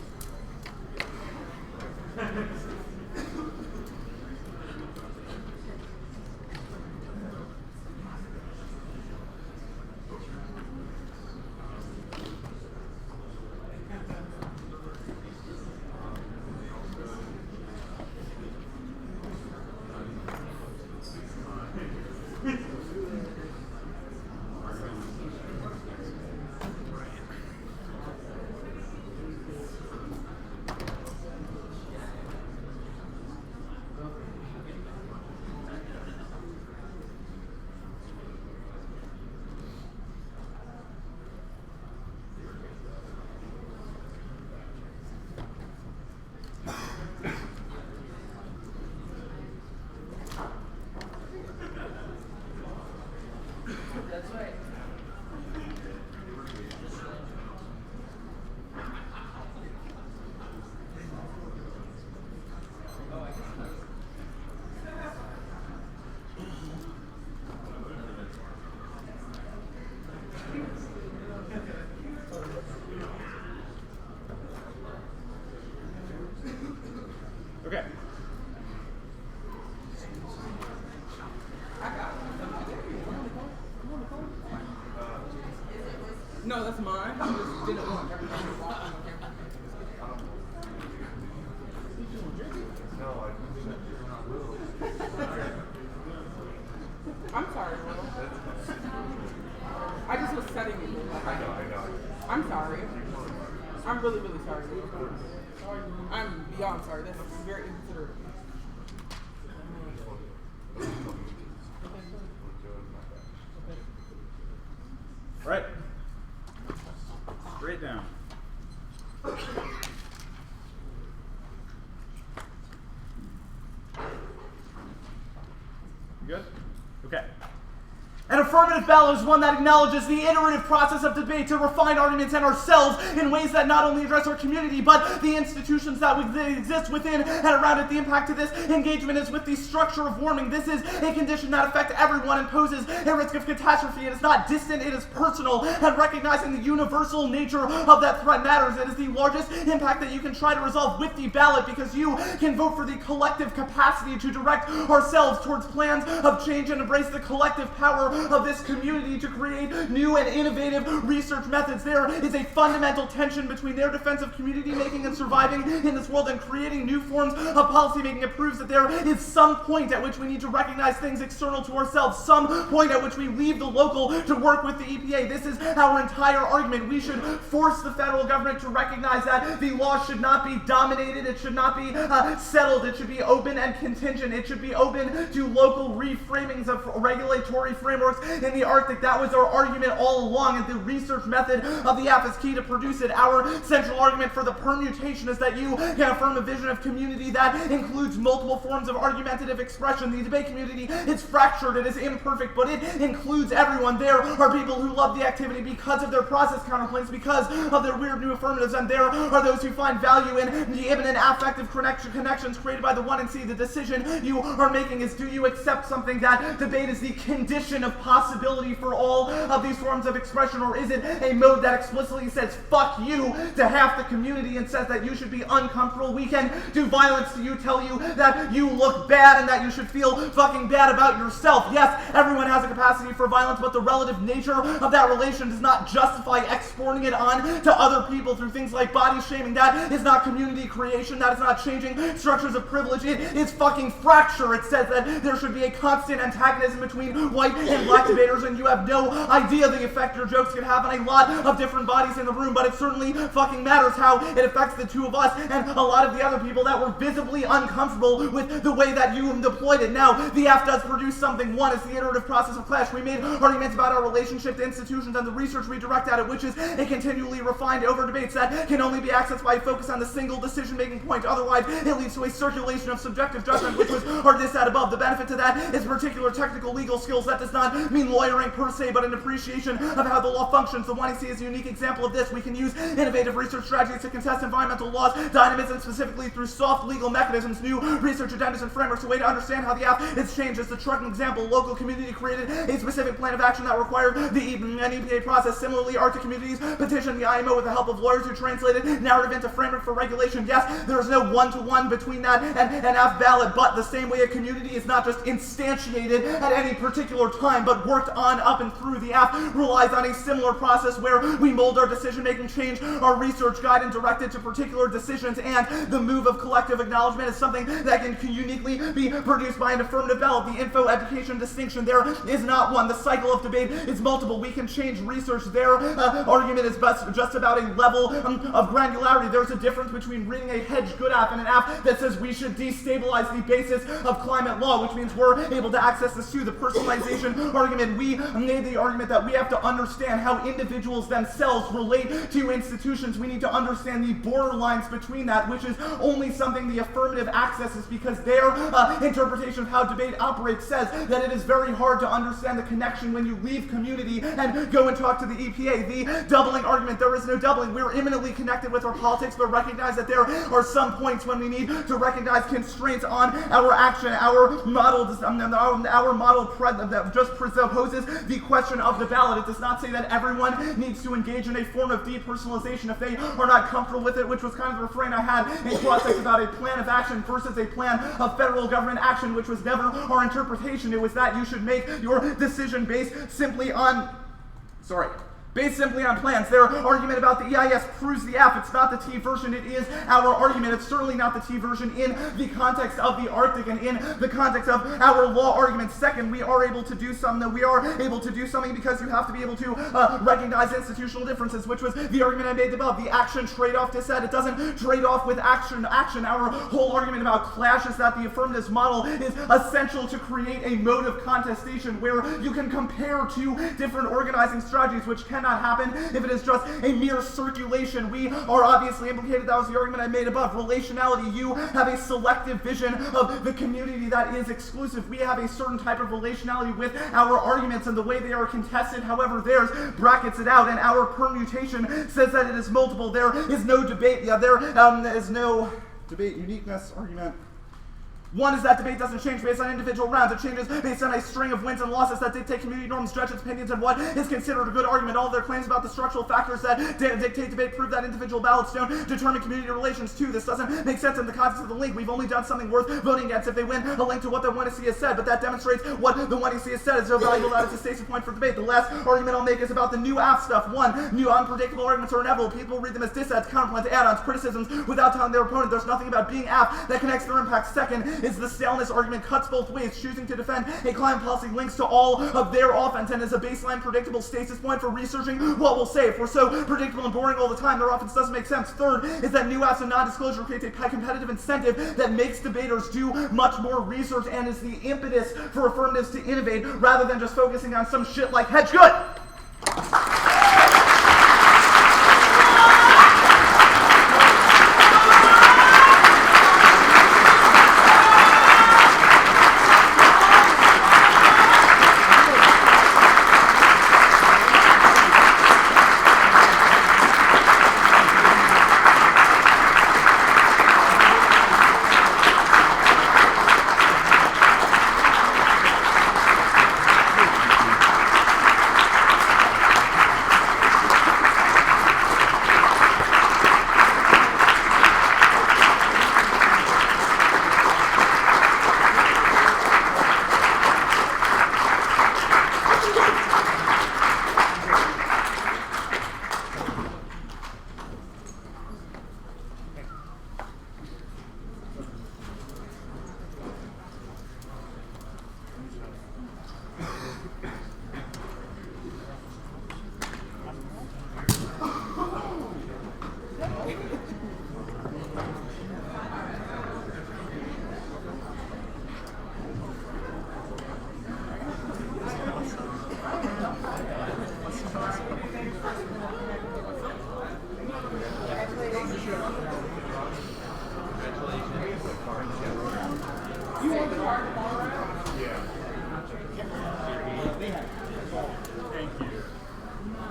No, that's mine. I just didn't want everybody to walk on camera. No, I'm sorry, Will. I just was setting it. I know. I'm sorry. I'm really, really sorry. I'm beyond sorry. That's very inconsiderate of me. Right. Straight down. You good? Okay. An affirmative ballot is one that acknowledges the iterative process of debate to refine arguments and ourselves in ways that not only address our community, but the institutions that exist within and around it. The impact of this engagement is with the structure of warming. This is a condition that affects everyone and poses a risk of catastrophe. It is not distant, it is personal, and recognizing the universal nature of that threat matters. It is the largest impact that you can try to resolve with the ballot, because you can vote for the collective capacity to direct ourselves towards plans of change and embrace the collective power of this community to create new and innovative research methods. There is a fundamental tension between their defense of community making and surviving in this world and creating new forms of policy making. It proves that there is some point at which we need to recognize things external to ourselves, some point at which we leave the local to work with the EPA. This is our entire argument. We should force the federal government to recognize that the law should not be dominated, it should not be settled, it should be open and contingent, it should be open to local reframings of regulatory frameworks in the Arctic. That was our argument all along, and the research method of the app is key to produce it. Our central argument for the permutation is that you can affirm a vision of community that includes multiple forms of argumentative expression. The debate community is fractured, it is imperfect, but it includes everyone. There are people who love the activity because of their process counterpoints, because of their weird new affirmatives, and there are those who find value in the imminent affective connections created by the 1 and C. The decision you are making is, do you accept something that debate is the condition of possibility for all of these forms of expression, or is it a mode that explicitly says fuck you to half the community and says that you should be uncomfortable? We can do violence to you, tell you that you look bad and that you should feel fucking bad about yourself. Yes, everyone has a capacity for violence, but the relative nature of that relation does not justify exporting it on to other people through things like body shaming. That is not community creation. That is not changing structures of privilege. It is fucking fracture. It says that there should be a constant antagonism between white and black debaters, and you have no idea the effect your jokes can have on a lot of different bodies in the room, but it certainly fucking matters how it affects the two of us and a lot of the other people that were visibly uncomfortable with the way that you deployed it. Now, the app does produce something. One is the iterative process of clash. We made arguments about our relationship to institutions and the research we direct at it, which is a continually refined over debates that can only be accessed by a focus on the single decision-making point. Otherwise, it leads to a circulation of subjective judgment, which was our at above. The benefit to that is particular technical legal skills. That does not mean lawyering per se, but an appreciation of how the law functions. The 1EC is a unique example of this. We can use innovative research strategies to contest environmental laws, dynamism specifically through soft legal mechanisms, new research agendas and frameworks. A way to understand how the app is changed is the trucking example. Local community created a specific plan of action that required the EPA process. Similarly, Arctic communities petitioned the IMO with the help of lawyers who translated narrative into framework for regulation. Yes, there is no one-to-one between that and app ballot, but the same way a community is not just instantiated at any particular time, but worked on up and through, the app relies on a similar process where we mold our decision-making, change our research guide, and direct it to particular decisions, and the move of collective acknowledgement is something that can uniquely be produced by an affirmative ballot. The info education distinction, there is not one. The cycle of debate is multiple. We can change research. Their argument is just about a level of granularity. There's a difference between reading a hedge good app and an app that says we should destabilize the basis of climate law, which means we're able to access this too. The personalization argument, we made the argument that we have to understand how individuals themselves relate to institutions. We need to understand the borderlines between that, which is only something the affirmative accesses, because their interpretation of how debate operates says that it is very hard to understand the connection when you leave community and go and talk to the EPA. The doubling argument, there is no doubling. We're imminently connected with our politics, but recognize that there are some points when we need to recognize constraints on our action. Our model that just presupposes the question of the ballot. It does not say that everyone needs to engage in a form of depersonalization if they are not comfortable with it, which was kind of the refrain I had in cross-sex about a plan of action versus a plan of federal government action, which was never our interpretation. It was that you should make your decision based simply on Based simply on plans. Their argument about the EIS proves the F. It's not the T version. It is our argument. It's certainly not the T version in the context of the Arctic and in the context of our law argument. Second, we are able to do something. We are able to do something because you have to be able to recognize institutional differences, which was the argument I made above. The action trade-off dissent. It doesn't trade off with action. Our whole argument about clash is that the affirmative model is essential to create a mode of contestation where you can compare two different organizing strategies, which cannot happen if it is just a mere circulation. We are obviously implicated. That was the argument I made above. Relationality. You have a selective vision of the community that is exclusive. We have a certain type of relationality with our arguments and the way they are contested. However, theirs brackets it out, and our permutation says that it is multiple. There is no debate. Yeah, there is no debate. Uniqueness argument. One is that debate doesn't change based on individual rounds. It changes based on a string of wins and losses that dictate community norms, stretch its opinions, and what is considered a good argument. All their claims about the structural factors that dictate debate prove that individual ballots don't determine community relations too. This doesn't make sense in the context of the link. We've only done something worth voting against if they win a link to what the 1EC has said, but that demonstrates what the 1EC has said is so valuable that it's a stasis point for debate. The last argument I'll make is about the new app stuff. One, new unpredictable arguments are inevitable. People read them as dissets, counterplans, add-ons, criticisms without telling their opponent there's nothing about being app that connects their impact. Second is the staleness argument cuts both ways. Choosing to defend a climate policy links to all of their offense and is a baseline predictable stasis point for researching what we'll say. If we're so predictable and boring all the time, their offense doesn't make sense. Third is that new apps and non-disclosure creates a competitive incentive that makes debaters do much more research and is the impetus for affirmatives to innovate rather than just focusing on some shit like hedge good.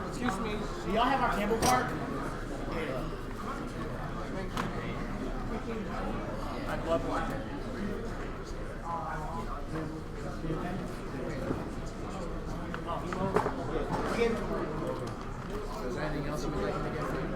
Excuse me, do y'all have our Campbell card? I'd love one. Is there anything else you would like me to get for you?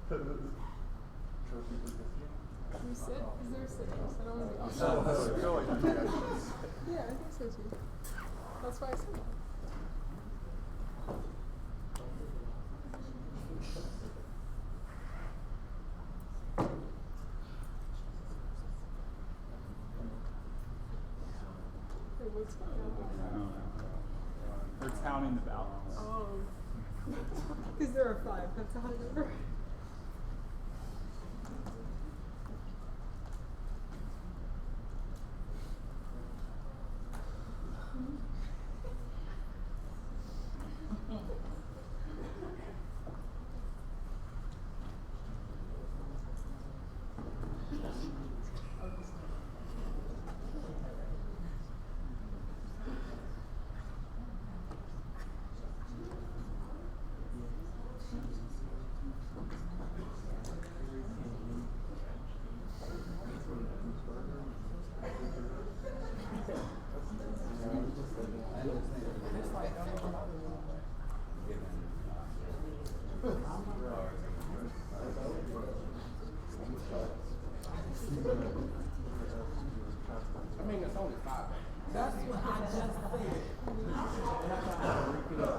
Can we sit? Is there a sit? I don't want to be off. Yeah, I think so too. That's why I said that. Hey, what's going on? They're counting the ballots. Oh. Because there are 5. That's a high number. I mean, it's only 5. That's what I just said.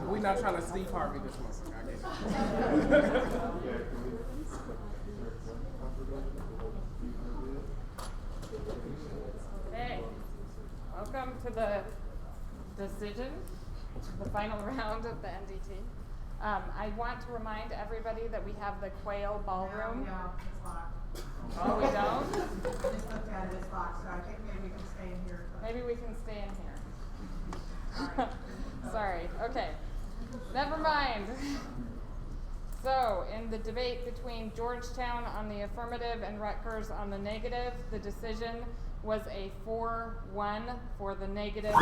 We're not trying to Steve Harvey this month. I guess. Okay, welcome to the decision, the final round of the NDT. I want to remind everybody that we have the Quail Ballroom. No, it's locked. Oh, we don't? I just looked at it, it's locked, so I think maybe we can stay in here. Maybe we can stay in here. Sorry, okay. Never mind. So, in the debate between Georgetown on the affirmative and Rutgers on the negative, the decision was a 4-1 for the negative.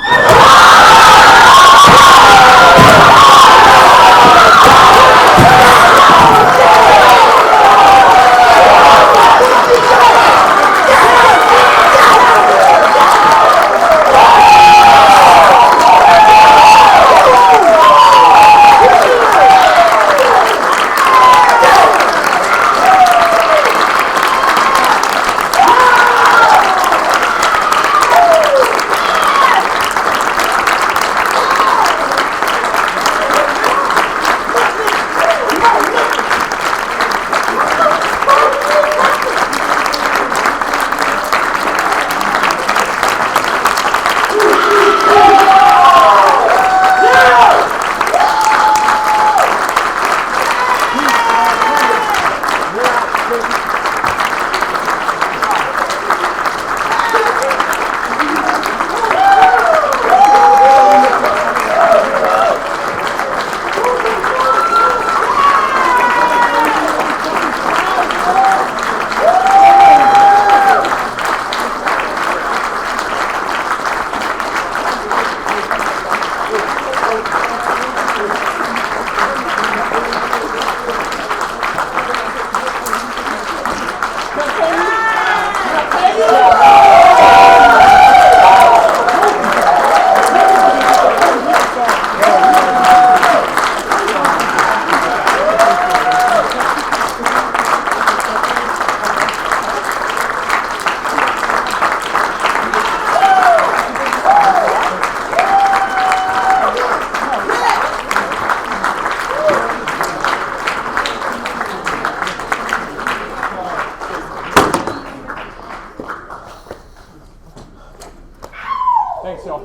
Thanks, y'all.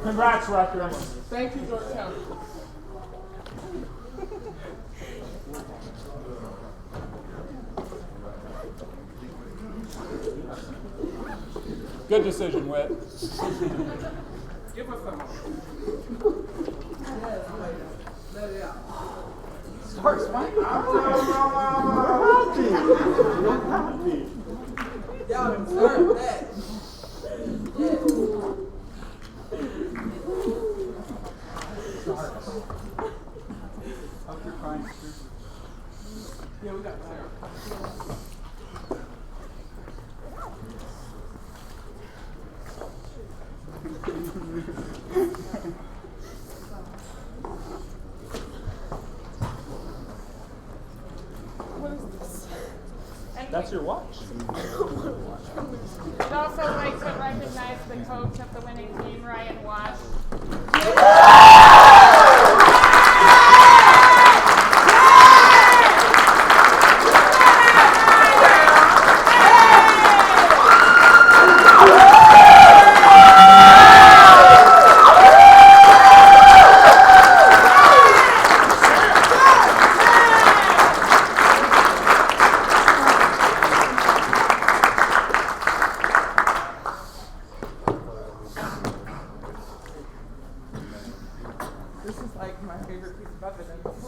Congrats, Rutgers. Thank you, Georgetown. Good decision, Whit. Give us some more. Let it out. Starts my Y'all deserve that. Yeah, we got Sarah. That's your watch. I'd also like to recognize the coach of the winning team, Ryan Watt. This is like my favorite piece of evidence.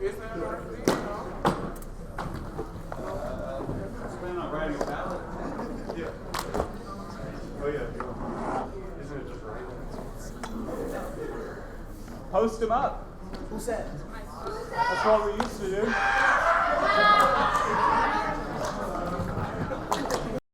Is that right? Plan on writing a ballot. Yeah. Oh yeah. Isn't it just right? Post them up. Who said? That's what we used to do.